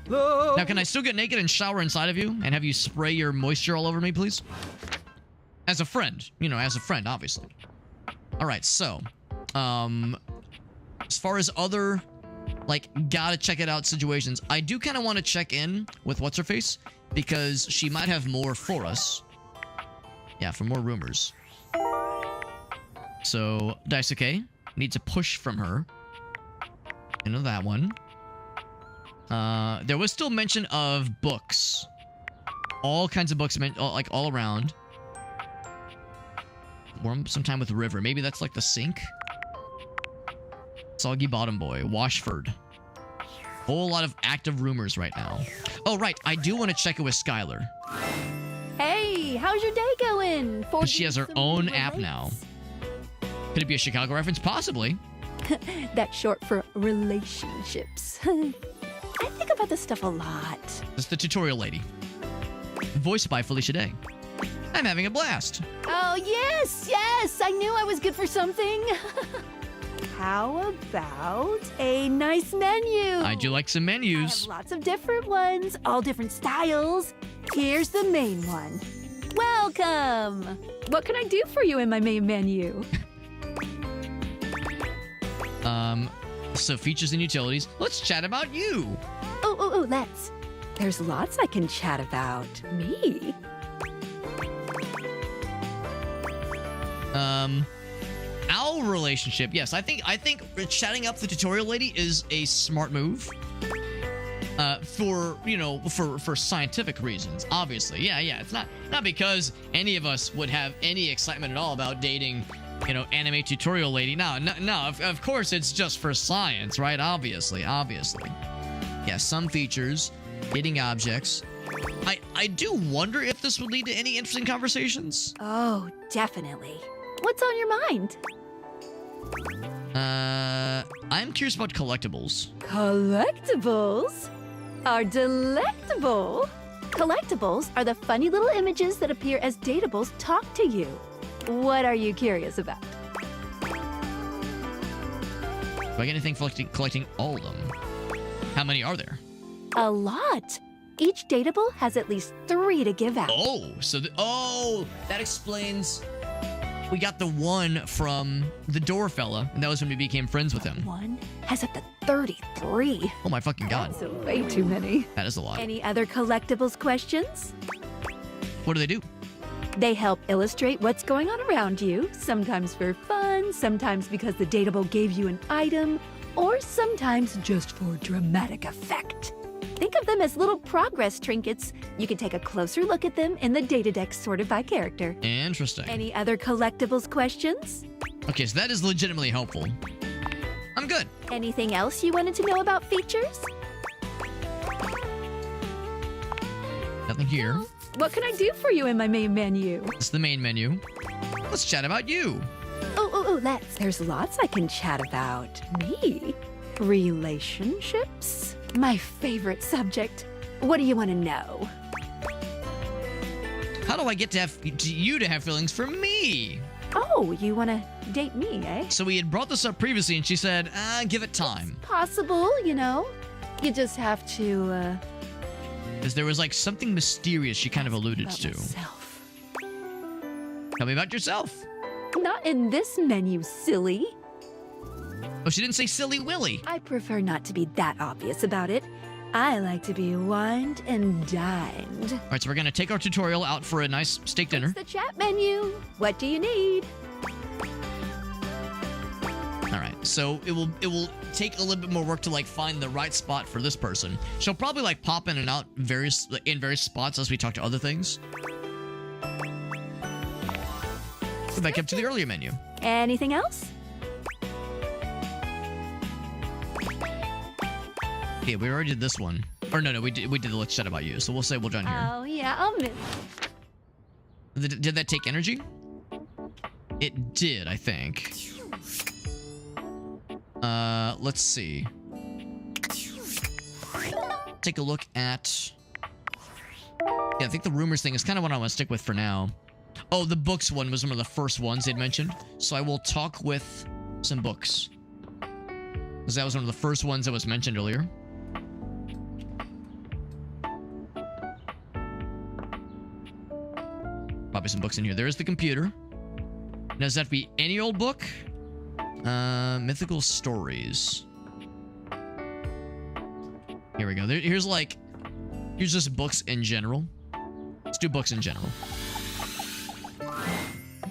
Now, can I still get naked and shower inside of you and have you spray your moisture all over me, please? As a friend, obviously. All right, so, as far as other, gotta check it out situations, I do kind of want to check in with What's-Her-Face because she might have more for us. Yeah, for more rumors. So, Daisuke needs a push from her. Into that one. There was still mention of books. All kinds of books, all around. Warm some time with River. Maybe that's like the sink. Soggy Bottom Boy. Washford. Whole lot of active rumors right now. Oh, right. I do want to check it with Skylar. Hey, how's your day going? She has her own app now. Could it be a Chicago reference? Possibly. That's short for relationships. I think about this stuff a lot. It's the tutorial lady. Voiced by Felicia Day. I'm having a blast. Oh, yes. I knew I was good for something. How about a nice menu? I do like some I menus. have lots of different ones, all different styles. Here's the main one. Welcome! What can I do for you in my main menu? So features and utilities. Let's chat about you. Oh, let's. There's lots I can chat about. Me? Our relationship. Yes, I think chatting up the tutorial lady is a smart move. For scientific reasons, obviously. Yeah. It's not because any of us would have any excitement at all about dating, anime tutorial lady. No. Of course, it's just for science, right? Obviously. Yeah, some features, dating objects. I do wonder if this would lead to any interesting conversations. Oh, definitely. What's on your mind? I'm curious about collectibles. Collectibles are delectable. Collectibles are the funny little images that appear as datables talk to you. What are you curious about? Do I get anything for collecting all of them? How many are there? A lot. Each dateable has at least 3 to give out. Oh, so that explains. We got the one from the door fella, and that was when we became friends with him. One has up to 33. Oh my fucking god. That's way too many. That is a lot. Any other collectibles questions? What do they do? They help illustrate what's going on around you, sometimes for fun, sometimes because the dateable gave you an item, or sometimes just for dramatic effect. Think of them as little progress trinkets. You can take a closer look at them in the data deck sorted by character. Interesting. Any other collectibles questions? Okay, so that is legitimately helpful. I'm good. Anything else you wanted to know about features? Nothing here. What can I do for you in my main menu? It's the main menu. Let's chat about you. Oh, let's. There's lots I can chat about. Me? Relationships? My favorite subject. What do you want to know? How do I get to you to have feelings for me? Oh, you want to date me, eh? So we had brought this up previously, and she said, give it time. Possible, You just have to, Because there was like something mysterious she kind of alluded to. Myself. Tell me about yourself. Not in this menu, silly. Oh, she didn't say silly Willy. I prefer not to be that obvious about it. I like to be wined and dined. All right, so we're going to take our tutorial out for a nice steak dinner. It's the chat menu. What do you need? All right, so it will take a little bit more work to like find the right spot for this person. She'll probably like pop in and out in various spots as we talk to other things. Go back up to the earlier menu. Anything else? Okay, we already did this one. Or no, we did the let's chat about you. So we'll say we're done here. Oh yeah, I'll miss. Did that take energy? It did, I think. Let's see. Take a look at. Yeah, I think the rumors thing is kind of what I want to stick with for now. Oh, the books one was one of the first ones they'd mentioned. So I will talk with some books. Because that was one of the first ones that was mentioned earlier. Probably some books in here. There's the computer. Now, does that have to be any old book? Mythical stories. Here we go. Here's just books in general. Let's do books in general.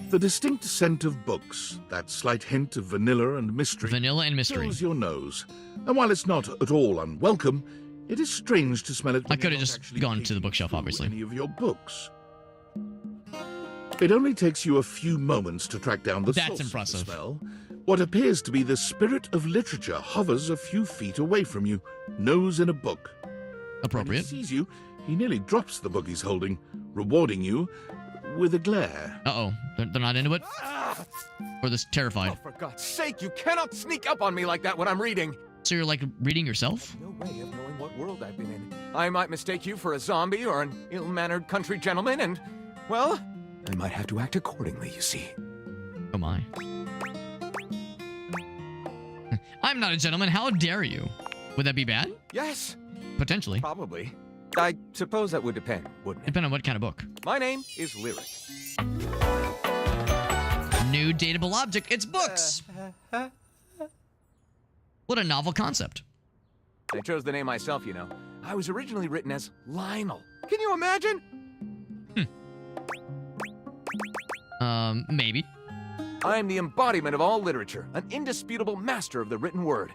The distinct scent of books, that slight hint of vanilla and mystery. Vanilla and mystery. Fills your nose. And while it's not at all unwelcome, it is strange to smell it. I could have just gone to the bookshelf, obviously. Any of your books. It only takes you a few moments to track down the source of the smell. What appears to be the spirit of literature hovers a few feet away from you, nose in a book. Appropriate. When he sees you, he nearly drops the book he's holding, rewarding you with a glare. Uh-oh. They're not into it? Or they're terrified? Oh, for God's sake, you cannot sneak up on me like that when I'm reading. So you're like reading yourself? No way of knowing what world I've been in. I might mistake you for a zombie or an ill-mannered country gentleman and, well, I might have to act accordingly, you see. Oh my. I'm not a gentleman. How dare you? Would that be bad? Yes. Potentially. Probably. I suppose that would depend, wouldn't it? Depend on what kind of book. My name is Lyric. New dateable object. It's books. What a novel concept. I chose the name myself, you know. I was originally written as Lionel. Can you imagine? Maybe. I am the embodiment of all literature, an indisputable master of the written word.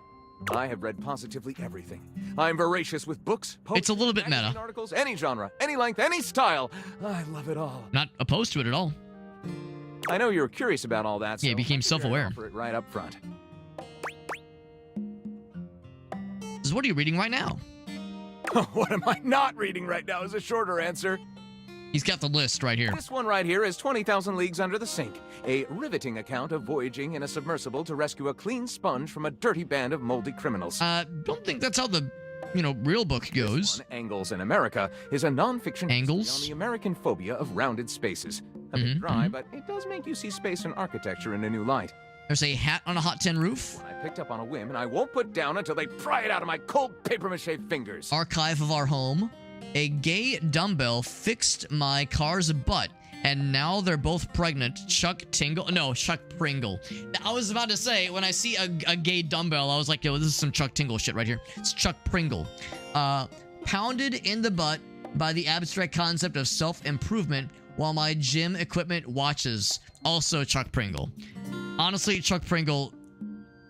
I have read positively everything. I am voracious with books, poetry, it's a little bit meta. Articles, any genre, any length, any style. I love it all. Not opposed to it at all. I know you're curious about all that. Yeah, he so became self-aware. Offer it right up front. So what are you reading right now? What am I not reading right now is a shorter answer. He's got the list right here. This one right here is 20,000 Leagues Under the Sink, a riveting account of voyaging in a submersible to rescue a clean sponge from a dirty band of moldy criminals. Don't think that's how the, real book goes. This one, Angles in America, is a non-fiction Angles? on the American phobia of rounded spaces. A bit dry, but it does make you see space and architecture in a new light. There's a hat on a hot tin roof. One I picked up on a whim, and I won't put down until they pry it out of my cold papier-mâché fingers. Archive of our home. A gay dumbbell fixed my car's butt, and now they're both pregnant. Chuck Pringle. I was about to say, when I see a gay dumbbell, I was like, yo, this is some Chuck Tingle shit right here. It's Chuck Pringle. Pounded in the butt by the abstract concept of self-improvement while my gym equipment watches. Also Chuck Pringle. Honestly, Chuck Pringle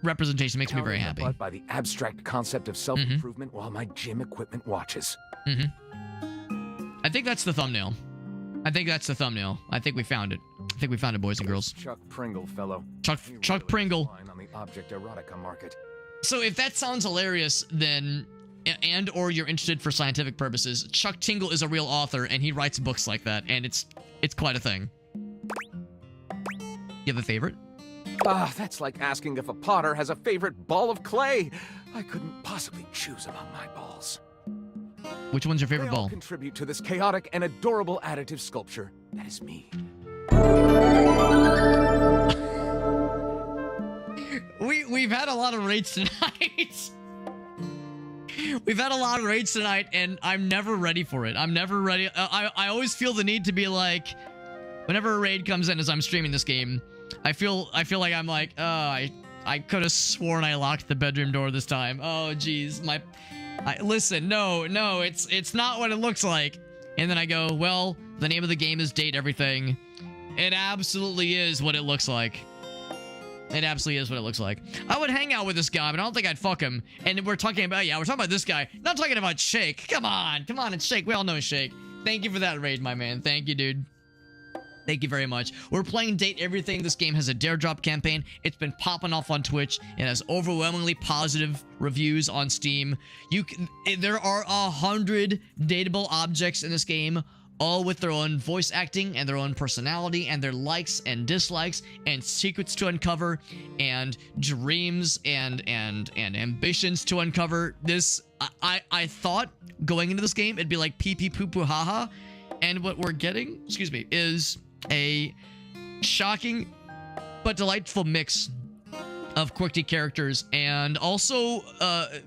representation makes me very happy. Butt by the abstract concept of self-improvement while my gym equipment watches. I think that's the thumbnail. I think we found it. I think we found it, boys and girls. Chuck Pringle, fellow. Chuck Pringle. On the object erotica market. So if that sounds hilarious, then, and or you're interested for scientific purposes, Chuck Tingle is a real author, and he writes books like that, and it's quite a thing. You have a favorite? That's like asking if a potter has a favorite ball of clay. I couldn't possibly choose among my balls. Which one's your favorite They all ball? Contribute to this chaotic and adorable additive sculpture. That is me. We've had a lot of raids tonight. We've had a lot of raids tonight, and I'm never ready for it. I'm never ready. I always feel the need to be like, whenever a raid comes in as I'm streaming this game, I feel like I'm like, I could have sworn I locked the bedroom door this time. Oh, geez, listen, no, it's not what it looks like. And then I go, well, the name of the game is Date Everything. It absolutely is what it looks like. It absolutely is what it looks like. I would hang out with this guy, but I don't think I'd fuck him. And we're talking about this guy. Not talking about Shake. Come on, it's Shake. We all know Shake. Thank you for that raid, my man. Thank you, dude. Thank you very much. We're playing Date Everything. This game has a Dare Drop campaign. It's been popping off on Twitch. It has overwhelmingly positive reviews on Steam. There are 100 dateable objects in this game, all with their own voice acting and their own personality and their likes and dislikes and secrets to uncover and dreams and ambitions to uncover. I thought going into this game it'd be like pee pee poo poo haha, and what we're getting, is a shocking but delightful mix of quirky characters and also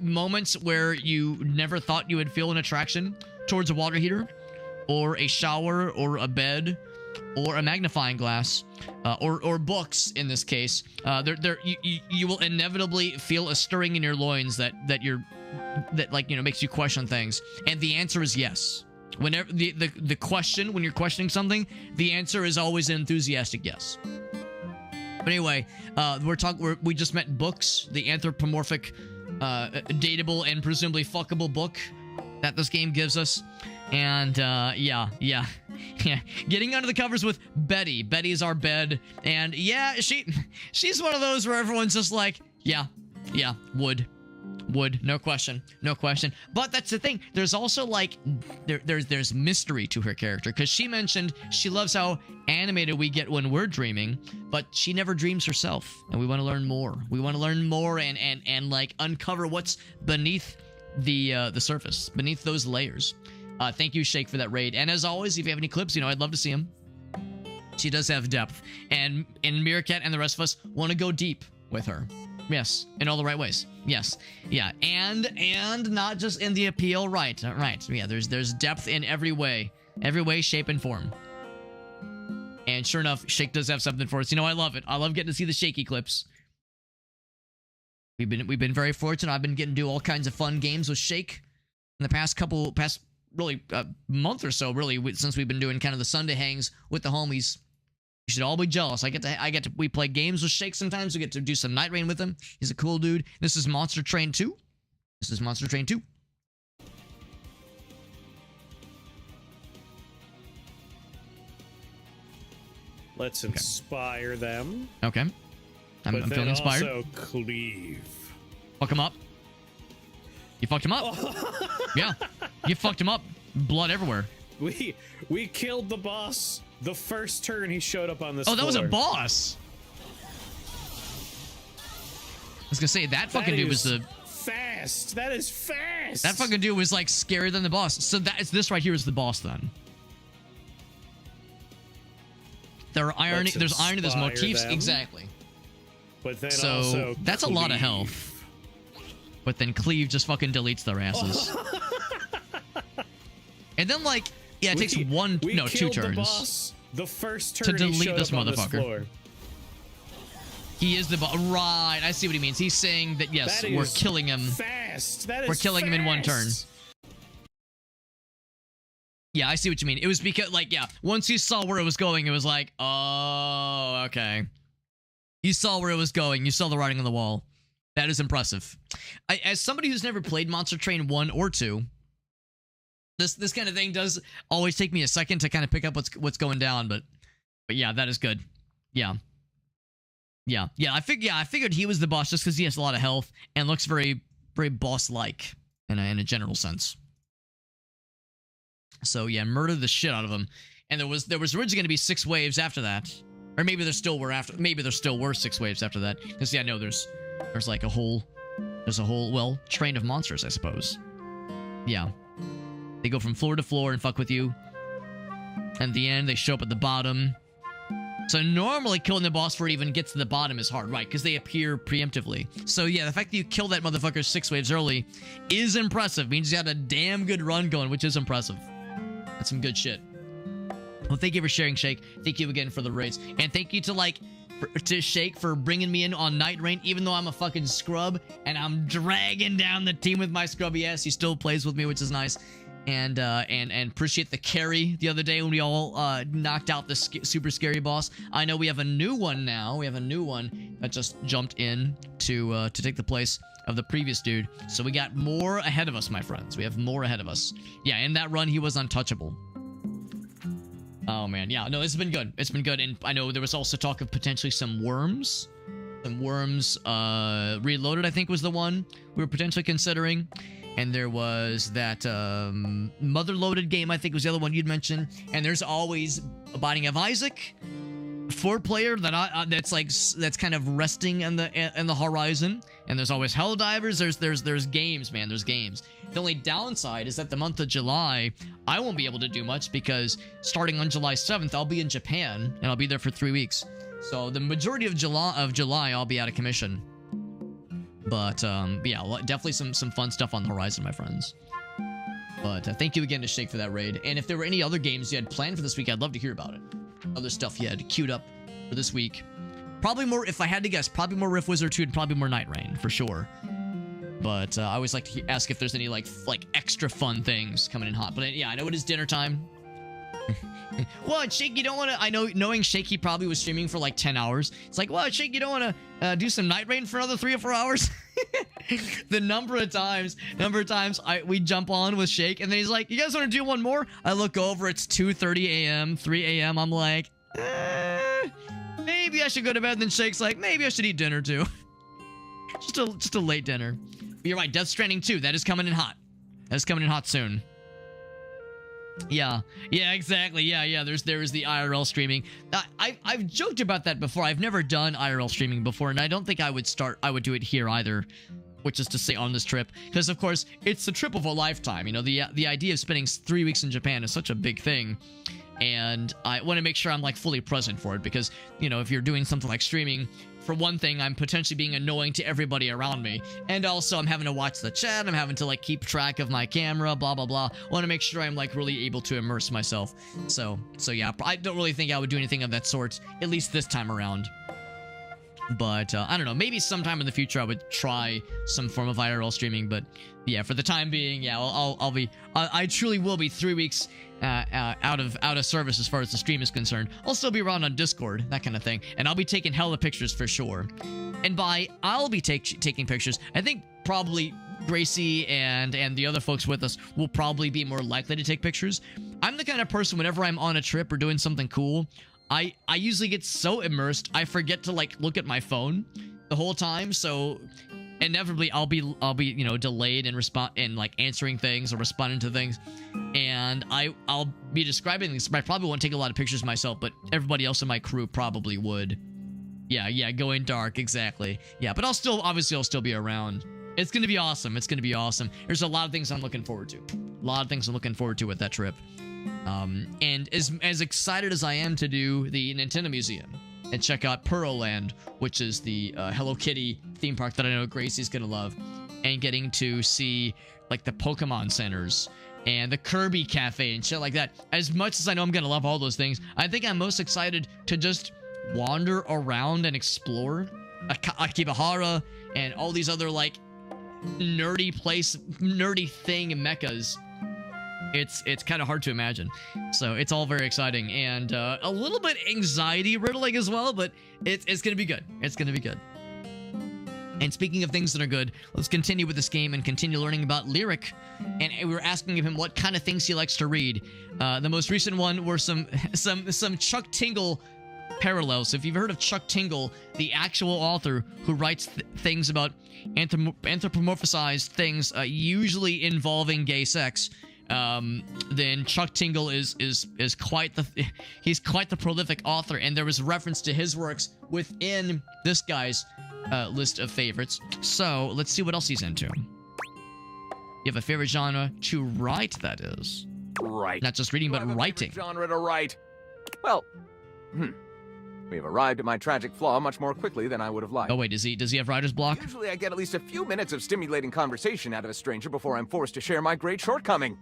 moments where you never thought you would feel an attraction towards a water heater or a shower or a bed or a magnifying glass or books in this case. You will inevitably feel a stirring in your loins that makes you question things, and the answer is yes. Whenever the question, when you're questioning something, the answer is always an enthusiastic yes. But anyway, we just met books, the anthropomorphic, dateable and presumably fuckable book that this game gives us, and yeah. Getting under the covers with Betty. Betty's our bed, and yeah, she's one of those where everyone's just like, yeah, would, no question. But that's the thing. There's also like there's mystery to her character, because she mentioned she loves how animated we get when we're dreaming, but she never dreams herself, and we want to learn more. We want to learn more and like uncover what's beneath the surface, beneath those layers. Thank you, Shake, for that raid. And as always, if you have any clips, I'd love to see them. She does have depth, and Meerkat and the rest of us want to go deep with her. Yes, in all the right ways. Yes, yeah, and not just in the appeal. Right, right. Yeah, there's depth in every way, shape, and form. And sure enough, Shake does have something for us. You know, I love it. I love getting to see the Shaky clips. We've been very fortunate. I've been getting to do all kinds of fun games with Shake in the past really month or so, really, since we've been doing kind of the Sunday hangs with the homies. You should all be jealous. We play games with Shake sometimes. We get to do some Night Rain with him. He's a cool dude. This is Monster Train 2. Let's inspire them. Okay. I'm feeling inspired. Also cleave. Fuck him up. You fucked him up. Yeah. You fucked him up. Blood everywhere. We killed the boss the first turn he showed up on this floor. Oh, that was a floor. boss. I was gonna say, that fucking dude was the... Fast. That is fast. That fucking dude was, like, scarier than the boss. So this right here is the boss, then. There's irony, there's motifs. Them. Exactly. But then so also that's cleave. a lot of health. But then Cleave just fucking deletes their asses. And then, like, yeah, it takes two turns. The boss the first turn to delete this motherfucker. He is the boss. Right, I see what he means. He's saying that, yes, we're killing him. Fast. We're killing him in one turn. Yeah, I see what you mean. It was because, like, yeah, once you saw where it was going, it was like, oh, okay. You saw where it was going. You saw the writing on the wall. That is impressive. As somebody who's never played Monster Train 1 or 2, this kind of thing does always take me a second to kind of pick up what's going down, but yeah, that is good. Yeah. I figured he was the boss just because he has a lot of health and looks very, very boss-like in a general sense. So yeah, murder the shit out of him. And there was originally going to be 6 waves after that, or maybe there still were 6 waves after that. Because yeah, I know there's like a whole train of monsters, I suppose. Yeah, they go from floor to floor and fuck with you. And at the end, they show up at the bottom. So normally killing the boss before it even gets to the bottom is hard, right? Because they appear preemptively. So yeah, the fact that you kill that motherfucker 6 waves early is impressive. Means you had a damn good run going, which is impressive. That's some good shit. Well, thank you for sharing, Shake. Thank you again for the raids. And thank you to Shake for bringing me in on Night Rain, even though I'm a fucking scrub and I'm dragging down the team with my scrubby ass. He still plays with me, which is nice. And appreciate the carry the other day when we all knocked out the super scary boss. I know we have a new one now. We have a new one that just jumped in to take the place of the previous dude. So we got more ahead of us, my friends. We have more ahead of us. Yeah, in that run, he was untouchable. Oh, man. Yeah, no, it's been good. It's been good. And I know there was also talk of potentially some worms. Some worms Reloaded, I think, was the one we were potentially considering. And there was that Mother-loaded game, I think was the other one you'd mentioned. And there's always A Binding of Isaac, 4-player that's kind of resting in the horizon. And there's always Helldivers. There's games, man. There's games. The only downside is that the month of July, I won't be able to do much because starting on July 7th, I'll be in Japan and I'll be there for 3 weeks. So the majority of July, I'll be out of commission. But yeah, definitely some fun stuff on the horizon, my friends. But thank you again to Shake for that raid. And if there were any other games you had planned for this week, I'd love to hear about it. Other stuff you had queued up for this week. Probably more, if I had to guess, probably more Rift Wizard 2 and probably more Night Rain, for sure. But I always like to ask if there's any like extra fun things coming in hot. But yeah, I know it is dinner time. What, Shake, you don't want to... I know, knowing Shake, he probably was streaming for like 10 hours. It's like, what, Shake, you don't want to do some Night Rain for another 3 or 4 hours? The number of times we jump on with Shake, and then he's like, you guys want to do one more? I look over, it's 2:30 a.m., 3 a.m. I'm like, maybe I should go to bed. And then Shake's like, maybe I should eat dinner too. just a late dinner. But you're right, Death Stranding 2, that is coming in hot. That's coming in hot soon. Yeah, exactly. Yeah. There is the IRL streaming. I've joked about that before. I've never done IRL streaming before, and I don't think I would do it here either, which is to say on this trip, because of course it's the trip of a lifetime. You know, the idea of spending 3 weeks in Japan is such a big thing, and I want to make sure I'm like fully present for it, because you know, if you're doing something like streaming for one thing, I'm potentially being annoying to everybody around me. And also, I'm having to watch the chat. I'm having to, like, keep track of my camera, blah, blah, blah. I want to make sure I'm, like, really able to immerse myself. So yeah, I don't really think I would do anything of that sort, at least this time around. But, I don't know, maybe sometime in the future I would try some form of IRL streaming, but yeah, for the time being, yeah, I truly will be 3 weeks out of service as far as the stream is concerned. I'll still be around on Discord, that kind of thing, and I'll be taking hella pictures for sure. And by I'll be taking pictures, I think probably Gracie and the other folks with us will probably be more likely to take pictures. I'm the kind of person, whenever I'm on a trip or doing something cool, I usually get so immersed I forget to, like, look at my phone the whole time. So inevitably I'll be you know, delayed in like answering things or responding to things, and I'll be describing things. I probably won't take a lot of pictures myself, but everybody else in my crew probably would. Yeah, going dark, exactly. Yeah, but I'll still be around. It's gonna be awesome. It's gonna be awesome. There's a lot of things I'm looking forward to. A lot of things I'm looking forward to with that trip. And as excited as I am to do the Nintendo Museum and check out Pearl Land, which is the Hello Kitty theme park that I know Gracie's gonna love, and getting to see, like, the Pokemon centers and the Kirby Cafe and shit like that. As much as I know I'm gonna love all those things, I think I'm most excited to just wander around and explore Akibahara and all these other, like, nerdy thing meccas. It's kind of hard to imagine. So it's all very exciting and a little bit anxiety riddling as well, but it's gonna be good. It's gonna be good. And speaking of things that are good, let's continue with this game and continue learning about Lyric. And we were asking him what kind of things he likes to read. The most recent one were some Chuck Tingle parallels. If you've heard of Chuck Tingle, the actual author who writes things about anthropomorphized things, usually involving gay sex, then Chuck Tingle is quite the prolific author, and there was reference to his works within this guy's list of favorites. So let's see what else he's into. You have a favorite genre to write, that is. Right. Not just reading, but writing. Genre to write. Well, we have arrived at my tragic flaw much more quickly than I would have liked. Oh wait, does he have writer's block? Usually I get at least a few minutes of stimulating conversation out of a stranger before I'm forced to share my great shortcoming.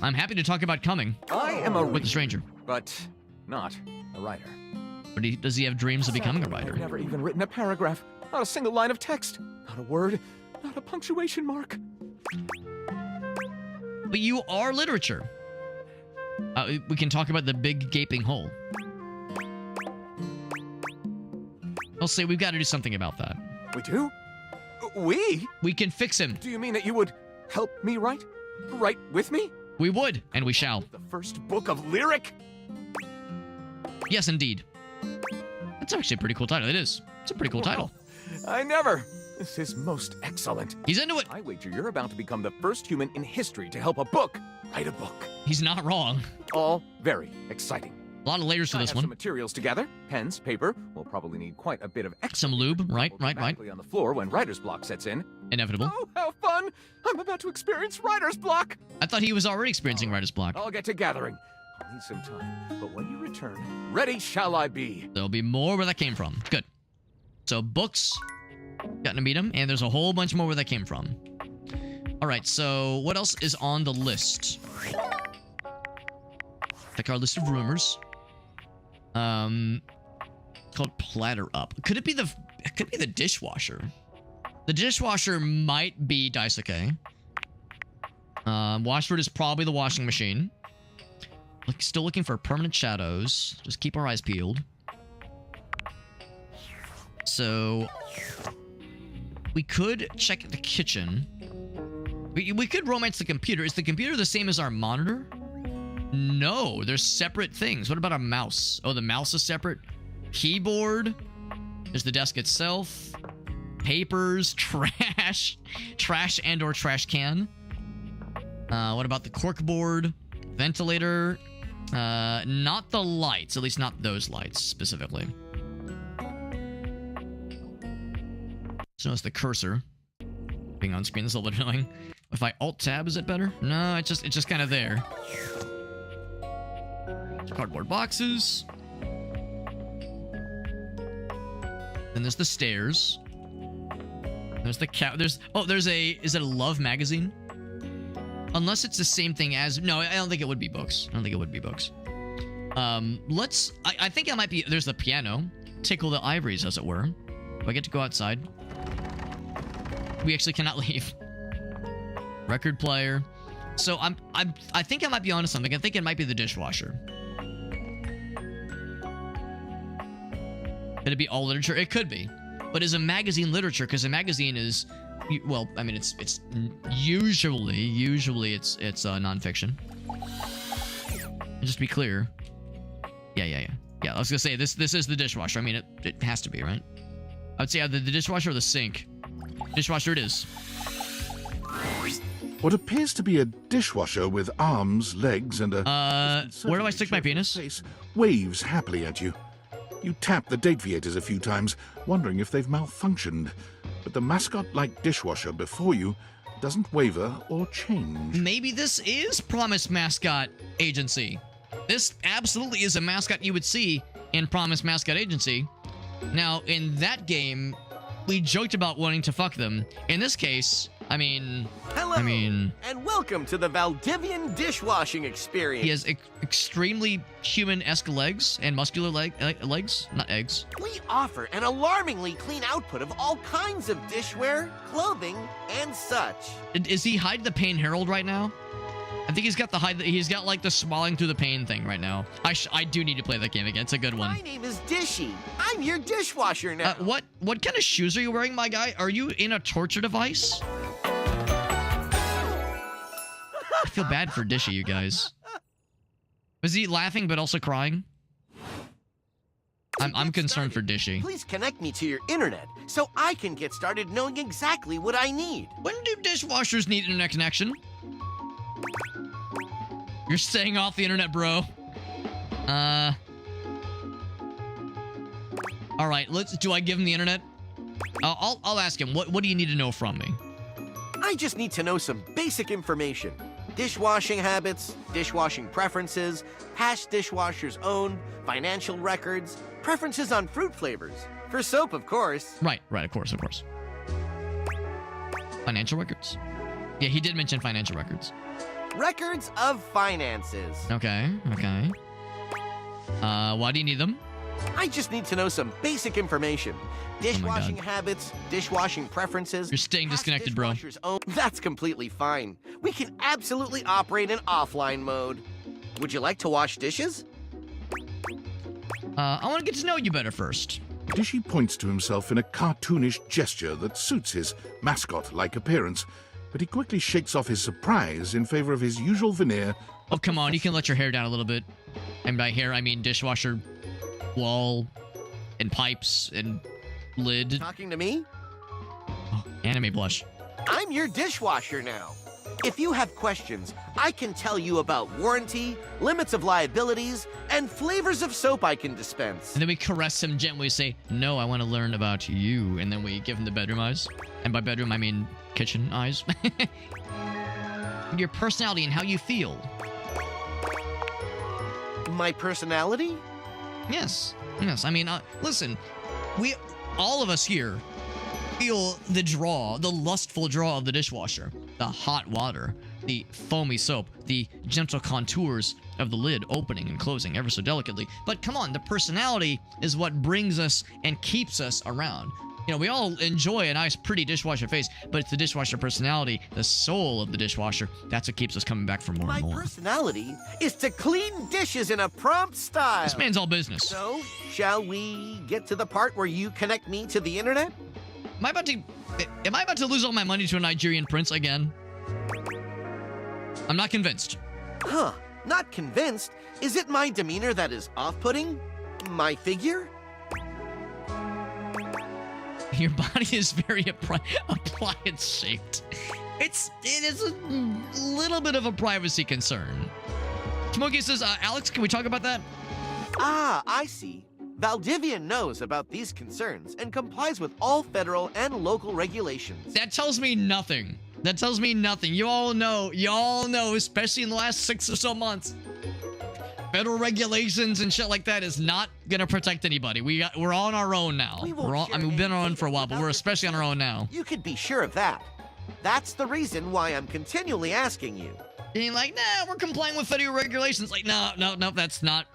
I'm happy to talk about coming. I am a with a stranger, but not a writer. But does he have dreams of becoming a writer? I've never even written a paragraph. Not a single line of text. Not a word. Not a punctuation mark. But you are literature. We can talk about the big gaping hole. I'll say we've got to do something about that. We do? We? We can fix him. Do you mean that you would help me write? Write with me? We would, and we shall. The first book of Lyric? Yes, indeed. That's actually a pretty cool title. It is. It's a pretty cool title. I never. This is most excellent. He's into it. I wager you're about to become the first human in history to help a book write a book. He's not wrong. All very exciting. A lot of layers to this one. Some materials together. Pens, paper. We'll probably need quite a bit of extra. Some lube. Right. On the floor when writer's block sets in. Inevitable. Oh, how fun! I'm about to experience writer's block. I thought he was already experiencing writer's block. I'll get to gathering. I'll need some time, but when you return, ready shall I be. There'll be more where that came from. Good. So books, gotten to meet him, and there's a whole bunch more where that came from. All right, so what else is on the list? Like our list of rumors. Called Platter Up. Could it be the dishwasher? The dishwasher might be Daisuke. Washford is probably the washing machine. Still looking for permanent shadows. Just keep our eyes peeled. So we could check the kitchen. We could romance the computer. Is the computer the same as our monitor? No, they're separate things. What about a mouse? Oh, the mouse is separate. Keyboard. There's the desk itself. Papers, trash and or trash can. What about the corkboard? Ventilator. Not the lights, at least not those lights specifically. So notice the cursor being on screen is a little bit annoying. If I Alt-Tab, is it better? No, it's just kind of there. Cardboard boxes. Then there's the stairs. There's the cat. Is it a Love magazine? Unless it's the same thing as, no, I don't think it would be books. I think it might be, there's the piano. Tickle the ivories, as it were. Do I get to go outside? We actually cannot leave. Record player. So I think I might be onto something. I think it might be the dishwasher. Could it be all literature? It could be. But is a magazine literature? Because a magazine is, well, I mean, it's usually it's nonfiction. And just to be clear. Yeah. I was gonna say this is the dishwasher. I mean, it has to be, right? I would say either the dishwasher or the sink. Dishwasher it is. What appears to be a dishwasher with arms, legs, and a... where do I stick my penis? Face waves happily at you. You tap the deviators a few times, wondering if they've malfunctioned. But the mascot-like dishwasher before you doesn't waver or change. Maybe this is Promise Mascot Agency. This absolutely is a mascot you would see in Promise Mascot Agency. Now, in that game, we joked about wanting to fuck them. In this case, Hello, and welcome to the Valdivian dishwashing experience. He has extremely human-esque legs and muscular legs, not eggs. We offer an alarmingly clean output of all kinds of dishware, clothing, and such. Is he Hide the Pain Herald right now? I think he's got like the swallowing through the pain thing right now. I do need to play that game again. It's a good one. My name is Dishy. I'm your dishwasher now. What kind of shoes are you wearing, my guy? Are you in a torture device? I feel bad for Dishy, you guys. Was he laughing but also crying? I'm concerned for Dishy. Please connect me to your internet so I can get started knowing exactly what I need. When do dishwashers need internet connection? You're staying off the internet, bro. All right, do I give him the internet? I'll ask him. What do you need to know from me? I just need to know some basic information. Dishwashing habits, dishwashing preferences, past dishwashers owned, financial records, preferences on fruit flavors. For soap, of course. Right, of course. Financial records. Yeah, he did mention financial records. Records of finances. Okay. Why do you need them? I just need to know some basic information. Dishwashing habits, dishwashing preferences. You're staying disconnected, bro. That's completely fine. We can absolutely operate in offline mode. Would you like to wash dishes? I want to get to know you better first. Dishy points to himself in a cartoonish gesture that suits his mascot-like appearance, but he quickly shakes off his surprise in favor of his usual veneer. Oh, come on, you can let your hair down a little bit. And by hair, I mean dishwasher, wall, and pipes, and lid. Talking to me? Oh, anime blush. I'm your dishwasher now. If you have questions, I can tell you about warranty, limits of liabilities, and flavors of soap I can dispense. And then we caress him gently, say, no, I want to learn about you. And then we give him the bedroom eyes. And by bedroom, I mean kitchen eyes. Your personality and how you feel. My personality? Yes. I mean, listen, all of us here feel the lustful draw of the dishwasher, the hot water, the foamy soap, the gentle contours of the lid opening and closing ever so delicately. But come on, the personality is what brings us and keeps us around. You know, we all enjoy a nice, pretty dishwasher face, but it's the dishwasher personality, the soul of the dishwasher, that's what keeps us coming back for more and more. My personality is to clean dishes in a prompt style. This man's all business. So, shall we get to the part where you connect me to the internet? Am I about to lose all my money to a Nigerian prince again? I'm not convinced. Huh, not convinced? Is it my demeanor that is off-putting? My figure? Your body is very appliance-shaped. It is a little bit of a privacy concern. Smokey says, Alex, can we talk about that? Ah, I see. Valdivian knows about these concerns and complies with all federal and local regulations. That tells me nothing. You all know, especially in the last 6 or so months. federal regulations and shit like that is not gonna protect anybody. We're on our own now. We've been on our own for a while, but we're especially on our own now. You could be sure of that. That's the reason why I'm continually asking you. Being like, nah, we're complying with federal regulations. Like, no, that's not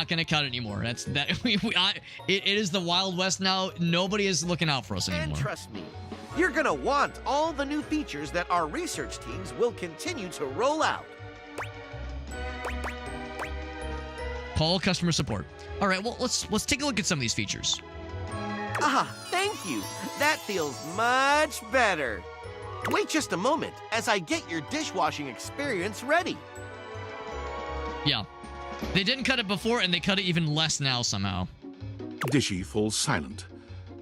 gonna cut it anymore. It is the Wild West now. Nobody is looking out for us anymore. And trust me, you're gonna want all the new features that our research teams will continue to roll out. Call customer support. All right, well, let's take a look at some of these features. Ah, thank you. That feels much better. Wait just a moment as I get your dishwashing experience ready. Yeah. They didn't cut it before, and they cut it even less now somehow. Dishy falls silent.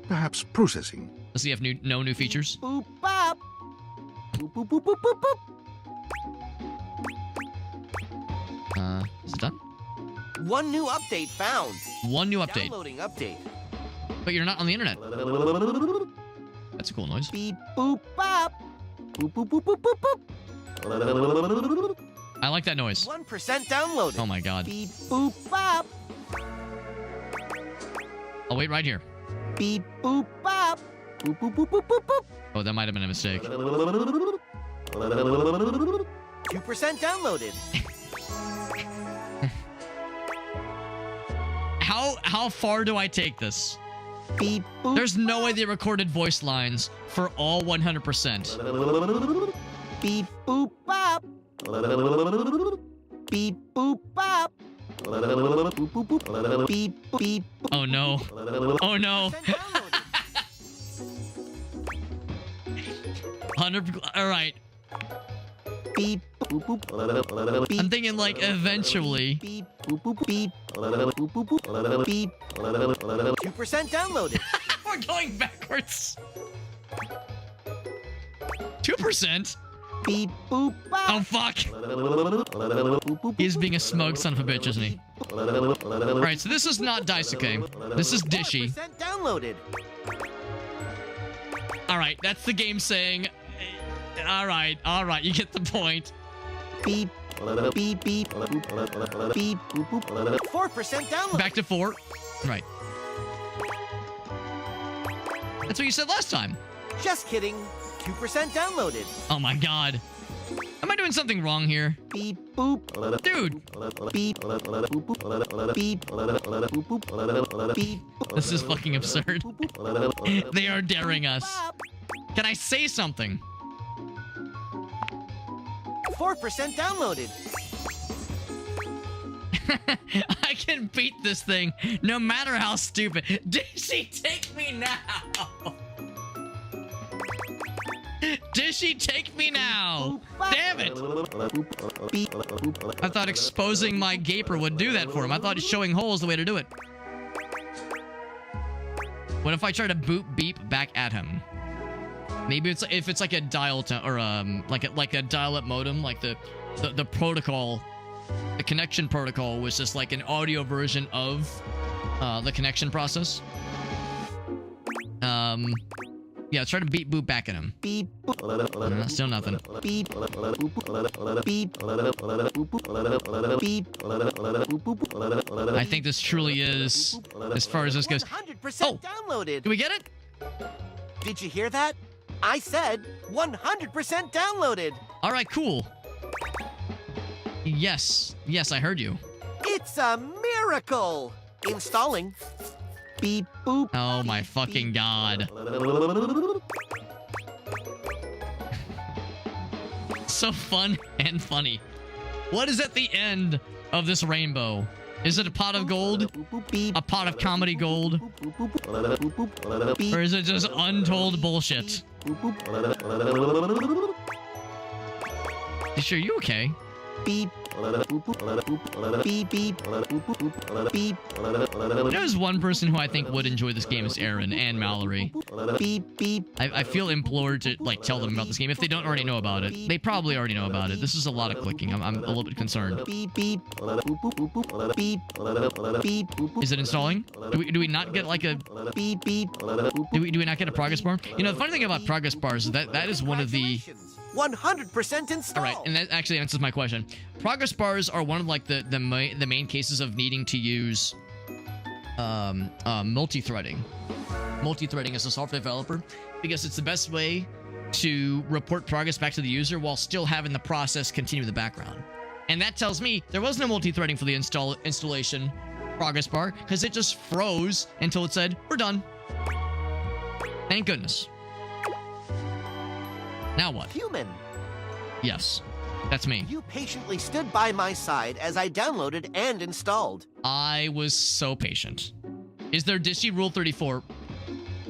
Perhaps processing. Does he have no new features? Boop bop. Boop boop boop boop boop boop. Is it done? One new update found. One new update. Downloading update. But you're not on the internet. That's a cool noise. Beep boop bop. Boop boop boop boop boop boop. I like that noise. 1% downloaded. Oh my god. Beep boop bop. I'll wait right here. Beep boop bop. Boop boop boop boop boop boop. Oh, that might have been a mistake. 2% downloaded. How far do I take this? Beep boop. There's no way they recorded voice lines for all 100%. Beep boop bop. Beep boop bop. Beep beep. Oh no. Oh no. 100. All right. Beep boop boop. I'm thinking like eventually. Beep boop boop beep. Boop boop boop beep. 2% downloaded. We're going backwards. 2%. Beep boop bop. Oh fuck. He's being a smug son of a bitch, isn't he? Alright, so this is not Daisuke. This is Dishy. 1% downloaded. Alright, that's the game saying. Alright, you get the point. Beep. Beep beep. Beep. 4% downloaded. Back to 4. Right. That's what you said last time. Just kidding. 2% downloaded. Oh my god. Am I doing something wrong here? Beep boop. Dude. Beep. Beep. Beep. This is fucking absurd. They are daring us. Can I say something? 4% downloaded. I can beat this thing no matter how stupid. Dishy, take me now. Dishy, take me now. Damn it. I thought exposing my gaper would do that for him. I thought showing holes the way to do it. What if I try to boop beep back at him? Maybe it's if it's like a dial tone or like a dial-up modem, like the protocol, the connection protocol was just like an audio version of the connection process. Yeah, try to beep boop back at him. Beep. Still nothing. Beep. Beep. Beep. I think this truly is, as far as this goes. 100% downloaded. Do we get it? Did you hear that? I said 100% downloaded. All right, cool. Yes, I heard you. It's a miracle. Installing. Beep boop. Oh my fucking god. So fun and funny. What is at the end of this rainbow? Is it a pot of gold? A pot of comedy gold? Or is it just untold bullshit? Are you okay? Beep. Beep beep. Beep. There's one person who I think would enjoy this game is Aaron and Mallory. Beep beep. I feel implored to like tell them about this game if they don't already know about it. They probably already know about it. This is a lot of clicking. I'm a little bit concerned. Beep beep. Beep. Beep. Is it installing? Do we not get like a beep beep? Do we not get a progress bar? You know, the funny thing about progress bars is that is one of the 100% installed. All right, and that actually answers my question. Progress bars are one of like the main cases of needing to use multi-threading. Multi-threading as a software developer, because it's the best way to report progress back to the user while still having the process continue in the background. And that tells me there was no multi-threading for the installation progress bar, because it just froze until it said, we're done. Thank goodness. Now what? Human. Yes, that's me. You patiently stood by my side as I downloaded and installed. I was so patient. Is there Dishy Rule 34?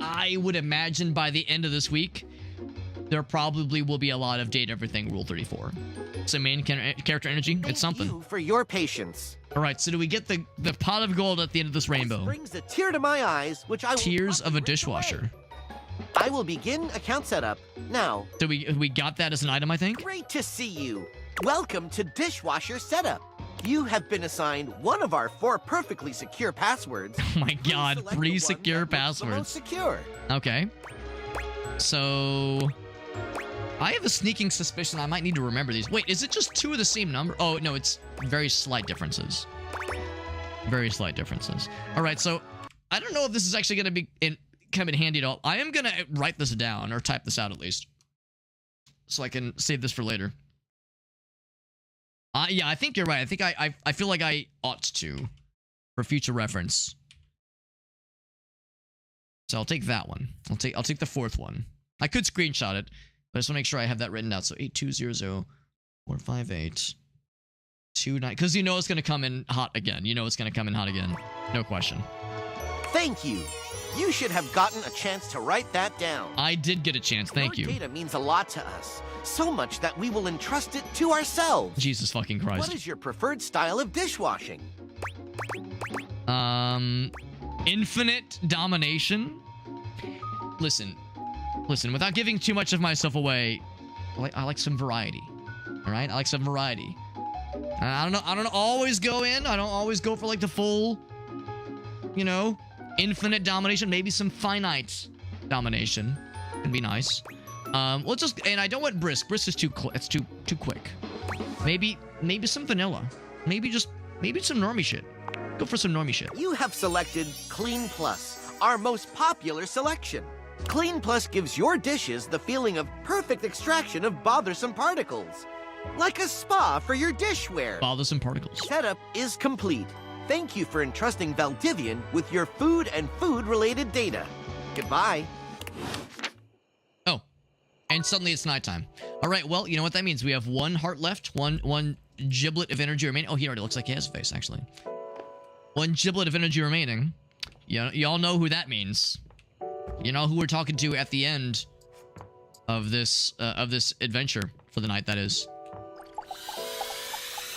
I would imagine by the end of this week, there probably will be a lot of date everything Rule 34. So main character energy, it's something. Thank you for your patience. All right, so do we get the pot of gold at the end of this rainbow? This brings a tear to my eyes, which I will Tears of a dishwasher. I will begin account setup now. Do we got that as an item, I think? Great to see you. Welcome to Dishwasher Setup. You have been assigned one of our 4 perfectly secure passwords. Oh my god, 3 secure passwords. Secure. Okay. So I have a sneaking suspicion I might need to remember these. Wait, is it just 2 of the same number? Oh, no, it's very slight differences. Very slight differences. All right, so I don't know if this is actually going to be come in handy at all. I am going to write this down, or type this out at least, so I can save this for later. Yeah, I think you're right. I think I feel like I ought to, for future reference. So I'll take that one. I'll take the 4th one. I could screenshot it, but I just want to make sure I have that written out. So 8200-458-29, because you know it's going to come in hot again. You know it's going to come in hot again. No question. Thank you. You should have gotten a chance to write that down. I did get a chance. Thank you. Your data means a lot to us. So much that we will entrust it to ourselves. Jesus fucking Christ. What is your preferred style of dishwashing? Infinite domination. Listen, without giving too much of myself away, I like some variety. All right? I like some variety. I don't always go in. I don't always go for like the full, you know, infinite domination. Maybe some finite domination can be nice. Let's just, and I don't want brisk. Brisk is too quick. Maybe some vanilla. Maybe some normie shit. Go for some normie shit. You have selected Clean Plus, our most popular selection. Clean Plus gives your dishes the feeling of perfect extraction of bothersome particles. Like a spa for your dishware. Bothersome particles. Setup is complete. Thank you for entrusting Valdivian with your food and food-related data. Goodbye. Oh, and suddenly it's nighttime. All right, well, you know what that means. We have 1 heart left, one giblet of energy remaining. Oh, he already looks like he has a face, actually. 1 giblet of energy remaining. Y'all know who that means. You know who we're talking to at the end of this adventure for the night, that is.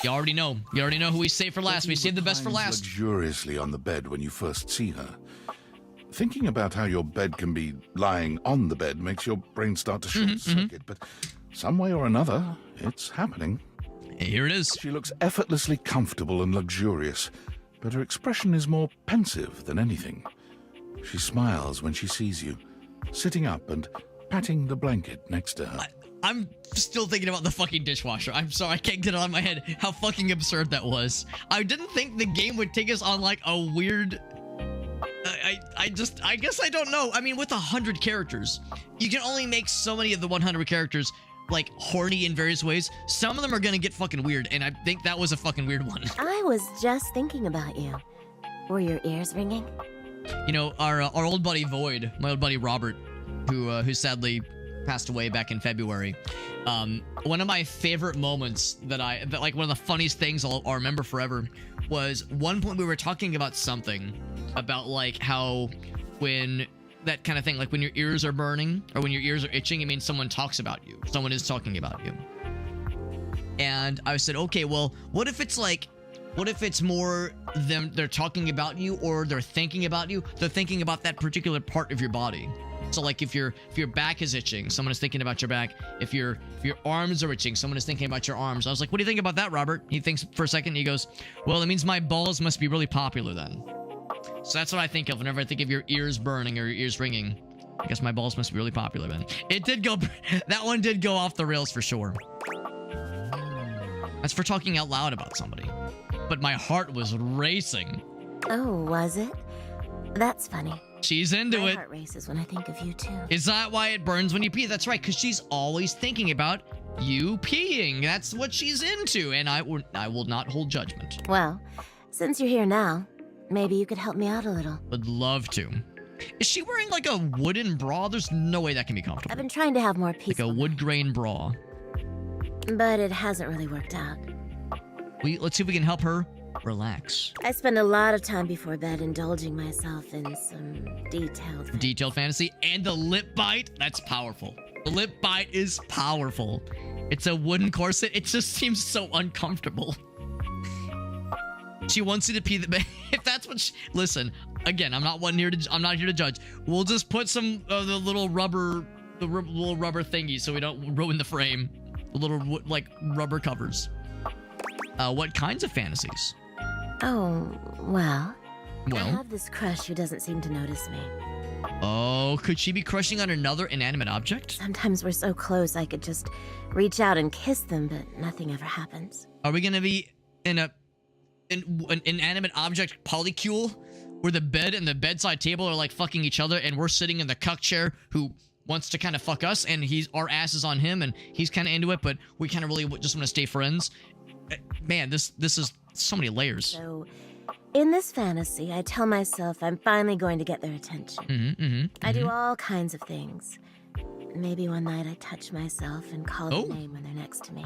You already know. You already know who we saved for last. We saved the best for last. Luxuriously on the bed when you first see her. Thinking about how your bed can be lying on the bed makes your brain start to short circuit, but some way or another, it's happening. Here it is. She looks effortlessly comfortable and luxurious, but her expression is more pensive than anything. She smiles when she sees you, sitting up and patting the blanket next to her. I'm still thinking about the fucking dishwasher. I'm sorry, I can't get it out of my head how fucking absurd that was. I didn't think the game would take us on like a weird... I guess I don't know. I mean, with 100 characters, you can only make so many of the 100 characters like horny in various ways. Some of them are gonna get fucking weird, and I think that was a fucking weird one. I was just thinking about you. Were your ears ringing? You know, our old buddy Void, my old buddy Robert, who sadly passed away back in February. One of my favorite moments that like one of the funniest things I'll remember forever was one point we were talking about something about like how when that kind of thing, like when your ears are burning or when your ears are itching, it means someone talks about you. Someone is talking about you. And I said, okay, well, what if it's more them, they're talking about you or they're thinking about you? They're thinking about that particular part of your body. So like if your back is itching, someone is thinking about your back. If your arms are itching, someone is thinking about your arms. I was like, what do you think about that, Robert? He thinks for a second, he goes, well, it means my balls must be really popular then. So that's what I think of whenever I think of your ears burning or your ears ringing. I guess my balls must be really popular then. It did go... That one did go off the rails for sure. That's for talking out loud about somebody. But my heart was racing. Oh, was it? That's funny. She's into My it. heart races when I think of you too. Is that why it burns when you pee? That's right, because she's always thinking about you peeing. That's what she's into, and I will not hold judgment. Well, since you're here now, maybe you could help me out a little. Would love to. Is she wearing like a wooden bra? There's no way that can be comfortable. I've been trying to have more peace. Like a wood grain bra. But it hasn't really worked out. Let's see if we can help her relax. I spend a lot of time before bed indulging myself in some Detailed fantasy. And the lip bite, that's powerful. The lip bite is powerful. It's a wooden corset. It just seems so uncomfortable. She wants you to pee the bed. If that's what listen, again, I'm not here to judge. We'll just put some of the little rubber thingy so we don't ruin the frame. The little like rubber covers. What kinds of fantasies? Oh, well. I Well? have this crush who doesn't seem to notice me. Oh, could she be crushing on another inanimate object? Sometimes we're so close I could just reach out and kiss them, but nothing ever happens. Are we gonna be in an inanimate object polycule where the bed and the bedside table are like fucking each other and we're sitting in the cuck chair who wants to kind of fuck us and our ass is on him and he's kind of into it, but we kind of really just want to stay friends? Man, this is so many layers. So, in this fantasy, I tell myself I'm finally going to get their attention. I do all kinds of things. Maybe one night I touch myself and call their name when they're next to me.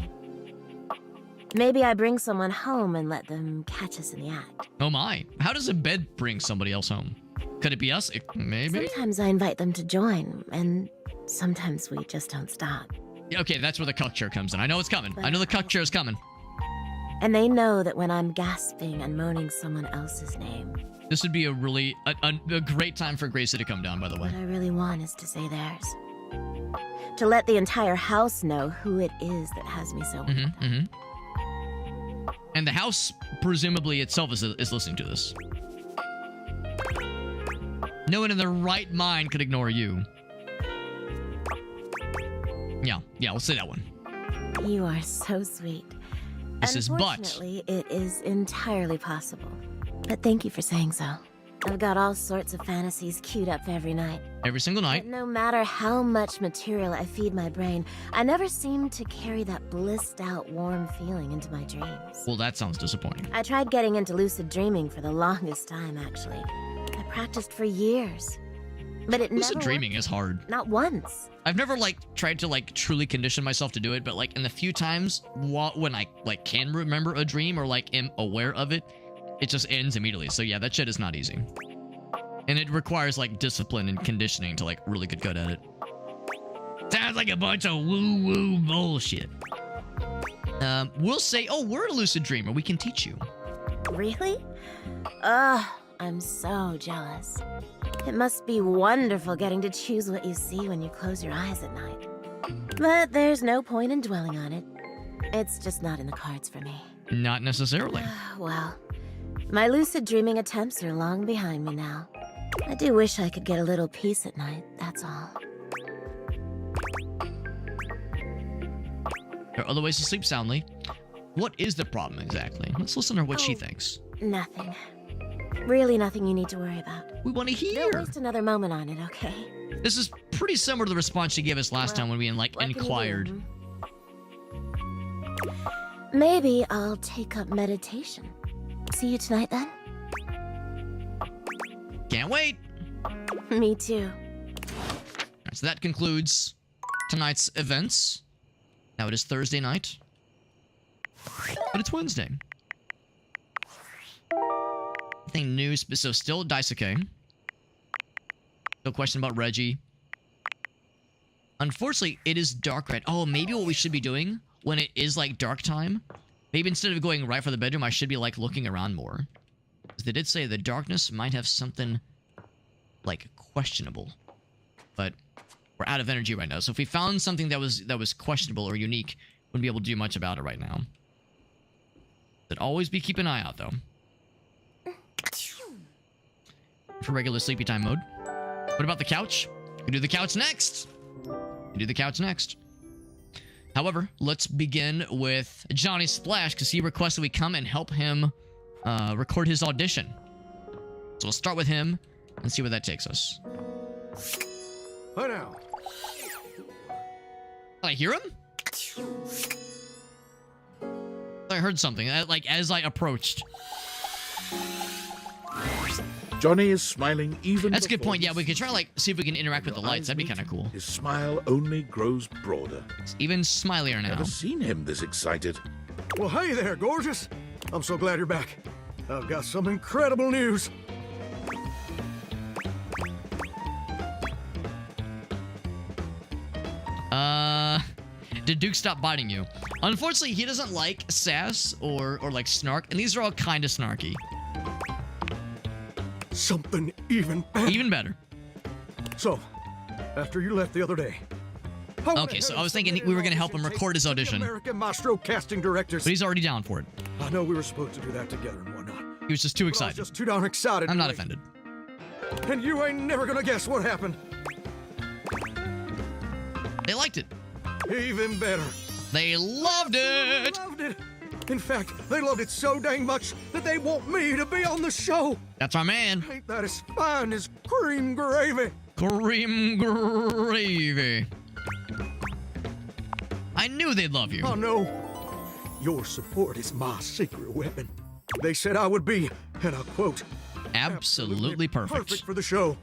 Maybe I bring someone home and let them catch us in the act. Oh my. How does a bed bring somebody else home? Could it be us? Maybe? Sometimes I invite them to join, and sometimes we just don't stop. Yeah, okay, that's where the cuck chair comes in. I know it's coming. I know the cuck chair is coming. And they know that when I'm gasping and moaning someone else's name, This would be a really a great time for Gracie to come down, by the way. what I really want is to say theirs. To let the entire house know who it is that has me so And the house, presumably itself, is listening to this. No one in their right mind could ignore you. Yeah, we'll say that one. You are so sweet. This is but. Unfortunately, it is entirely possible. But thank you for saying so. I've got all sorts of fantasies queued up every night. Every single night. But no matter how much material I feed my brain, I never seem to carry that blissed out, warm feeling into my dreams. Well, that sounds disappointing. I tried getting into lucid dreaming for the longest time, actually. I practiced for years. But it Lucid never dreaming worked. is hard. Not once. I've never tried to truly condition myself to do it, but in the few times when I can remember a dream or am aware of it, it just ends immediately. So yeah, that shit is not easy. And it requires discipline and conditioning to really get good at it. Sounds like a bunch of woo-woo bullshit. We'll say, oh, we're a lucid dreamer. We can teach you. Really? Ugh, I'm so jealous. It must be wonderful getting to choose what you see when you close your eyes at night. But there's no point in dwelling on it. It's just not in the cards for me. Not necessarily. Well, my lucid dreaming attempts are long behind me now. I do wish I could get a little peace at night, that's all. There are other ways to sleep soundly. What is the problem exactly? Let's listen to what she thinks. Nothing. Really nothing you need to worry about. We want to hear. Don't waste another moment on it, okay? This is pretty similar to the response she gave us last time when we inquired. Maybe I'll take up meditation. See you tonight then? Can't wait. Me too. Alright, so that concludes tonight's events. Now it is Thursday night. But it's Wednesday. Nothing new, so still Daisuke. No question about Reggie. Unfortunately, it is dark right. Oh, maybe what we should be doing when it is dark time, maybe instead of going right for the bedroom, I should be looking around more. Because they did say the darkness might have something questionable. But we're out of energy right now. So if we found something that was questionable or unique, wouldn't be able to do much about it right now. But always be keep an eye out though. For regular sleepy time mode. What about the couch? We do the couch next. However, let's begin with Johnny Splash because he requested we come and help him record his audition. So we'll start with him and see where that takes us. Hi now. Did I hear him? I heard something, like as I approached. Johnny is smiling even. That's a good point. Yeah, we could try to see if we can interact with the lights. That'd be kind of cool. His smile only grows broader. It's even smilier now. Never seen him this excited. Well, hey there, gorgeous. I'm so glad you're back. I've got some incredible news. Did Duke stop biting you? Unfortunately, he doesn't like sass or like snark, and these are all kind of snarky. Something even better. Even better. So, after you left the other day. Okay, so I was thinking we were going to help him record his audition. American Maestro casting directors. But he's already down for it. I know we were supposed to do that together and whatnot. He was just too excited. I was just too darn excited. I'm not offended. And you ain't never gonna guess what happened. They liked it. Even better. They loved it. Loved it. In fact, they loved it so dang much that they want me to be on the show. That's our man. Ain't that as fine as cream gravy? Cream gravy. I knew they'd love you. Oh, no. Your support is my secret weapon. They said I would be, and I quote, absolutely perfect. Perfect for the show.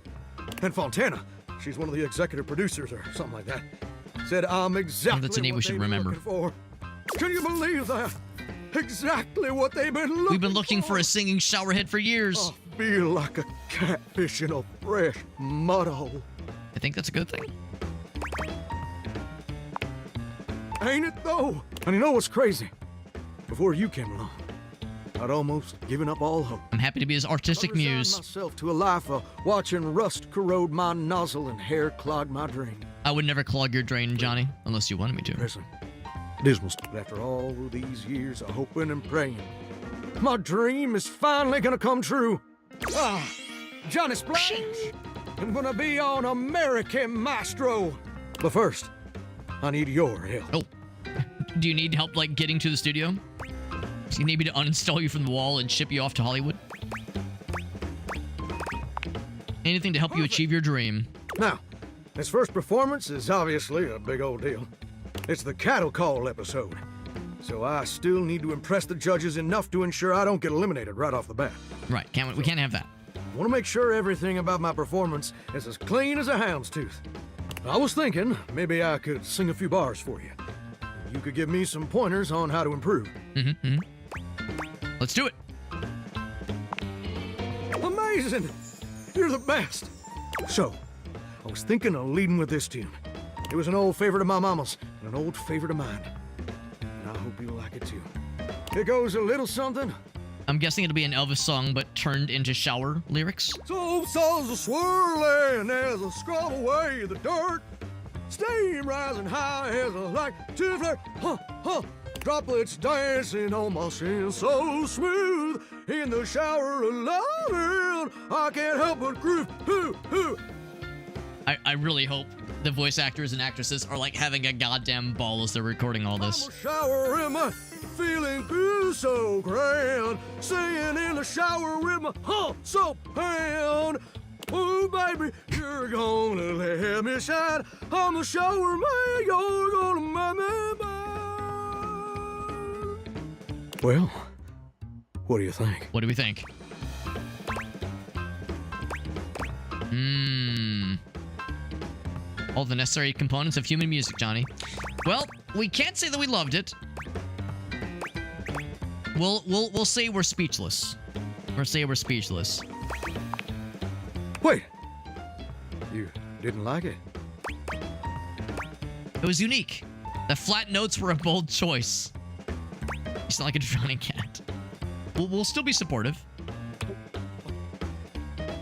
And Fontana, she's one of the executive producers or something like that, said I'm exactly that's a name we should remember. For. Can you believe that? Exactly what they've been looking for. We've been looking for a singing shower head for years. I feel like a catfish in a fresh mud hole. I think that's a good thing. Ain't it though? And you know what's crazy? Before you came along, I'd almost given up all hope. I'm happy to be his artistic muse. Myself to a life of watching rust corrode my nozzle and hair clog my drain. I would never clog your drain, Johnny, unless you wanted me to. Listen, dismal. After all these years of hoping and praying, my dream is finally gonna come true. Johnny Splash! I'm gonna be on American Maestro. But first, I need your help. Oh, do you need help getting to the studio? Do you need me to uninstall you from the wall and ship you off to Hollywood? Anything to help you achieve your dream. Now, this first performance is obviously a big old deal. It's the cattle call episode. So I still need to impress the judges enough to ensure I don't get eliminated right off the bat. Right, we can't have that. I want to make sure everything about my performance is as clean as a hound's tooth. I was thinking maybe I could sing a few bars for you. You could give me some pointers on how to improve. Let's do it. Amazing! You're the best. So, I was thinking of leading with this tune. It was an old favorite of my mama's and an old favorite of mine. And I hope you'll like it too. It goes a little something. I'm guessing it'll be an Elvis song, but turned into shower lyrics. So souls are swirling as I scrub away the dirt. Steam rising high as I like to flirt. Droplets dancing on my skin so smooth. In the shower of lovin', I can't help but groove. I really hope the voice actors and actresses are having a goddamn ball as they're recording all this. I'm a shower in my feeling good so grand. Singing in the shower with my soap hand. Oh, baby, you're gonna let me shine. I'm a shower man, you're gonna make me mine. Well, what do you think? What do we think? All the necessary components of human music, Johnny. Well, we can't say that we loved it. We'll say we're speechless. Or say we're speechless. Wait. You didn't like it? It was unique. The flat notes were a bold choice. You sound like a drowning cat. We'll still be supportive.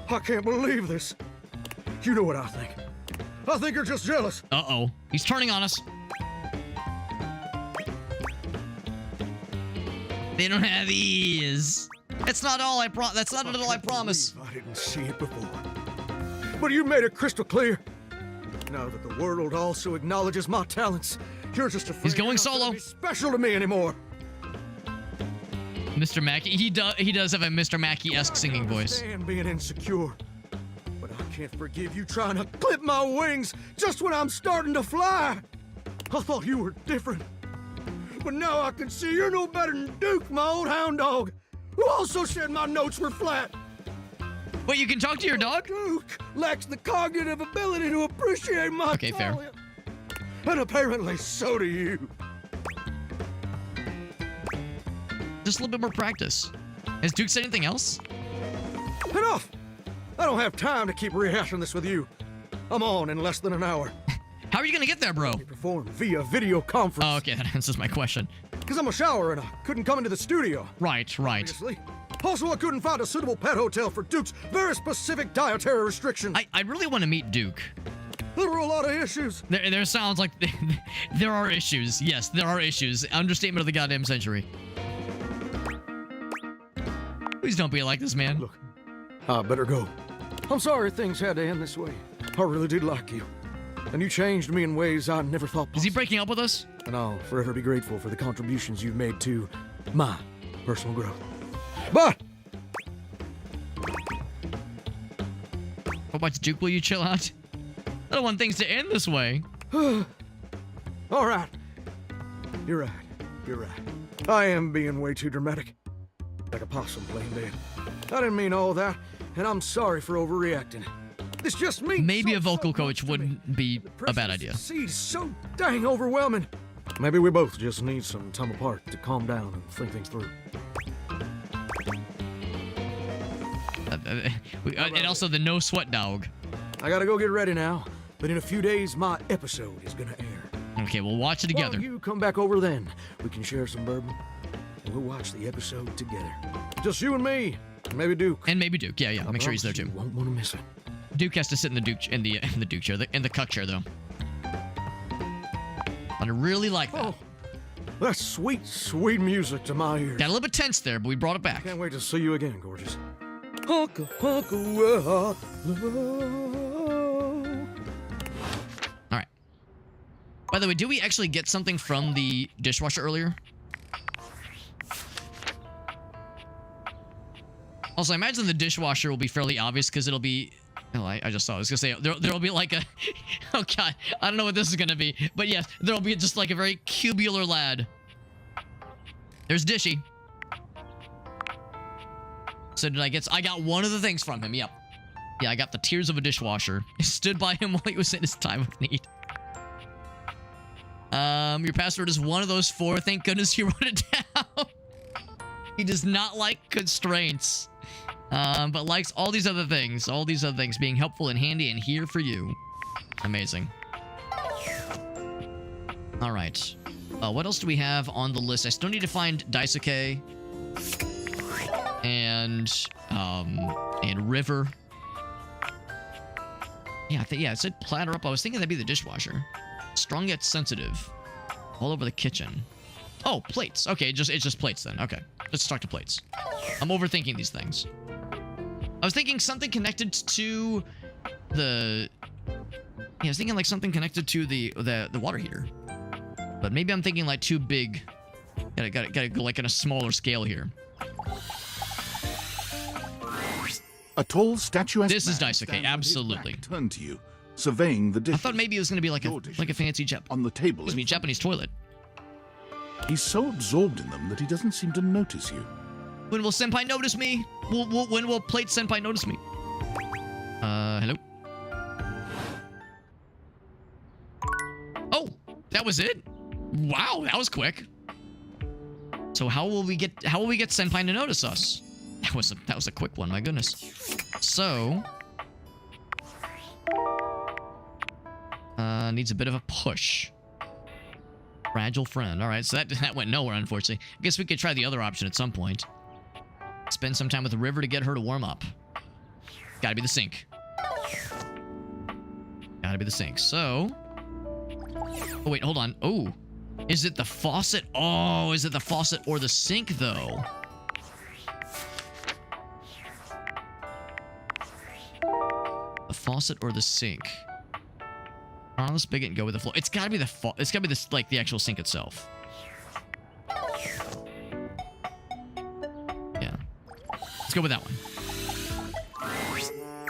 I can't believe this. You know what I think. I think you're just jealous. Uh-oh. He's turning on us. They don't have ears. That's not all I promise. I didn't see it before. But you made it crystal clear. Now that the world also acknowledges my talents, you're just afraid He's going you're not solo. gonna be special to me anymore. Mr. Mackey. He does have a Mr. Mackey-esque singing voice. I understand being insecure, but I can't forgive you trying to clip my wings just when I'm starting to fly. I thought you were different, but now I can see you're no better than Duke, my old hound dog, who also said my notes were flat. Wait, you can talk to your dog? Duke lacks the cognitive ability to appreciate my Okay, fair. talent. And apparently so do you. Just a little bit more practice. Has Duke said anything else? Enough! I don't have time to keep rehashing this with you. I'm on in less than an hour. How are you gonna get there, bro? Perform via video conference. Oh, okay, that answers my question. Because I'm a shower and I couldn't come into the studio. Right. Obviously. Also, I couldn't find a suitable pet hotel for Duke's very specific dietary restrictions. I really want to meet Duke. There were a lot of issues. There sounds like there are issues. Yes, there are issues. Understatement of the goddamn century. Please don't be like this, man. Look, I better go. I'm sorry things had to end this way. I really did like you. And you changed me in ways I never thought possible. Is he breaking up with us? And I'll forever be grateful for the contributions you've made to my personal growth. But How about Duke? Will you chill out? I don't want things to end this way. all right. You're right. You're right. I am being way too dramatic. Like a possum playing dead. I didn't mean all that, and I'm sorry for overreacting. It's just me. Maybe a vocal coach wouldn't be a bad idea. Seed is so dang overwhelming. Maybe we both just need some time apart to calm down and think things through. And also the no sweat dog. I gotta go get ready now, but in a few days my episode is gonna air. Okay, we'll watch it together. Why don't you come back over then? We can share some bourbon, and we'll watch the episode together. Just you and me, and maybe Duke. And maybe Duke. Yeah, I'll make sure he's there too. You won't want to miss it. Duke has to sit in the Duke chair, in the cuck chair though. I really like that. Oh, that's sweet, sweet music to my ears. Got a little bit tense there, but we brought it back. Can't wait to see you again, gorgeous. All right. By the way, did we actually get something from the dishwasher earlier? Also, I imagine the dishwasher will be fairly obvious because it'll be... Oh, I just saw. I was gonna say there'll be like a. Oh god, I don't know what this is gonna be, but yes, there'll be just like a very cubular lad. There's Dishy. So did I get? I got one of the things from him. Yep. Yeah, I got the tears of a dishwasher. Stood by him while he was in his time of need. Your password is one of those four. Thank goodness you wrote it down. He does not like constraints. But likes all these other things. All these other things being helpful and handy and here for you. Amazing. All right. What else do we have on the list? I still need to find Daisuke. And River. Yeah, it said platter up. I was thinking that'd be the dishwasher. Strong yet sensitive. All over the kitchen. Oh, plates. Okay, it's just plates then. Okay, let's talk to plates. I'm overthinking these things. I was thinking something connected to the... Yeah, I was thinking like something connected to the water heater. But maybe I'm thinking like too big. Gotta go like on a smaller scale here. A tall, statuesque This is man Daisuke, stands with his absolutely. back turned to you, surveying the I dishes. thought maybe it was gonna be like a fancy on the table. Excuse me, Japanese toilet. He's so absorbed in them that he doesn't seem to notice you. When will Senpai notice me? When will Plate Senpai notice me? Hello? Oh, that was it? Wow, that was quick. So how will we get Senpai to notice us? That was a quick one, my goodness. So needs a bit of a push. Fragile friend. All right, so that went nowhere, unfortunately. I guess we could try the other option at some point. Spend some time with the River to get her to warm up. Gotta be the sink. Gotta be the sink. So... Oh, wait, hold on. Oh. Is it the faucet? Oh, is it the faucet or the sink, though? The faucet or the sink? On the spigot and go with the flow. It's gotta be it's gotta be this, like, the actual sink itself. Yeah. Let's go with that one.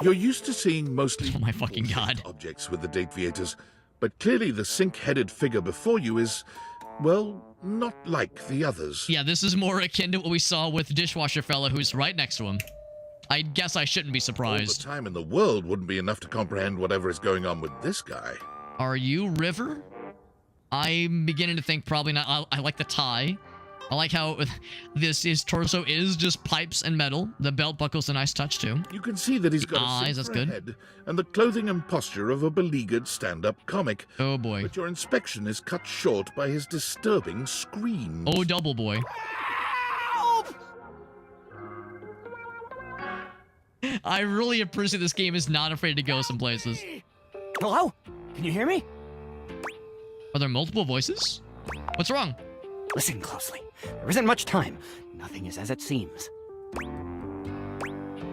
You're used to seeing mostly oh my fucking god objects with the Dateviators, but clearly the sink-headed figure before you is, well, not like the others. Yeah, this is more akin to what we saw with Dishwasher Fella, who's right next to him. I guess I shouldn't be surprised. All the time in the world wouldn't be enough to comprehend whatever is going on with this guy. Are you River? I'm beginning to think probably not. I like the tie. I like how his torso is just pipes and metal. The belt buckle's a nice touch too. You can see that he's got eyes, a that's good. head and the clothing and posture of a beleaguered stand-up comic. Oh boy. But your inspection is cut short by his disturbing screams. Oh, double boy. I really appreciate this game is not afraid to go some places. Hello? Can you hear me? Are there multiple voices? What's wrong? Listen closely. There isn't much time. Nothing is as it seems.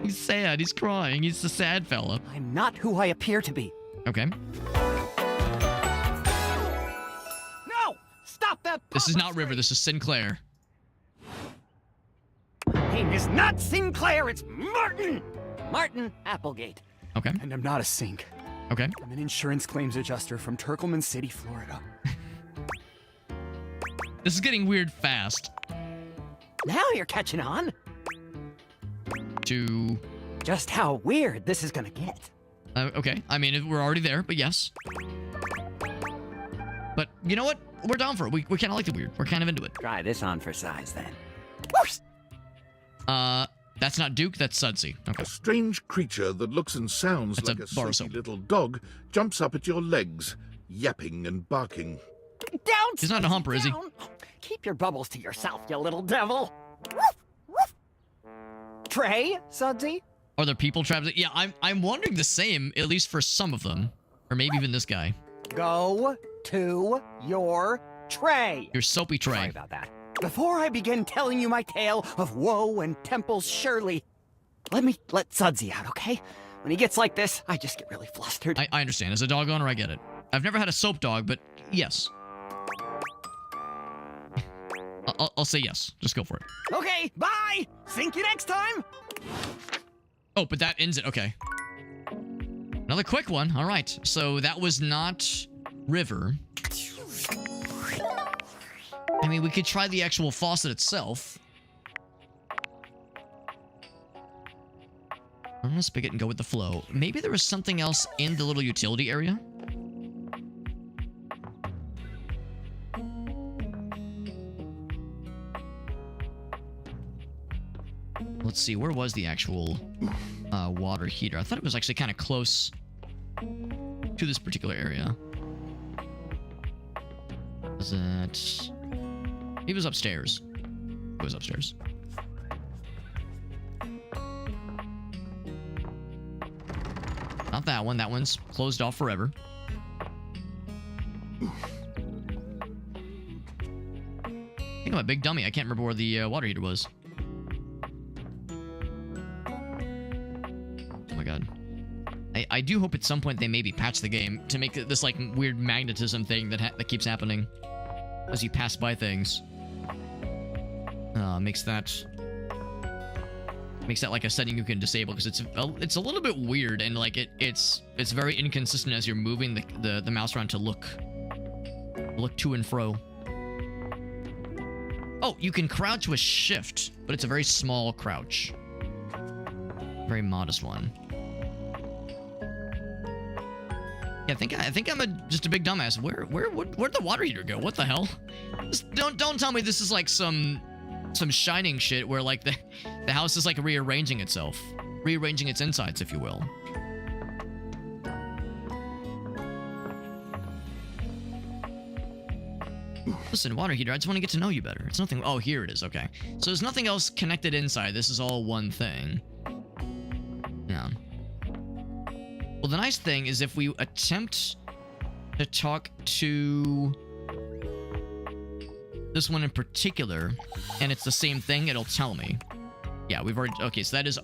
He's sad. He's crying. He's the sad fella. I'm not who I appear to be. Okay. No! Stop that! This is not River. This is Sinclair. My name is not Sinclair. It's Martin. Martin Applegate. Okay. And I'm not a sink. Okay. I'm an insurance claims adjuster from Turkleman City, Florida. This is getting weird fast. Now you're catching on. To just how weird this is gonna get. Okay. I mean, we're already there, but yes. But you know what? We're down for it. We kind of like the weird. We're kind of into it. Try this on for size, then. That's not Duke. That's Sudsy. Okay. A strange creature that looks and sounds that's like a sleepy little dog jumps up at your legs, yapping and barking. Down! He's not a humper, is he? Keep your bubbles to yourself, you little devil. Trey, Sudsy? Are there people trapped? Yeah, I'm wondering the same, at least for some of them. Or maybe even this guy. Go to your tray. Your soapy tray. Sorry about that. Before I begin telling you my tale of woe and Temple's Shirley, let Sudsy out, okay? When he gets like this, I just get really flustered. I understand. As a dog owner, I get it. I've never had a soap dog, but yes. I'll say yes. Just go for it. Okay, bye! Think you next time! Oh, but that ends it. Okay. Another quick one. All right. So that was not River. I mean, we could try the actual faucet itself. I'm gonna spigot and go with the flow. Maybe there was something else in the little utility area? Let's see, where was the actual water heater? I thought it was actually kind of close to this particular area. Was it... He was upstairs. He was upstairs. Not that one. That one's closed off forever. I think I'm a big dummy. I can't remember where the water heater was. Oh my god. I do hope at some point they maybe patch the game to make this like weird magnetism thing that keeps happening as you pass by things. Makes that like a setting you can disable because it's a little bit weird and like it's very inconsistent as you're moving the mouse around to look to and fro. Oh, you can crouch with shift, but it's a very small crouch. Very modest one. Yeah, I think I'm just a big dumbass. Where'd the water heater go? What the hell? Just don't tell me this is like some Shining shit where like the house is like rearranging itself, rearranging its insides, if you will. Listen, water heater, I just want to get to know you better. It's nothing. Oh, here it is. Okay, so there's nothing else connected inside. This is all one thing. Yeah. Well, the nice thing is if we attempt to talk to this one in particular, and it's the same thing, it'll tell me. Yeah, we've already... Okay, so that is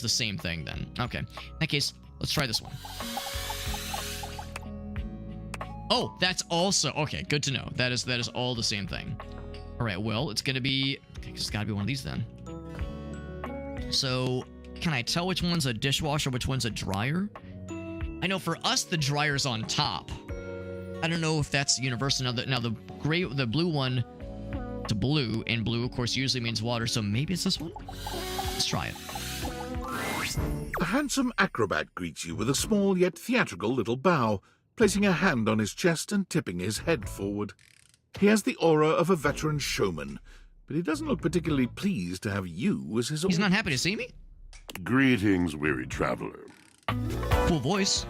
the same thing then. Okay. In that case, let's try this one. Oh, that's also okay. Good to know. That is all the same thing. All right. Well, it's gonna be. It's gotta be one of these then. So, can I tell which one's a dishwasher, which one's a dryer? I know for us the dryer's on top. I don't know if that's universal. Now the blue one, to blue, and blue of course usually means water. So maybe it's this one. Let's try it. A handsome acrobat greets you with a small yet theatrical little bow, placing a hand on his chest and tipping his head forward. He has the aura of a veteran showman, but he doesn't look particularly pleased to have you as his... He's not happy to see me? Greetings, weary traveler. Cool voice.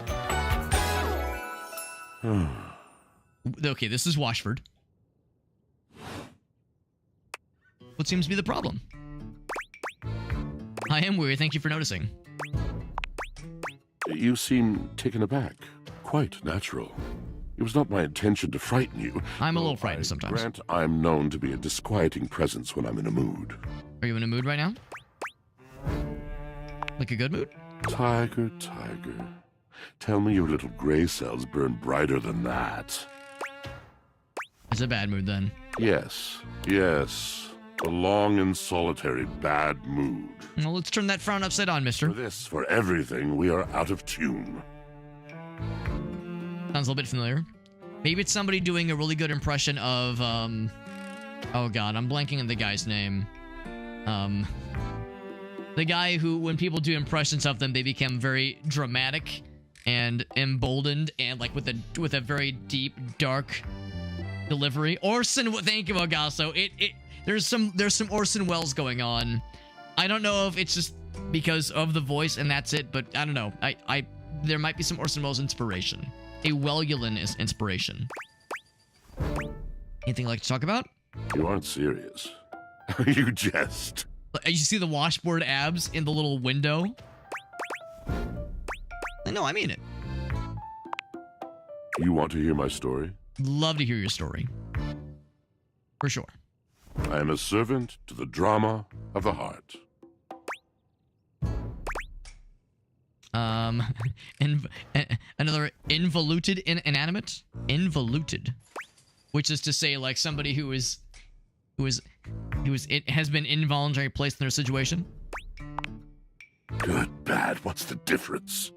Okay, this is Washford. What seems to be the problem? I am weary, thank you for noticing. You seem taken aback. Quite natural. It was not my intention to frighten you. I'm a little frightened sometimes. Grant, I'm known to be a disquieting presence when I'm in a mood. Are you in a mood right now? Like a good mood? Tiger, tell me your little gray cells burn brighter than that. It's a bad mood then. Yes. A long and solitary bad mood. Well, let's turn that frown upside down, mister. For this, for everything, we are out of tune. Sounds a little bit familiar. Maybe it's somebody doing a really good impression of, oh god, I'm blanking on the guy's name. The guy who, when people do impressions of them, they become very dramatic and emboldened and like with a very deep, dark delivery. Orson, thank you, Ogasso. There's some Orson Welles going on. I don't know if it's just because of the voice and that's it, but I don't know. There might be some Orson Welles inspiration. A Wellulan is inspiration. Anything you'd like to talk about? You aren't serious. You jest. You see the washboard abs in the little window? No, I mean it. You want to hear my story? Love to hear your story. For sure. I am a servant to the drama of the heart. Another involuted inanimate? Involuted. Which is to say, like, somebody who has been involuntarily placed in their situation. Good, bad, what's the difference?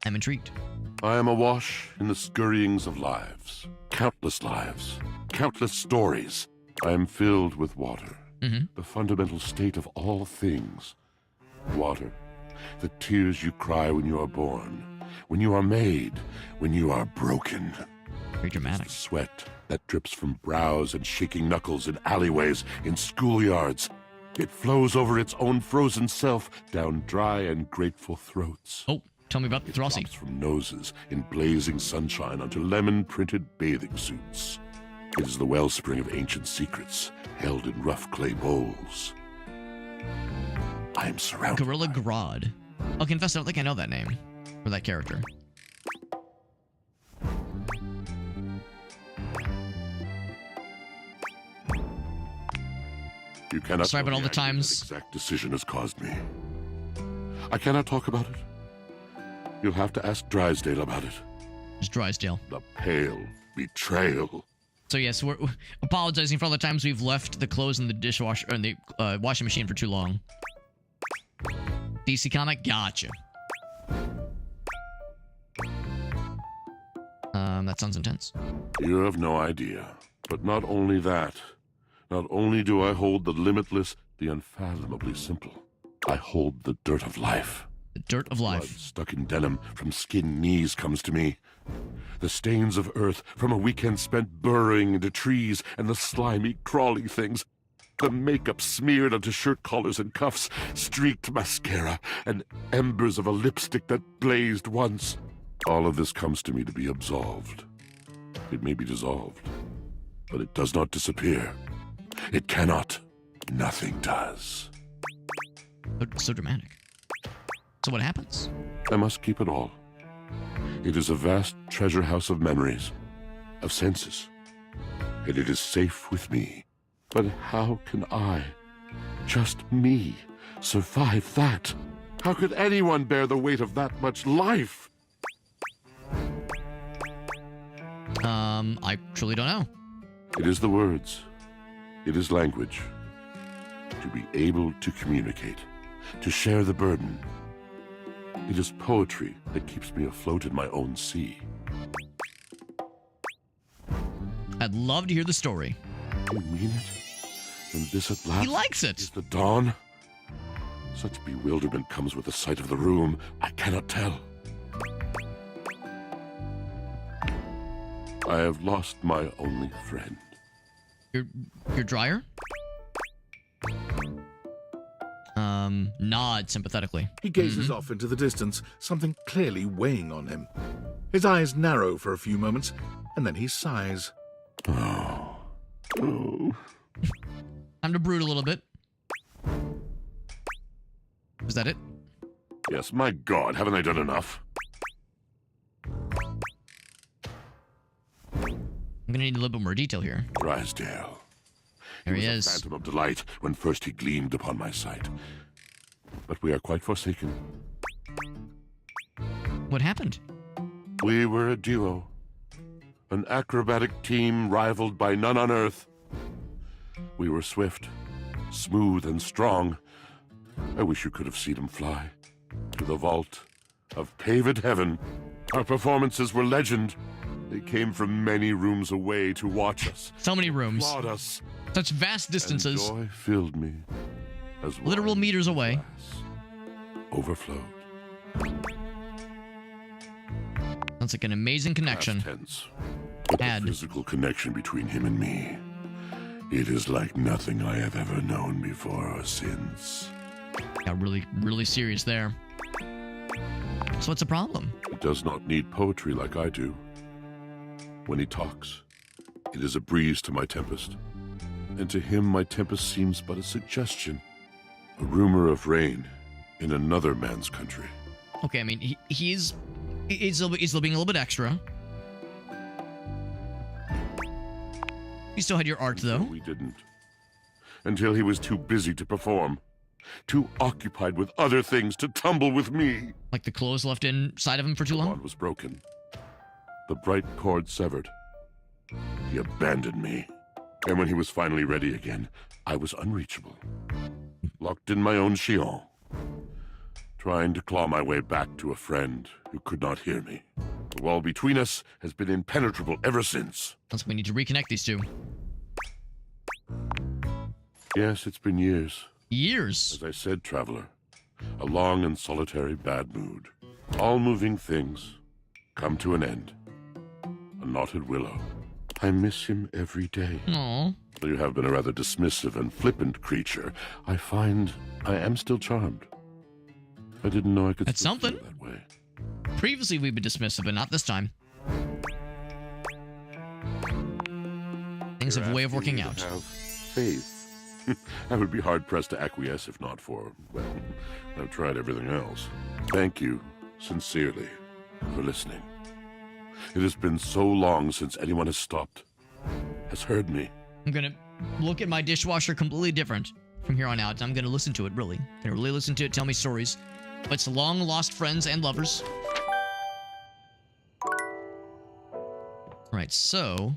I'm intrigued. I am awash in the scurryings of lives. Countless stories. I am filled with water. The fundamental state of all things. Water. The tears you cry when you are born. When you are made. When you are broken. Very dramatic. The sweat that drips from brows and shaking knuckles in alleyways, in schoolyards. It flows over its own frozen self down dry and grateful throats. Oh, tell me about the Throssie. It drops from noses in blazing sunshine onto lemon-printed bathing suits. It is the wellspring of ancient secrets held in rough clay bowls. I am surrounded. Gorilla Grodd. I'll confess, I don't think I know that name or that character. You cannot. Sorry, but all the times. That exact decision has caused me. I cannot talk about it. You'll have to ask Drysdale about it. It's Drysdale. The pale betrayal. So yes, we're apologizing for all the times we've left the clothes in the dishwasher or in the washing machine for too long. DC comic, gotcha. That sounds intense. You have no idea. But not only that. Not only do I hold the limitless, the unfathomably simple. I hold the dirt of life. The dirt of life. Blood stuck in denim from skin knees comes to me. The stains of earth from a weekend spent burrowing into trees and the slimy, crawly things. The makeup smeared onto shirt collars and cuffs, streaked mascara, and embers of a lipstick that blazed once. All of this comes to me to be absolved. It may be dissolved, but it does not disappear. It cannot. Nothing does. So dramatic. So what happens? I must keep it all. It is a vast treasure house of memories, of senses, and it is safe with me. But how can I, just me, survive that? How could anyone bear the weight of that much life? I truly don't know. It is the words. It is language. To be able to communicate. To share the burden. It is poetry that keeps me afloat in my own sea. I'd love to hear the story. You mean it? And this at last He likes it. is the dawn? Such bewilderment comes with the sight of the room. I cannot tell. I have lost my only friend. Your dryer? Nod sympathetically. He gazes off into the distance, something clearly weighing on him. His eyes narrow for a few moments, and then he sighs. Oh. Oh. Time to brood a little bit. Was that it? Yes, my God, haven't I done enough? I'm gonna need a little bit more detail here. Drysdale. There he was is. A phantom of delight when first he gleamed upon my sight. But we are quite forsaken. What happened? We were a duo. An acrobatic team rivaled by none on earth. We were swift, smooth, and strong. I wish you could have seen him fly. To the vault of paved heaven. Our performances were legend. They came from many rooms away to watch us. So many rooms. Applaud us. Such vast distances. And joy filled me. As literal meters away. Overflowed. Sounds like an amazing connection. Past tense. But the physical connection between him and me. It is like nothing I have ever known before or since. Got really, really serious there. So what's the problem? He does not need poetry like I do. When he talks, it is a breeze to my tempest. And to him, my tempest seems but a suggestion. A rumor of rain in another man's country. Okay, I mean, he's still being a little bit extra. You still had your art, though. We didn't. Until he was too busy to perform. Too occupied with other things to tumble with me. Like the clothes left inside of him for too long? The bond was broken. The bright cord severed. He abandoned me. And when he was finally ready again, I was unreachable. Locked in my own chillon. Trying to claw my way back to a friend who could not hear me. The wall between us has been impenetrable ever since. That's why we need to reconnect these two. Yes, it's been years. Years? As I said, traveler. A long and solitary bad mood. All moving things come to an end. A knotted willow. I miss him every day. Aww. Though you have been a rather dismissive and flippant creature, I find I am still charmed. I didn't know I could That's still something. feel that way. Previously, we've been dismissive, but not this time. Things have a way of working out. Have faith. I would be hard-pressed to acquiesce if not for, well, I've tried everything else. Thank you, sincerely, for listening. It has been so long since anyone has stopped, has heard me. I'm gonna look at my dishwasher completely different from here on out. I'm gonna listen to it, really. Gonna really listen to it, tell me stories. But it's long-lost friends and lovers. Right, so...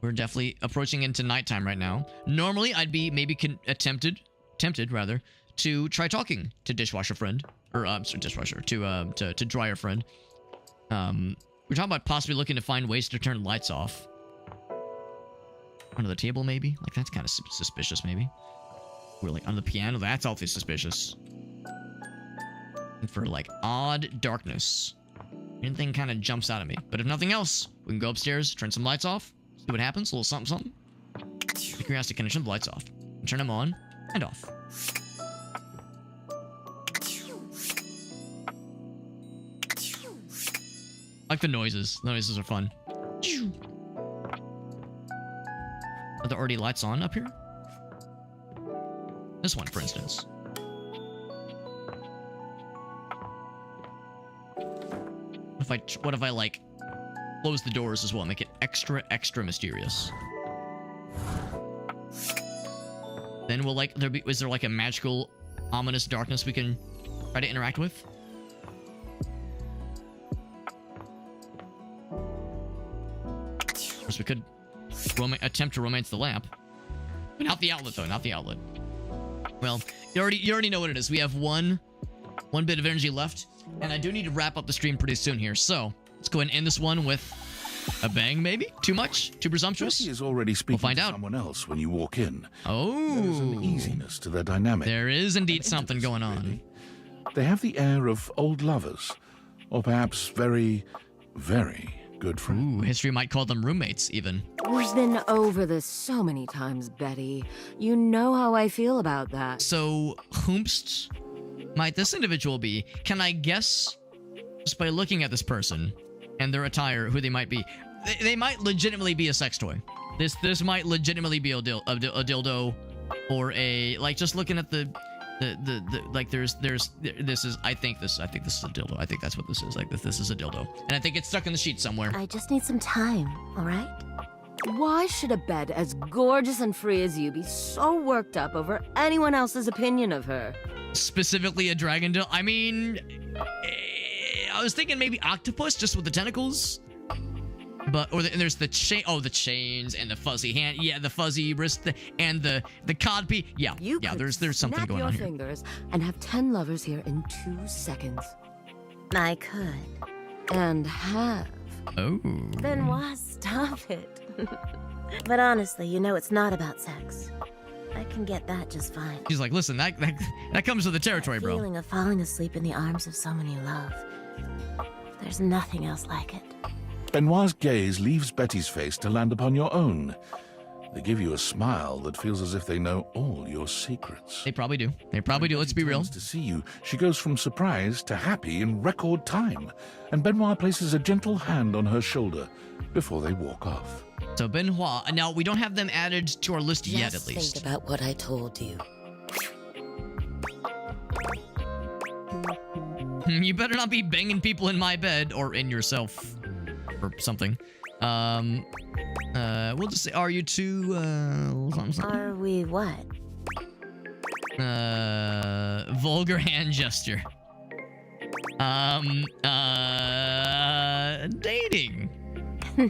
we're definitely approaching into nighttime right now. Normally, I'd be maybe tempted to try talking to dishwasher friend, or sorry, dishwasher to dryer friend. We're talking about possibly looking to find ways to turn lights off under the table, maybe. Like that's kind of suspicious, maybe. We're like on the piano. That's awfully suspicious. And for like odd darkness, anything kind of jumps out at me. But if nothing else, we can go upstairs, turn some lights off. See what happens, a little something, something. The curiosity can turn the lights off. And turn them on and off. I like the noises. The noises are fun. Are there already lights on up here? This one, for instance. What if I like close the doors as well, make it extra mysterious? Then will like is there like a magical ominous darkness we can try to interact with? course, we could attempt to romance the lamp. But not the outlet, though. Not the outlet. Well, you already know what it is. We have one bit of energy left, and I do need to wrap up the stream pretty soon here. So let's go ahead and end this one with a bang, maybe? Too much? Too presumptuous? Betty is already speaking find to out. someone else when you walk in. Oh. There's an easiness to their dynamic. There is indeed something going on. Really. They have the air of old lovers, or perhaps very, very good friends. Ooh, history might call them roommates, even. We've been over this so many times, Betty. You know how I feel about that. So, whomst might this individual be? Can I guess, just by looking at this person and their attire, who they might be? They might legitimately be a sex toy. This might legitimately be a dildo, or a, like, just looking at the like, this is, I think this is a dildo. I think that's what this is. Like, this is a dildo, and I think it's stuck in the sheet somewhere. I just need some time, all right? Why should a bed as gorgeous and free as you be so worked up over anyone else's opinion of her? Specifically a dragon dildo. I mean, I was thinking maybe octopus, just with the tentacles. But and there's the chain. Oh, the chains and the fuzzy hand. Yeah, the fuzzy wrist and the codpiece. Yeah, There's something going on here. Snap your fingers and have 10 lovers here in 2 seconds. I could. And have. Oh. Benoit, stop it. But honestly, you know it's not about sex. I can get that just fine. She's like, listen, that comes with the territory, bro. Feeling of falling asleep in the arms of someone you love. There's nothing else like it. Benoit's gaze leaves Betty's face to land upon your own. They give you a smile that feels as if they know all your secrets. They probably do. Let's be real. To see you, she goes from surprised to happy in record time, and Benoit places a gentle hand on her shoulder before they walk off. So Benoit, now we don't have them added to our list yet, at least. Think about what I told you. You better not be banging people in my bed or in yourself. Or something. We'll just say, are you two, something? Are we what? Vulgar hand gesture. Dating.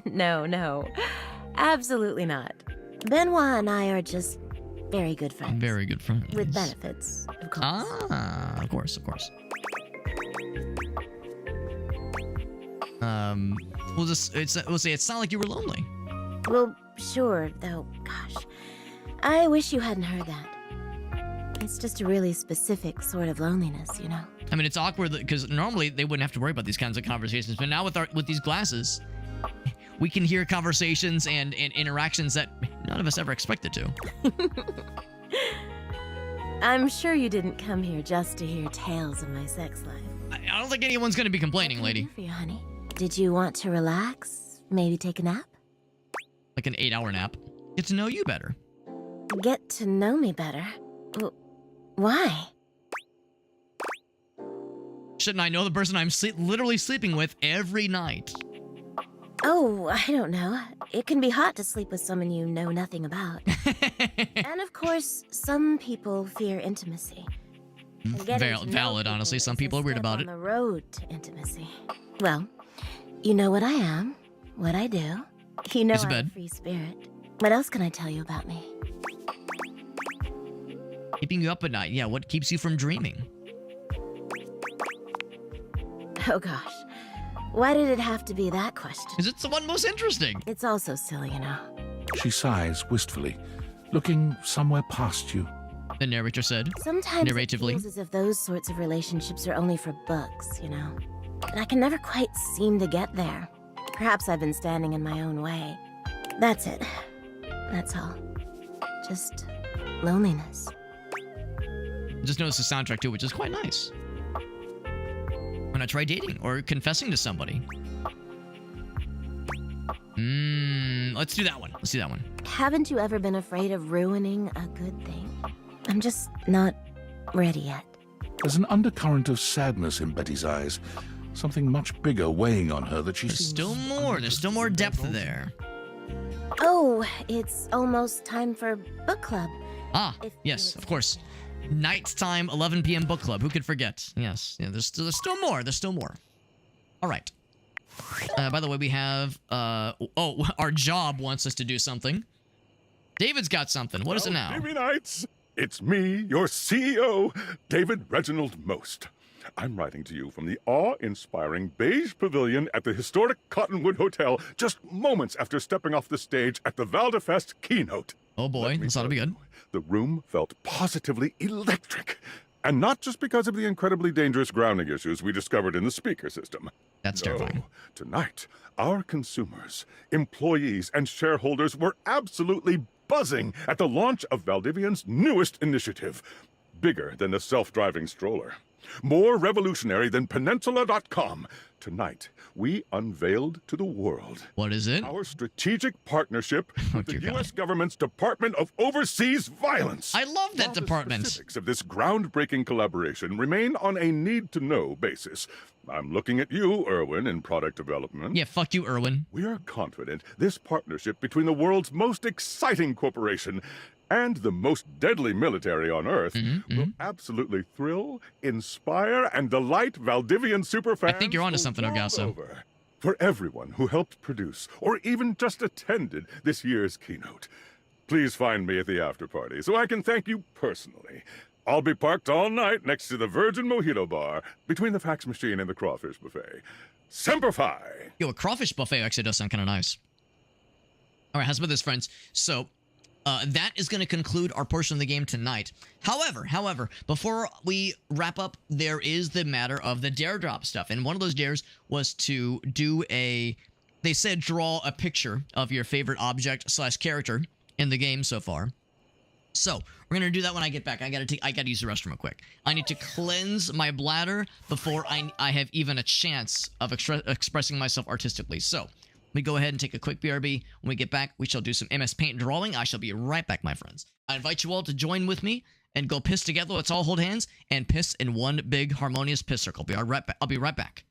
No. Absolutely not. Benoit and I are just very good friends. Very good friends. With benefits, of course. Ah, of course. We'll say it's not like you were lonely. Well, sure, though, gosh. I wish you hadn't heard that. It's just a really specific sort of loneliness, you know? I mean, it's awkward because normally they wouldn't have to worry about these kinds of conversations, but now with these glasses, we can hear conversations and interactions that none of us ever expected to. I'm sure you didn't come here just to hear tales of my sex life. I don't think anyone's going to be complaining, lady. For you, honey. Did you want to relax? Maybe take a nap? Like an 8-hour nap. Get to know you better. Get to know me better? Why? Shouldn't I know the person I'm literally sleeping with every night? Oh, I don't know. It can be hot to sleep with someone you know nothing about. And of course, some people fear intimacy. Valid, honestly. Some people are weird about it. On the road to intimacy. Well, you know what I am, what I do. You know I'm a free spirit. What else can I tell you about me? Keeping you up at night. Yeah, what keeps you from dreaming? Oh gosh. Why did it have to be that question? Because it's the one most interesting. It's also silly, you know. She sighs wistfully, looking somewhere past you. The narrator said. Sometimes narratively. It feels as if those sorts of relationships are only for books, you know. And I can never quite seem to get there. Perhaps I've been standing in my own way. That's it. That's all. Just loneliness. Just noticed the soundtrack too, which is quite nice. Why not try dating or confessing to somebody? Let's do that one. Haven't you ever been afraid of ruining a good thing? I'm just not ready yet. There's an undercurrent of sadness in Betty's eyes. Something much bigger weighing on her that she There's still more depth there. Oh, it's almost time for book club. Ah, yes, of course. Nighttime, 11 p.m. book club. Who could forget? Yes, yeah, there's still more. All right. By the way, we have our job wants us to do something. David's got something. What is it now? Knights, it's me, your CEO, David Reginald Most. I'm writing to you from the awe-inspiring beige pavilion at the historic Cottonwood Hotel just moments after stepping off the stage at the Valdefest keynote. Oh boy, this ought to be good. The room felt positively electric. And not just because of the incredibly dangerous grounding issues we discovered in the speaker system. That's terrifying. Tonight, our consumers, employees, and shareholders were absolutely buzzing at the launch of Valdivian's newest initiative. Bigger than the self-driving stroller. More revolutionary than Peninsula.com. Tonight, we unveiled to the world. What is it? Our strategic partnership with the U.S. government's Department of Overseas Violence. I love that department. The specifics of this groundbreaking collaboration remain on a need-to-know basis. I'm looking at you, Irwin, in product development. Yeah, fuck you, Irwin. We are confident this partnership between the world's most exciting corporation and the most deadly military on Earth will absolutely thrill, inspire, and delight Valdivian superfans. I think you're onto something, Ogasso. For everyone who helped produce or even just attended this year's keynote, please find me at the after party so I can thank you personally. I'll be parked all night next to the Virgin Mojito Bar between the fax machine and the crawfish buffet. Semper Fi! Yo, a crawfish buffet actually does sound kind of nice. All right, how's about this, friends? So, that is going to conclude our portion of the game tonight. However, before we wrap up, there is the matter of the dare drop stuff. And one of those dares was to do they said draw a picture of your favorite object / character in the game so far. So, we're going to do that when I get back. I got to use the restroom real quick. I need to cleanse my bladder before I have even a chance of expressing myself artistically. So, we go ahead and take a quick BRB. When we get back, we shall do some MS Paint drawing. I shall be right back, my friends. I invite you all to join with me and go piss together. Let's all hold hands and piss in one big harmonious piss circle. I'll be right back.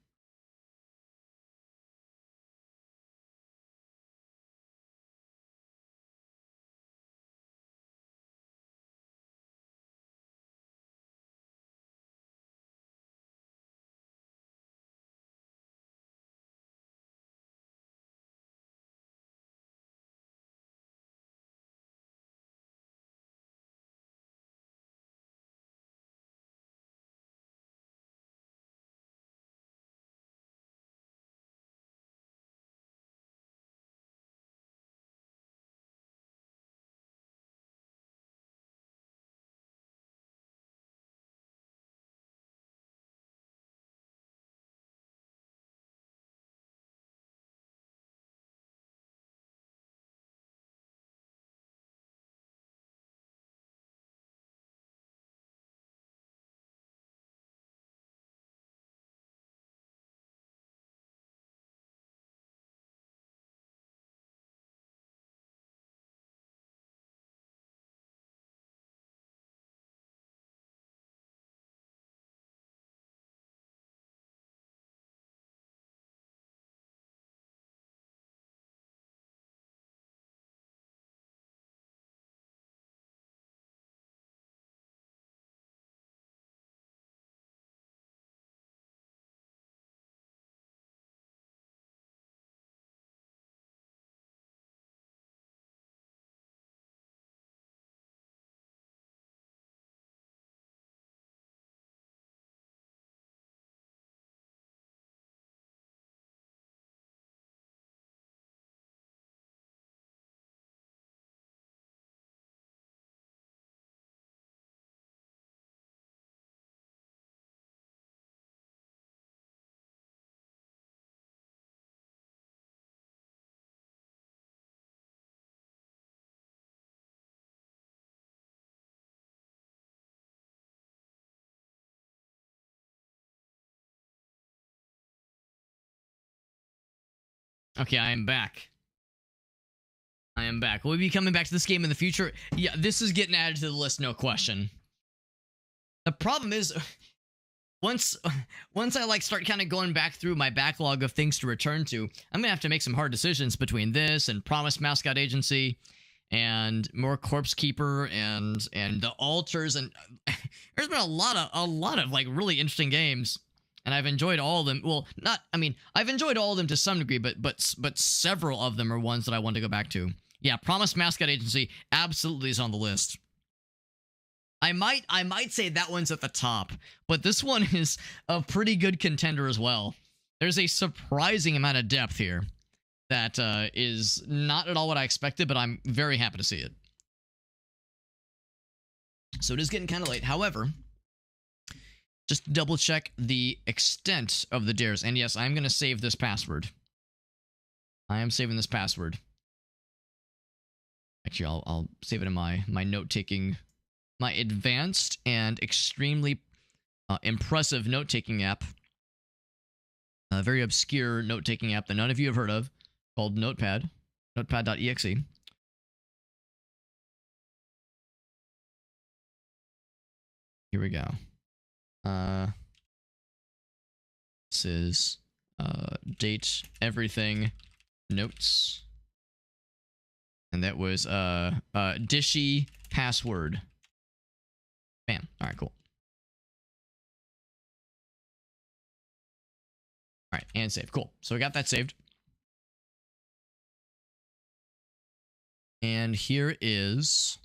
Okay, I am back. Will we be coming back to this game in the future? Yeah, this is getting added to the list, no question. The problem is, once I start kind of going back through my backlog of things to return to, I'm gonna have to make some hard decisions between this and Promise Mascot Agency and more Corpse Keeper and the Altars, and there's been a lot of like really interesting games. and I've enjoyed all of them. Well, not, I mean, I've enjoyed all of them to some degree, but several of them are ones that I want to go back to. Yeah, Promise Mascot Agency absolutely is on the list. I might say that one's at the top, but this one is a pretty good contender as well. There's a surprising amount of depth here that is not at all what I expected, but I'm very happy to see it. So it is getting kind of late. However, just double check the extent of the dares. And yes, I'm going to save this password. I am saving this password. Actually, I'll save it in my note-taking, my advanced and extremely impressive note-taking app. A very obscure note-taking app that none of you have heard of, called Notepad, notepad.exe. Here we go. This is date everything notes. And that was dishy password. Bam. All right, cool. All right, and save. Cool. So we got that saved. And here is...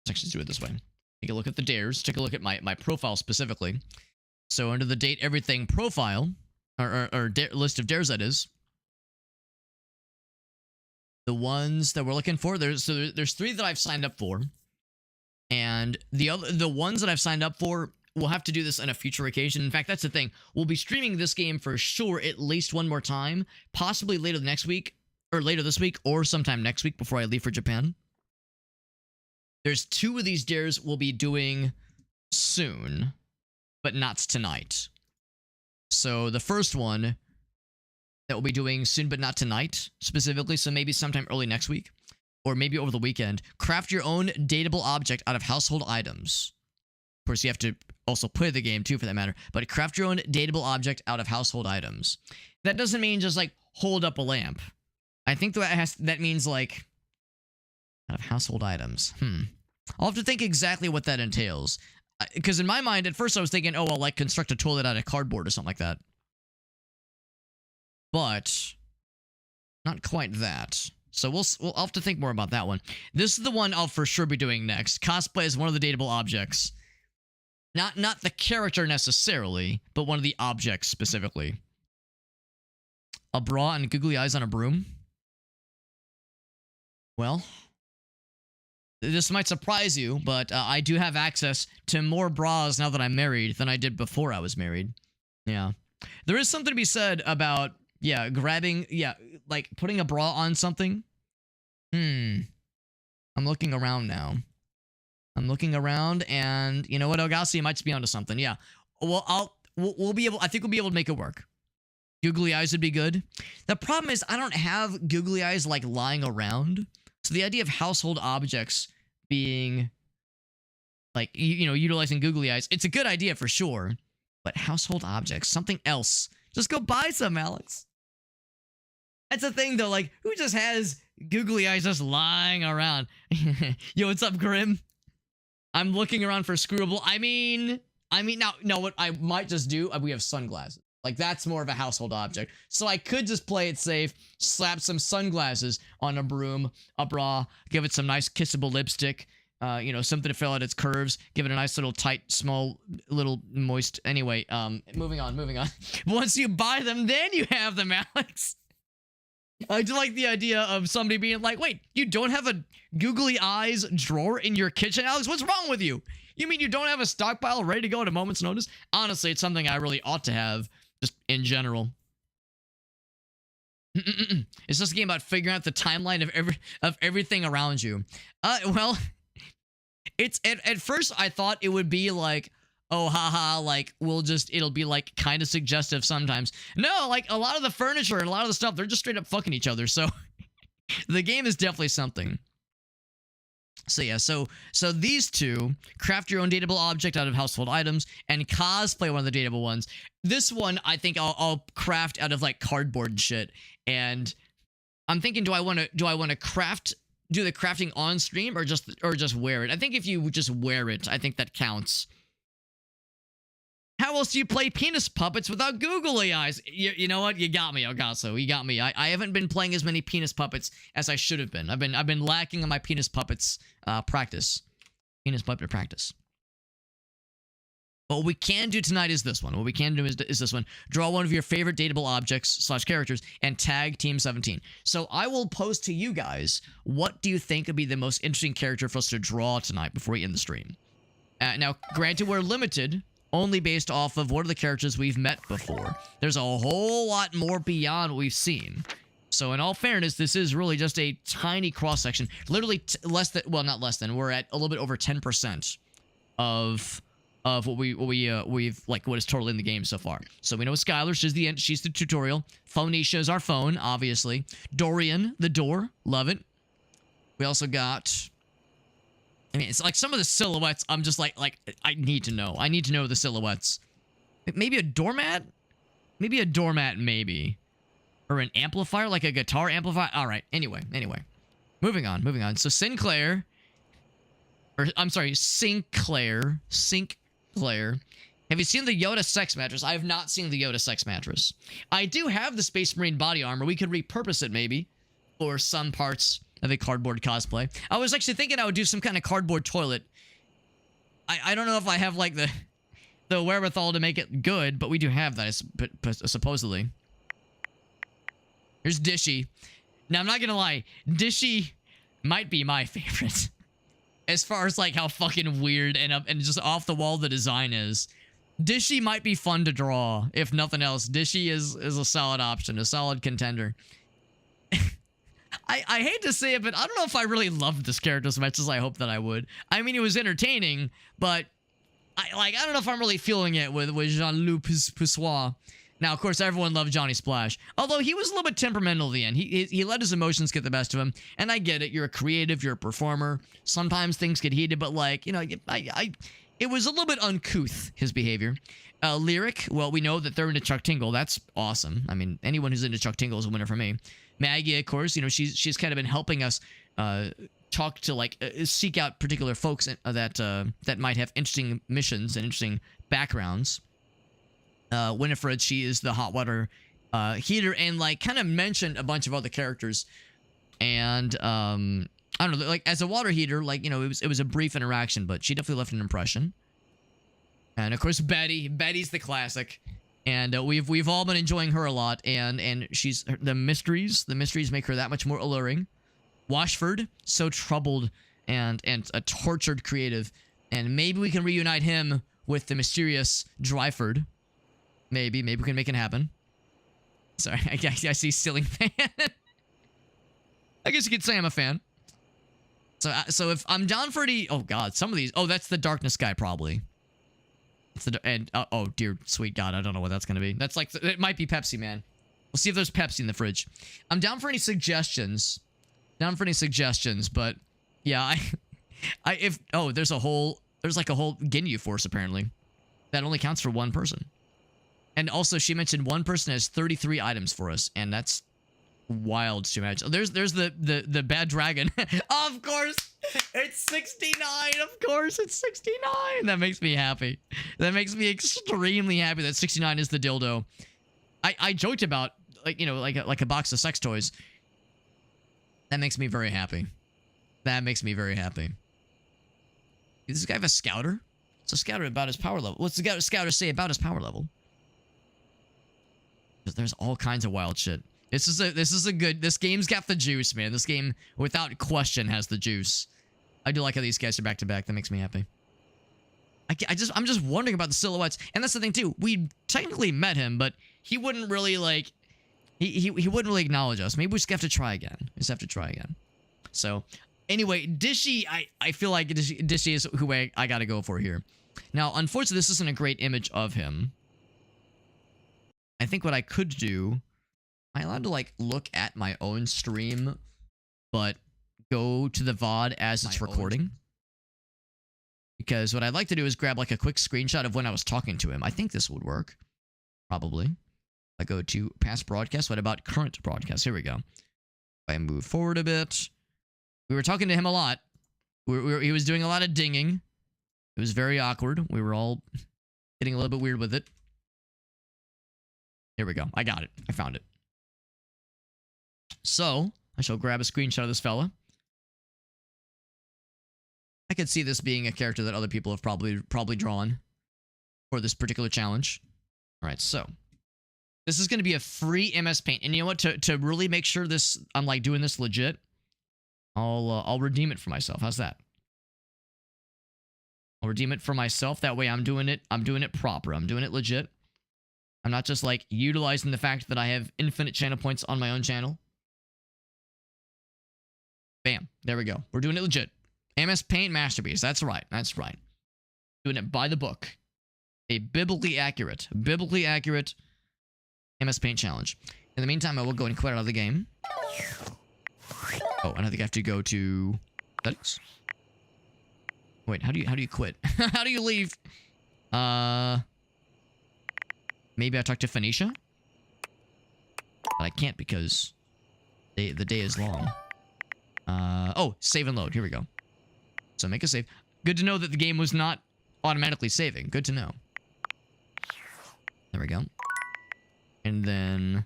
Let's actually do it this way. Take a look at the dares. Take a look at my profile specifically. So under the date everything profile, or list of dares that is, the ones that we're looking for, there's 3 that I've signed up for. And the ones that I've signed up for, we'll have to do this on a future occasion. In fact, that's the thing. We'll be streaming this game for sure at least one more time, possibly later next week, or later this week, or sometime next week before I leave for Japan. There's 2 of these dares we'll be doing soon, but not tonight. So the first one that we'll be doing soon, but not tonight, specifically, so maybe sometime early next week, or maybe over the weekend. Craft your own dateable object out of household items. Of course, you have to also play the game, too, for that matter. But craft your own dateable object out of household items. That doesn't mean just, like, hold up a lamp. I think that means, like, out of household items. I'll have to think exactly what that entails. Because in my mind, at first I was thinking, oh, well, like, construct a toilet out of cardboard or something like that. But not quite that. So we'll have to think more about that one. This is the one I'll for sure be doing next. Cosplay is one of the dateable objects. Not the character necessarily, but one of the objects specifically. A bra and googly eyes on a broom? Well, this might surprise you, but I do have access to more bras now that I'm married than I did before I was married. Yeah. There is something to be said about, yeah, grabbing, yeah, like putting a bra on something. I'm looking around now. I'm looking around, and you know what, Elgazi might just be onto something. Yeah. Well, we'll be able, I think we'll be able to make it work. Googly eyes would be good. The problem is I don't have googly eyes like lying around. So the idea of household objects being like, you know, utilizing googly eyes, it's a good idea for sure. But household objects, something else. Just go buy some, Alex. That's the thing though, like, who just has googly eyes just lying around? Yo, what's up, Grim? I'm looking around for Screwable. I mean, now what I might just do, we have sunglasses. Like, that's more of a household object. So I could just play it safe, slap some sunglasses on a broom, a bra, give it some nice kissable lipstick, you know, something to fill out its curves, give it a nice little tight, small, little moist. Anyway, moving on. Once you buy them, then you have them, Alex. I do like the idea of somebody being like, wait, you don't have a googly eyes drawer in your kitchen, Alex? What's wrong with you? You mean you don't have a stockpile ready to go at a moment's notice? Honestly, it's something I really ought to have, just in general. It's just a game about figuring out the timeline of everything around you. Well, it's at first I thought it would be like, oh, haha, like, it'll be, like, kind of suggestive sometimes. No, like, a lot of the furniture and a lot of the stuff, they're just straight up fucking each other, so the game is definitely something. So, yeah, so these 2, craft your own dateable object out of household items, and cosplay one of the dateable ones. This one, I think I'll craft out of, like, cardboard and shit, and I'm thinking, do I want to do the crafting on stream, or just wear it? I think if you just wear it, I think that counts. how else do you play penis puppets without googly eyes? You know what? You got me, Elgaso. You got me. I haven't been playing as many penis puppets as I should have been. I've been lacking on my penis puppets practice. Penis puppet practice. What we can do tonight is this one. What we can do is this one. Draw one of your favorite dateable objects / characters and tag Team 17. So I will pose to you guys, what do you think would be the most interesting character for us to draw tonight before we end the stream? Now, granted, we're limited only based off of what are the characters we've met before. There's a whole lot more beyond what we've seen. So in all fairness, this is really just a tiny cross-section. Literally less than, well, not less than, we're at a little bit over 10% of what we've like what is totally in the game so far. So we know Skylar, she's the tutorial. Phoenicia is our phone, obviously. Dorian, the door, love it. We also got, I mean, it's like some of the silhouettes. I'm just like I need to know. I need to know the silhouettes. Maybe a doormat, maybe, or an amplifier, like a guitar amplifier. All right. Anyway, moving on. So Sinclair. Have you seen the Yoda sex mattress? I have not seen the Yoda sex mattress. I do have the Space Marine body armor. We could repurpose it maybe for some parts of a cardboard cosplay. I was actually thinking I would do some kind of cardboard toilet. I don't know if I have like the wherewithal to make it good, but we do have that supposedly. Here's Dishy. Now I'm not gonna lie, Dishy might be my favorite. As far as like how fucking weird and just off the wall the design is. Dishy might be fun to draw, if nothing else. Dishy is a solid option, a solid contender. I hate to say it, but I don't know if I really loved this character as much as I hope that I would. I mean, it was entertaining, but I don't know if I'm really feeling it with Jean-Luc Poussoir. Now, of course, everyone loved Johnny Splash. Although he was a little bit temperamental at the end. He let his emotions get the best of him. And I get it. You're a creative. You're a performer. Sometimes things get heated. But, like, you know, it was a little bit uncouth, his behavior. Lyric, well, we know that they're into Chuck Tingle. That's awesome. I mean, anyone who's into Chuck Tingle is a winner for me. Maggie, of course, you know, she's kind of been helping us talk to, like, seek out particular folks that might have interesting missions and interesting backgrounds. Winifred, she is the hot water heater, and like kind of mentioned a bunch of other characters. And I don't know, like as a water heater, like, you know, it was a brief interaction, but she definitely left an impression. And of course, Betty's the classic, and we've all been enjoying her a lot. And she's the mysteries make her that much more alluring. Washford, so troubled and a tortured creative, and maybe we can reunite him with the mysterious Dryford. Maybe we can make it happen. Sorry, I see ceiling fan. I guess you could say I'm a fan. So if I'm down for the, oh god, some of these, oh, that's the darkness guy probably. It's oh dear sweet god, I don't know what that's gonna be. That's like, it might be Pepsi, man. We'll see if there's Pepsi in the fridge. I'm down for any suggestions. But yeah, there's like a whole Ginyu force apparently. That only counts for one person. And also, she mentioned one person has 33 items for us, and that's wild to imagine. There's the bad dragon. Of course, it's 69. Of course, it's 69. That makes me happy. That makes me extremely happy that 69 is the dildo. I joked about, like, you know, like a box of sex toys. That makes me very happy. Does this guy have a scouter? It's a scouter about his power level. What's the scouter say about his power level? There's all kinds of wild shit. This game's got the juice, man. This game, without question, has the juice. I do like how these guys are back to back. That makes me happy. I'm just wondering about the silhouettes, and that's the thing too. We technically met him, but he wouldn't really like. He wouldn't really acknowledge us. Maybe we just have to try again. So, anyway, Dishy, I feel like Dishy is who I gotta go for here. Now, unfortunately, this isn't a great image of him. I think what I could do, am I allowed to like look at my own stream, but go to the VOD as it's recording? Because what I'd like to do is grab like a quick screenshot of when I was talking to him. I think this would work. Probably. I go to past broadcast. What about current broadcast? Here we go. If I move forward a bit. We were talking to him a lot. He was doing a lot of dinging. It was very awkward. We were all Getting a little bit weird with it. Here we go. I got it. I found it. So, I shall grab a screenshot of this fella. I could see this being a character that other people have probably drawn for this particular challenge. All right, so this is going to be a free MS Paint, and you know what? To really make sure this I'm like doing this legit, I'll redeem it for myself. How's that? I'll redeem it for myself. That way, I'm doing it proper. I'm doing it legit. I'm not just like utilizing the fact that I have infinite channel points on my own channel. Bam. There we go. We're doing it legit. MS Paint Masterpiece. That's right. That's right. Doing it by the book. A biblically accurate MS Paint challenge. In the meantime, I will go and quit out of the game. Oh, and I think I have to go to settings. Wait, how do you quit? How do you leave? Maybe I talk to Phoenicia? But I can't because the day is long. Oh, save and load. Here we go. So make a save. Good to know that the game was not automatically saving. Good to know. There we go. And then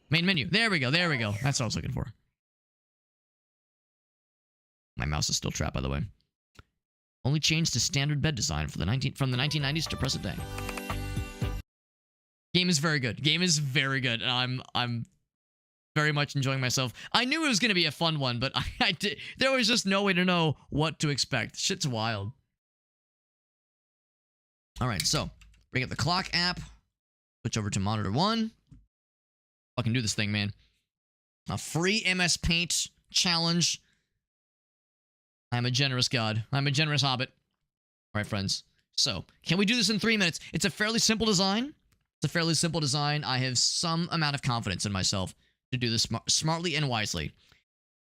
main menu. There we go. There we go. That's what I was looking for. My mouse is still trapped, by the way. Only changed to standard bed design for from the 1990s to present day. Game is very good. Game is very good. And I'm very much enjoying myself. I knew it was going to be a fun one, but there was just no way to know what to expect. Shit's wild. All right, so bring up the clock app. Switch over to monitor 1. Fucking do this thing, man. A free MS Paint challenge. I'm a generous god. I'm a generous hobbit. All right, friends. So, can we do this in 3 minutes? It's a fairly simple design. It's a fairly simple design. I have some amount of confidence in myself to do this smartly and wisely.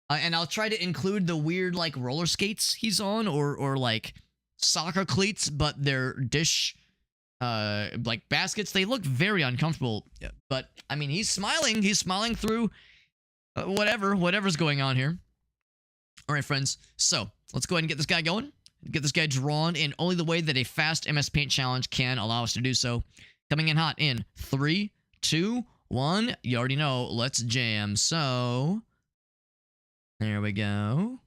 And I'll try to include the weird, like, roller skates he's on, or like, soccer cleats, but they're dish, like, baskets. They look very uncomfortable, but, I mean, he's smiling. He's smiling through whatever's going on here. All right, friends. So, let's go ahead and get this guy going. Get this guy drawn in only the way that a fast MS Paint challenge can allow us to do so. Coming in hot in 3, 2, 1. You already know. Let's jam. So, there we go.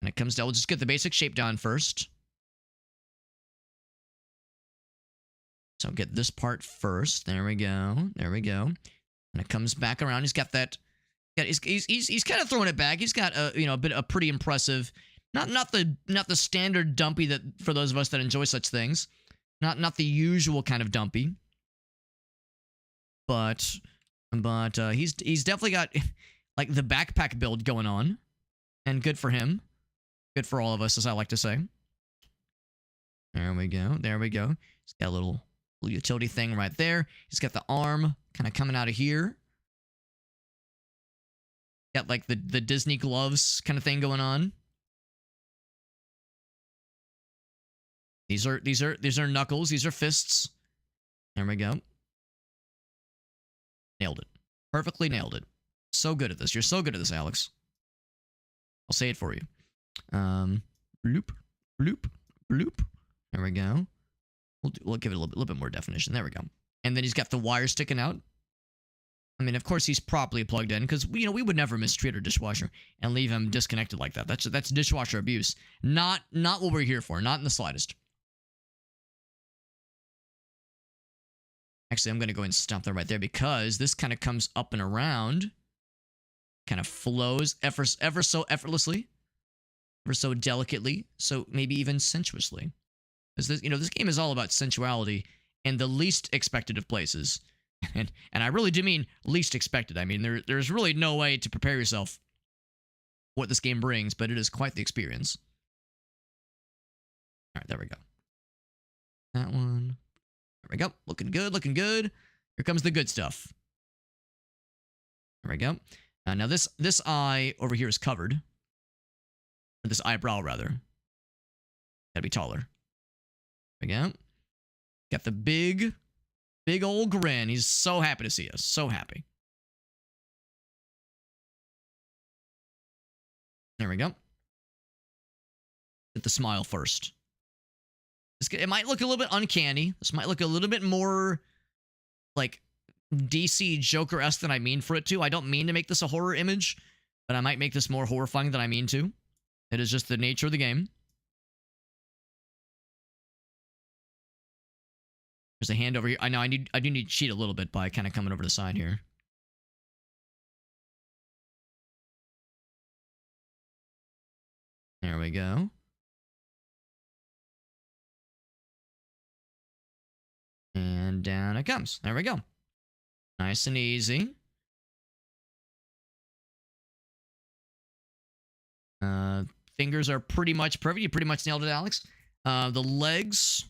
And it comes down. We'll just get the basic shape down first. So, get this part first. There we go. There we go. And it comes back around. He's got that. Yeah, he's kind of throwing it back. He's got a pretty impressive, not the standard dumpy that for those of us that enjoy such things, not the usual kind of dumpy, but he's definitely got like the backpack build going on, and good for him, good for all of us, as I like to say. There we go. There we go. He's got a little utility thing right there. He's got the arm kind of coming out of here. Got like the Disney gloves kind of thing going on. These are knuckles. These are fists. There we go. Nailed it. Perfectly nailed it. So good at this. You're so good at this, Alex. I'll say it for you. Bloop, bloop, bloop. There we go. We'll give it a little bit more definition. There we go. And then he's got the wire sticking out. I mean, of course, he's properly plugged in because we would never mistreat our dishwasher and leave him disconnected like that. That's dishwasher abuse. Not what we're here for. Not in the slightest. Actually, I'm going to go and stop that right there because this kind of comes up and around, kind of flows ever so effortlessly, ever so delicately, so maybe even sensuously. Because this game is all about sensuality in the least expected of places. And I really do mean least expected. I mean, there's really no way to prepare yourself what this game brings, but it is quite the experience. All right, there we go. That one. There we go. Looking good, looking good. Here comes the good stuff. There we go. Now this eye over here is covered. Or this eyebrow, rather. Gotta be taller. There we go. Got the big old grin. He's so happy to see us. So happy. There we go. Get the smile first. It might look a little bit uncanny. This might look a little bit more like DC Joker-esque than I mean for it to. I don't mean to make this a horror image, but I might make this more horrifying than I mean to. It is just the nature of the game. There's a hand over here. I know I do need to cheat a little bit by kind of coming over to the side here. There we go. And down it comes. There we go. Nice and easy. Fingers are pretty much perfect. You pretty much nailed it, Alex. The legs,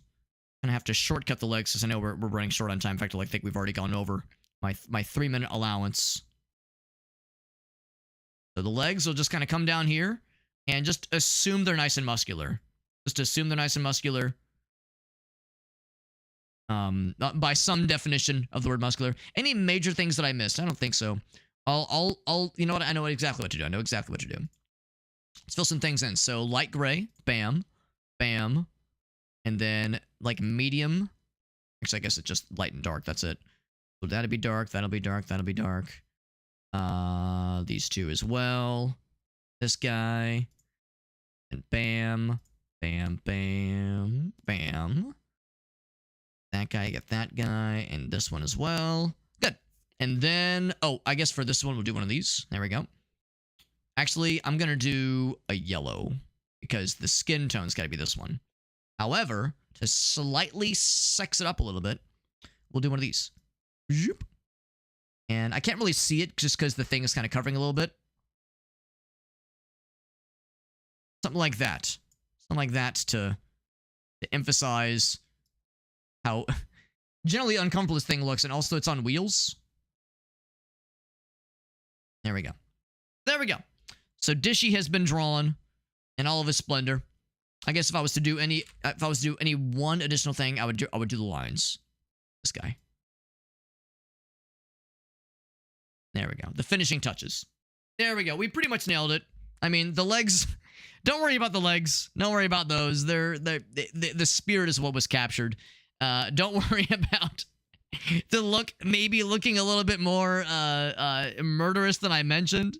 I'm gonna have to shortcut the legs because I know we're running short on time. In fact, I think we've already gone over my 3-minute allowance. So the legs will just kind of come down here and just assume they're nice and muscular. Just assume they're nice and muscular. By some definition of the word muscular. Any major things that I missed? I don't think so. I'll you know what? I know exactly what to do. I know exactly what to do. Let's fill some things in. So light gray, bam, bam, and then like medium. Actually, I guess it's just light and dark. That's it. So that'll be dark. That'll be dark. That'll be dark. These two as well. This guy, and bam, bam, bam, bam. That guy, get that guy, and this one as well. Good. And then, oh, I guess for this one, we'll do one of these. There we go. Actually, I'm going to do a yellow because the skin tone's got to be this one. However, to slightly sex it up a little bit, we'll do one of these. And I can't really see it just because the thing is kind of covering a little bit. Something like that. Something like that to emphasize how generally uncomfortable this thing looks, and also it's on wheels. There we go. There we go. So Dishy has been drawn in all of his splendor. I guess if I was to do any one additional thing, I would do the lines. This guy. There we go. The finishing touches. There we go. We pretty much nailed it. I mean, the legs. Don't worry about the legs. Don't worry about those. The spirit is what was captured. Don't worry about the look, maybe looking a little bit more murderous than I mentioned.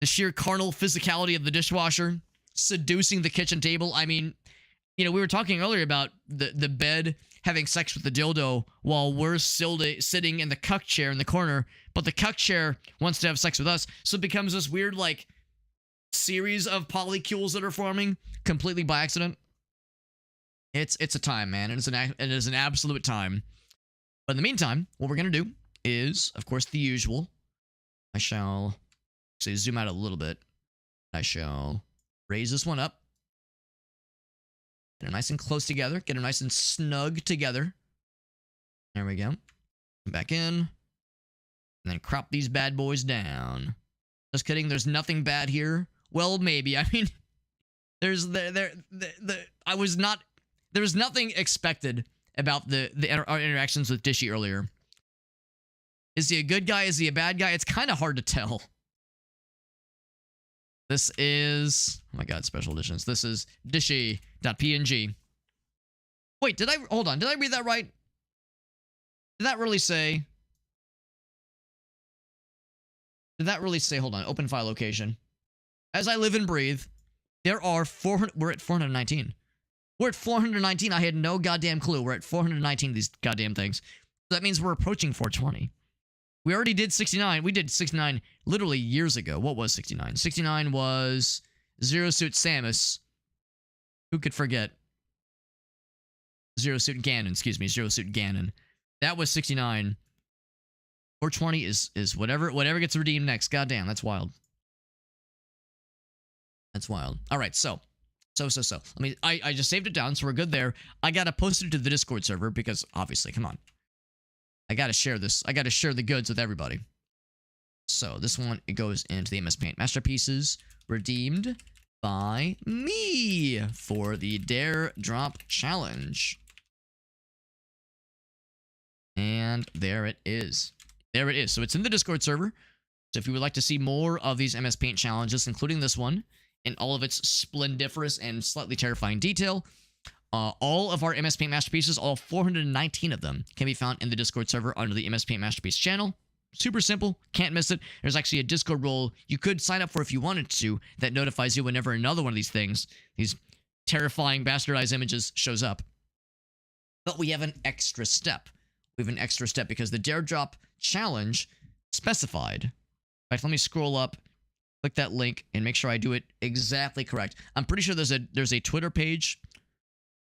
The sheer carnal physicality of the dishwasher seducing the kitchen table. I mean, you know, we were talking earlier about the bed having sex with the dildo while we're still sitting in the cuck chair in the corner, but the cuck chair wants to have sex with us. So it becomes this weird, like, series of polycules that are forming completely by accident. It's a time, man. It is an absolute time. But in the meantime, what we're going to do is, of course, the usual. I shall actually zoom out a little bit. I shall raise this one up. Get it nice and close together. Get it nice and snug together. There we go. Come back in. And then crop these bad boys down. Just kidding. There's nothing bad here. Well, maybe. I mean, there's I was not. There was nothing expected about our interactions with Dishy earlier. Is he a good guy? Is he a bad guy? It's kind of hard to tell. This is... Oh my god, special editions. This is Dishy.png. Wait, hold on. Did I read that right? Did that really say... Hold on, open file location. As I live and breathe, there are 400... We're at 419. We're at 419. I had no goddamn clue. We're at 419 of these goddamn things. So that means we're approaching 420. We already did 69. We did 69 literally years ago. What was 69? 69 was Zero Suit Samus. Who could forget? Zero Suit Ganon, excuse me. Zero Suit Ganon. That was 69. 420 is whatever gets redeemed next. Goddamn, that's wild. That's wild. All right, so. Let me. I just saved it down, so we're good there. I gotta post it to the Discord server because obviously, come on. I gotta share this. I gotta share the goods with everybody. So this one, it goes into the MS Paint Masterpieces, redeemed by me for the Dare Drop Challenge. And there it is. There it is. So it's in the Discord server. So if you would like to see more of these MS Paint challenges, including this one, in all of its splendiferous and slightly terrifying detail, All of our MS Paint Masterpieces, all 419 of them, can be found in the Discord server under the MS Paint Masterpiece channel. Super simple, can't miss it. There's actually a Discord role you could sign up for if you wanted to that notifies you whenever another one of these things, these terrifying bastardized images, shows up. But we have an extra step. We have an extra step because the Dare Drop challenge specified. In fact, let me scroll up, click that link, and make sure I do it exactly correct. I'm pretty sure there's a Twitter page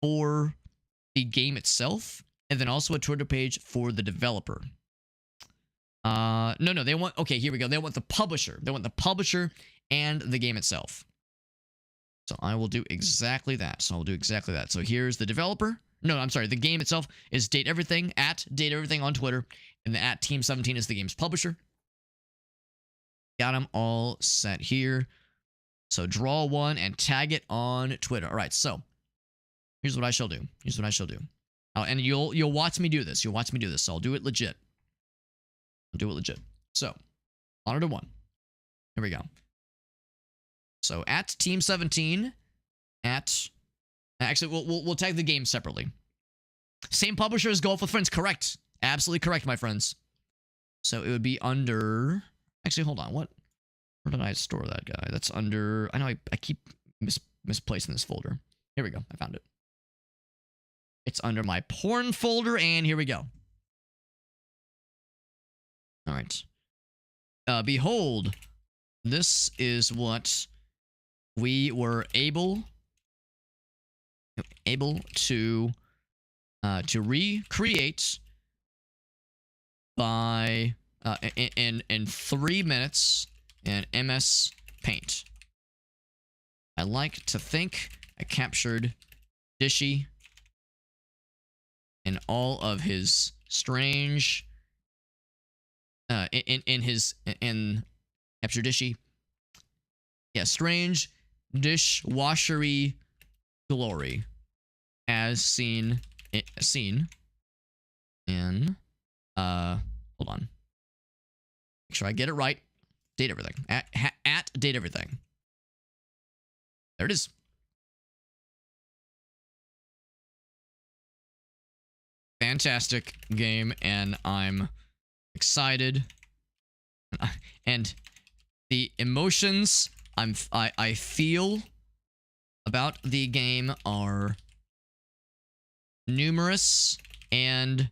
for the game itself, and then also a Twitter page for the developer. No, they want, okay, here we go. They want the publisher. They want the publisher and the game itself. So I will do exactly that. So here's the developer. No, I'm sorry. The game itself is Date Everything, at Date Everything on Twitter, and the at Team 17 is the game's publisher. Got them all set here. So draw one and tag it on Twitter. All right, so here's what I shall do. Oh, and you'll watch me do this. So I'll do it legit. So, honor to one. Here we go. So at Team 17, actually we'll tag the game separately. Same publisher as Golf with Friends, correct? Absolutely correct, my friends. So it would be under. Actually, hold on. Where did I store that guy? That's under. I know I keep misplacing this folder. Here we go. I found it. It's under my porn folder, and here we go. All right. Behold, this is what we were able to recreate by in 3 minutes in MS Paint. I like to think I captured Dishy in all of his strange capture Dishy. Yeah, strange dishwashery glory as seen in hold on. Make sure I get it right. Date Everything. At Date Everything. There it is. Fantastic game, and I'm excited. And the emotions I feel about the game are numerous and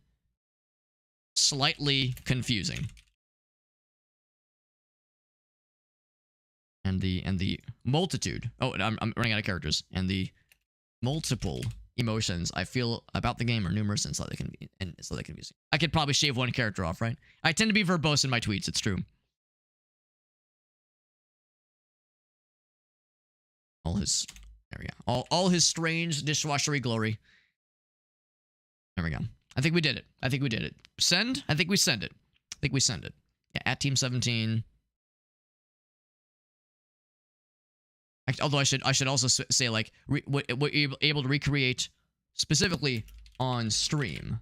slightly confusing. And the multitude. Oh, and I'm running out of characters. And the multiple emotions I feel about the game are numerous and slightly confusing. I could probably shave one character off, right? I tend to be verbose in my tweets. It's true. There we go. All his strange dishwashery glory. There we go. I think we did it. Send? I think we send it. Yeah, at Team 17. Although I should also say, like, what you're able to recreate specifically on stream.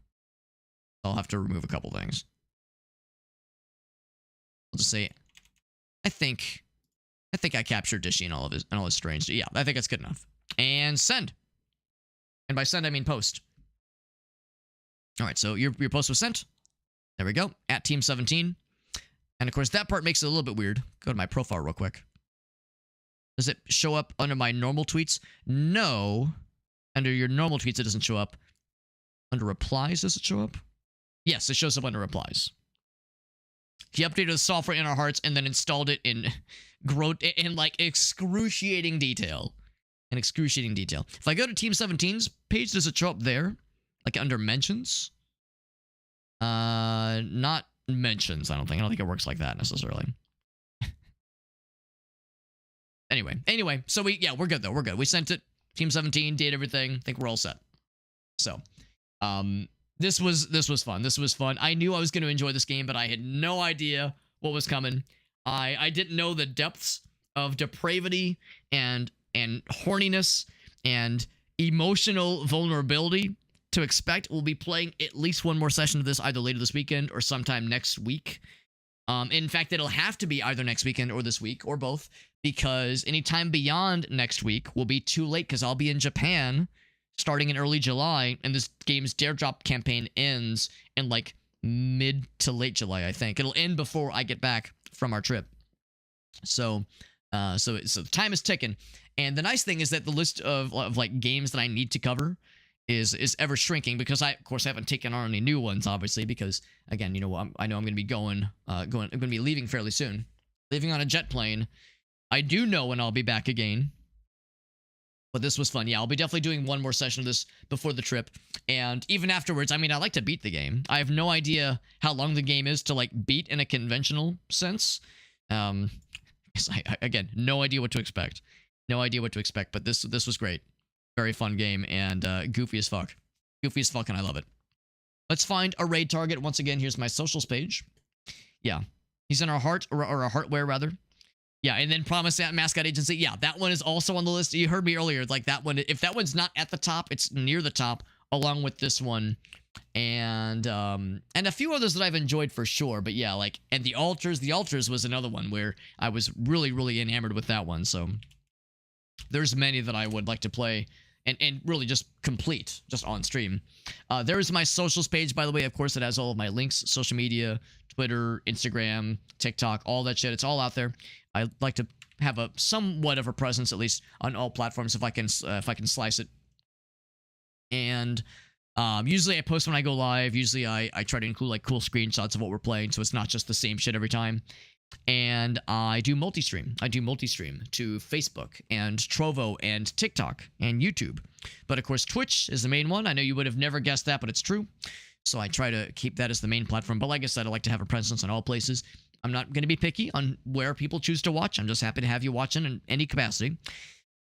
I'll have to remove a couple things. I'll just say, I think I captured Dishy and all his strange. Yeah, I think that's good enough. And send. And by send I mean post. All right, so your post was sent. There we go. At Team 17. And of course that part makes it a little bit weird. Go to my profile real quick. Does it show up under my normal tweets? No. Under your normal tweets, it doesn't show up. Under replies, does it show up? Yes, it shows up under replies. He updated the software in our hearts and then installed it in like excruciating detail. If I go to Team 17's page, does it show up there? Like under mentions? Not mentions, I don't think it works like that necessarily. Anyway, so we're good though. We're good. We sent it. Team 17 did everything. I think we're all set. So, this was fun. I knew I was going to enjoy this game, but I had no idea what was coming. I didn't know the depths of depravity and horniness and emotional vulnerability to expect. We'll be playing at least one more session of this either later this weekend or sometime next week. In fact, it'll have to be either next weekend or this week or both, because anytime beyond next week will be too late because I'll be in Japan starting in early July, and this game's Dare Drop campaign ends in like mid to late July, I think. It'll end before I get back from our trip. So the time is ticking. And the nice thing is that the list of like games that I need to cover is ever shrinking, because I, of course, haven't taken on any new ones, obviously, because, again, you know, I know I'm going to be I'm going to be leaving fairly soon. Leaving on a jet plane. I do know when I'll be back again. But this was fun. Yeah, I'll be definitely doing one more session of this before the trip. And even afterwards, I mean, I like to beat the game. I have no idea how long the game is to, like, beat in a conventional sense. Again, no idea what to expect. No idea what to expect, but this was great. Very fun game, and goofy as fuck. Goofy as fuck, and I love it. Let's find a raid target. Once again, here's my socials page. Yeah, he's in our heart, or our heartware, rather. Yeah, and then Promise Mascot Agency. Yeah, that one is also on the list. You heard me earlier, like that one. If that one's not at the top, it's near the top, along with this one, and a few others that I've enjoyed for sure. But yeah, like, and the Altars. The Altars was another one where I was really, really enamored with that one. So there's many that I would like to play and really just complete just on stream. There's my socials page, by the way. Of course, it has all of my links, social media, Twitter, Instagram, TikTok, all that shit. It's all out there. I like to have a somewhat of a presence, at least on all platforms, if I can slice it. And usually I post when I go live. Usually I try to include like cool screenshots of what we're playing, so it's not just the same shit every time. And I do multi-stream. I do multi-stream to Facebook and Trovo and TikTok and YouTube. But of course, Twitch is the main one. I know you would have never guessed that, but it's true. So I try to keep that as the main platform. But like I said, I like to have a presence in all places. I'm not going to be picky on where people choose to watch. I'm just happy to have you watching in any capacity.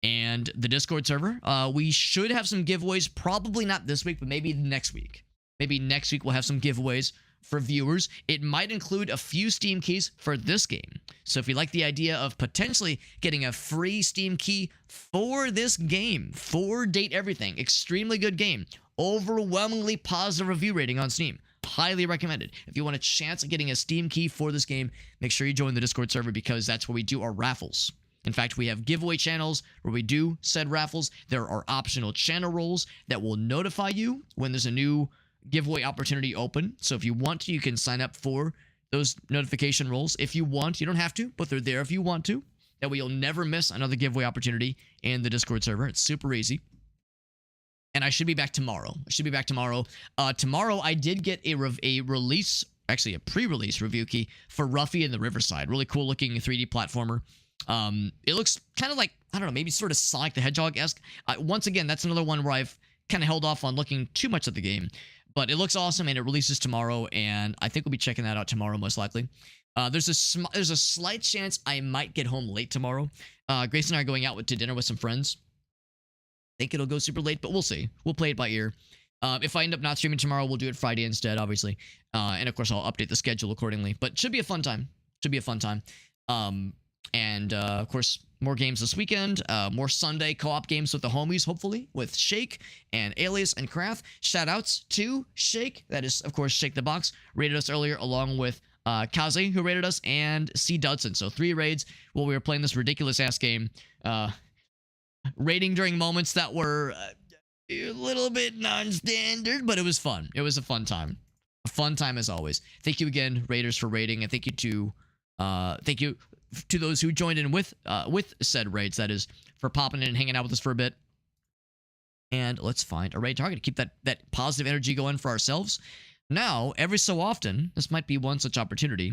And the Discord server, we should have some giveaways. Probably not this week, but maybe next week. Maybe next week we'll have some giveaways for viewers. It might include a few Steam keys for this game. So if you like the idea of potentially getting a free Steam key for this game, for Date Everything, extremely good game, overwhelmingly positive review rating on Steam, highly recommended. If you want a chance at getting a Steam key for this game, make sure you join the Discord server, because that's where we do our raffles. In fact, we have giveaway channels where we do said raffles. There are optional channel roles that will notify you when there's a new giveaway opportunity open. So if you want to, you can sign up for those notification roles. If you want, you don't have to, but they're there if you want to. That way you'll never miss another giveaway opportunity in the Discord server. It's super easy. And I should be back tomorrow. Tomorrow I did get a release, actually a pre-release review key for Ruffy and the Riverside. Really cool looking 3D platformer. It looks kind of like, I don't know, maybe sort of Sonic the Hedgehog-esque. Once again, that's another one where I've kind of held off on looking too much at the game. But it looks awesome, and it releases tomorrow, and I think we'll be checking that out tomorrow, most likely. There's a slight chance I might get home late tomorrow. Grace and I are going out to dinner with some friends. I think it'll go super late, but we'll see. We'll play it by ear. If I end up not streaming tomorrow, we'll do it Friday instead, obviously. And of course, I'll update the schedule accordingly. But should be a fun time. Of course, more games this weekend. More Sunday co-op games with the homies, hopefully, with Shake and Alias and Kraft. Shoutouts to Shake. That is, of course, Shake the Box. Rated us earlier, along with Kaze, who rated us, and C. Dudson. So 3 raids while we were playing this ridiculous-ass game. Raiding during moments that were a little bit non-standard, but it was fun. It was a fun time. A fun time as always. Thank you again, Raiders, for raiding, and thank you to those who joined in with said raids, that is, for popping in and hanging out with us for a bit. And let's find a raid target to keep that positive energy going for ourselves. Now, every so often, this might be one such opportunity.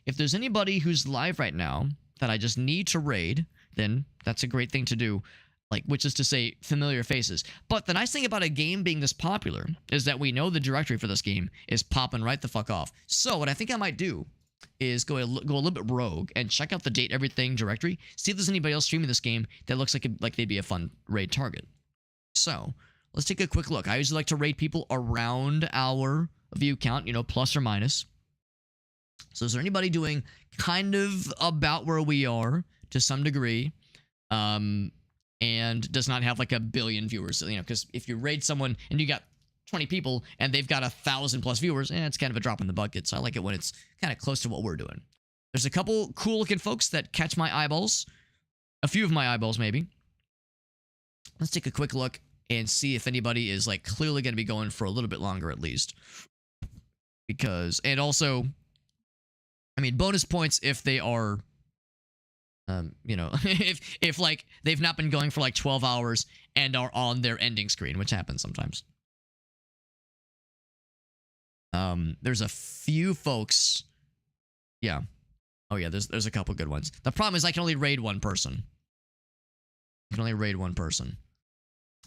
If there's anybody who's live right now that I just need to raid, then that's a great thing to do, which is to say familiar faces. But the nice thing about a game being this popular is that we know the directory for this game is popping right the fuck off. So what I think I might do is go a little bit rogue and check out the Date Everything directory, see if there's anybody else streaming this game that looks like they'd be a fun raid target. So let's take a quick look. I usually like to raid people around our view count, plus or minus. So is there anybody doing kind of about where we are to some degree, and does not have like a billion viewers? Because if you raid someone and you got 20 people and they've got 1,000+ viewers, it's kind of a drop in the bucket. So I like it when it's kind of close to what we're doing. There's a couple cool looking folks that catch my eyeballs. A few of my eyeballs, maybe. Let's take a quick look and see if anybody is like clearly going to be going for a little bit longer at least. Because, and also, I mean, bonus points if they are, you know, if like they've not been going for like 12 hours and are on their ending screen, which happens sometimes. There's a few folks. Yeah. Oh yeah, there's a couple good ones. The problem is I can only raid one person. I can only raid one person.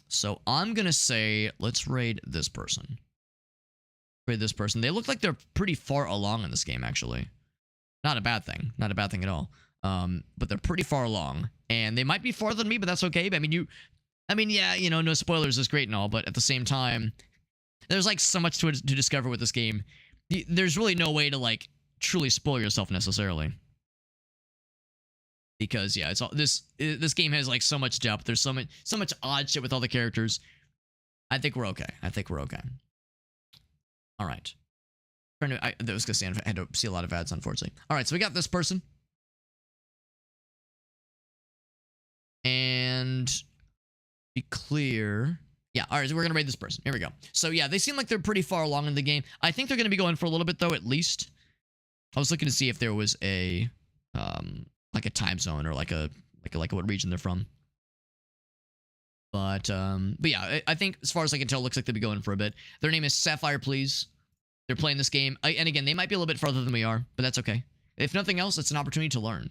So I'm gonna say, let's raid this person. Raid this person. They look like they're pretty far along in this game, actually. Not a bad thing. Not a bad thing at all. But they're pretty far along. And they might be farther than me, but that's okay. I mean, yeah, you know, no spoilers is great and all, but at the same time, there's like so much to discover with this game. There's really no way to like truly spoil yourself necessarily. Because yeah, it's all this game has like so much depth. There's so much odd shit with all the characters. I think we're okay. I think we're okay. All right. I was gonna say I had to see a lot of ads, unfortunately. All right, so we got this person. And be clear. Yeah, all right, so we're going to raid this person. Here we go. So yeah, they seem like they're pretty far along in the game. I think they're going to be going for a little bit, though, at least. I was looking to see if there was a, like a time zone or like what region they're from. But yeah, I think as far as I can tell, it looks like they'll be going for a bit. Their name is Sapphire Please. They're playing this game. And again, they might be a little bit farther than we are, but that's okay. If nothing else, it's an opportunity to learn.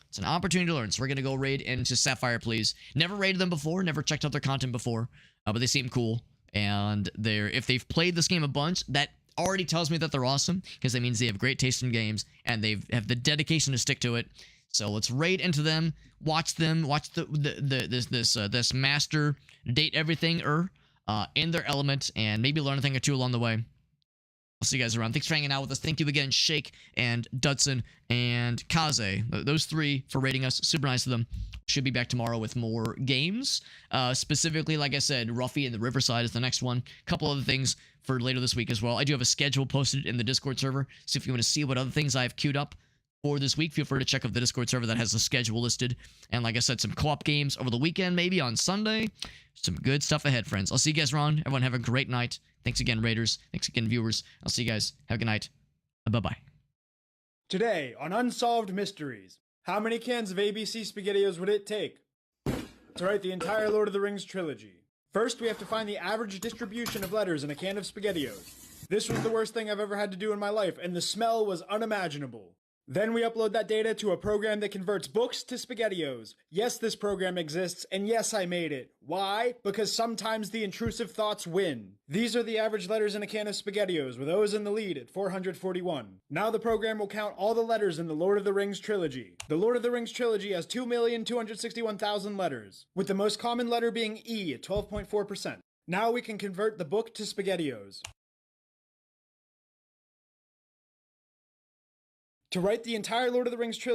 It's an opportunity to learn. So we're going to go raid into Sapphire Please. Never raided them before. Never checked out their content before. But they seem cool. And if they've played this game a bunch, that already tells me that they're awesome. Because that means they have great taste in games. And they have the dedication to stick to it. So let's raid into them. Watch them. Watch this master date everything in their element. And maybe learn a thing or two along the way. I'll see you guys around. Thanks for hanging out with us. Thank you again, Shake and Dudson and Kaze. Those three for rating us. Super nice of them. Should be back tomorrow with more games. Specifically, like I said, Ruffy and the Riverside is the next one. A couple other things for later this week as well. I do have a schedule posted in the Discord server. So if you want to see what other things I have queued up for this week, feel free to check out the Discord server that has the schedule listed. And like I said, some co-op games over the weekend, maybe on Sunday. Some good stuff ahead, friends. I'll see you guys around. Everyone have a great night. Thanks again, Raiders. Thanks again, viewers. I'll see you guys. Have a good night. Bye-bye. Today on Unsolved Mysteries, how many cans of ABC SpaghettiOs would it take to write the entire Lord of the Rings trilogy? First, we have to find the average distribution of letters in a can of SpaghettiOs. This was the worst thing I've ever had to do in my life, and the smell was unimaginable. Then we upload that data to a program that converts books to SpaghettiOs. Yes, this program exists, and yes, I made it. Why? Because sometimes the intrusive thoughts win. These are the average letters in a can of SpaghettiOs, with O's in the lead at 441. Now the program will count all the letters in the Lord of the Rings trilogy. The Lord of the Rings trilogy has 2,261,000 letters, with the most common letter being E at 12.4%. Now we can convert the book to SpaghettiOs. To write the entire Lord of the Rings trilogy,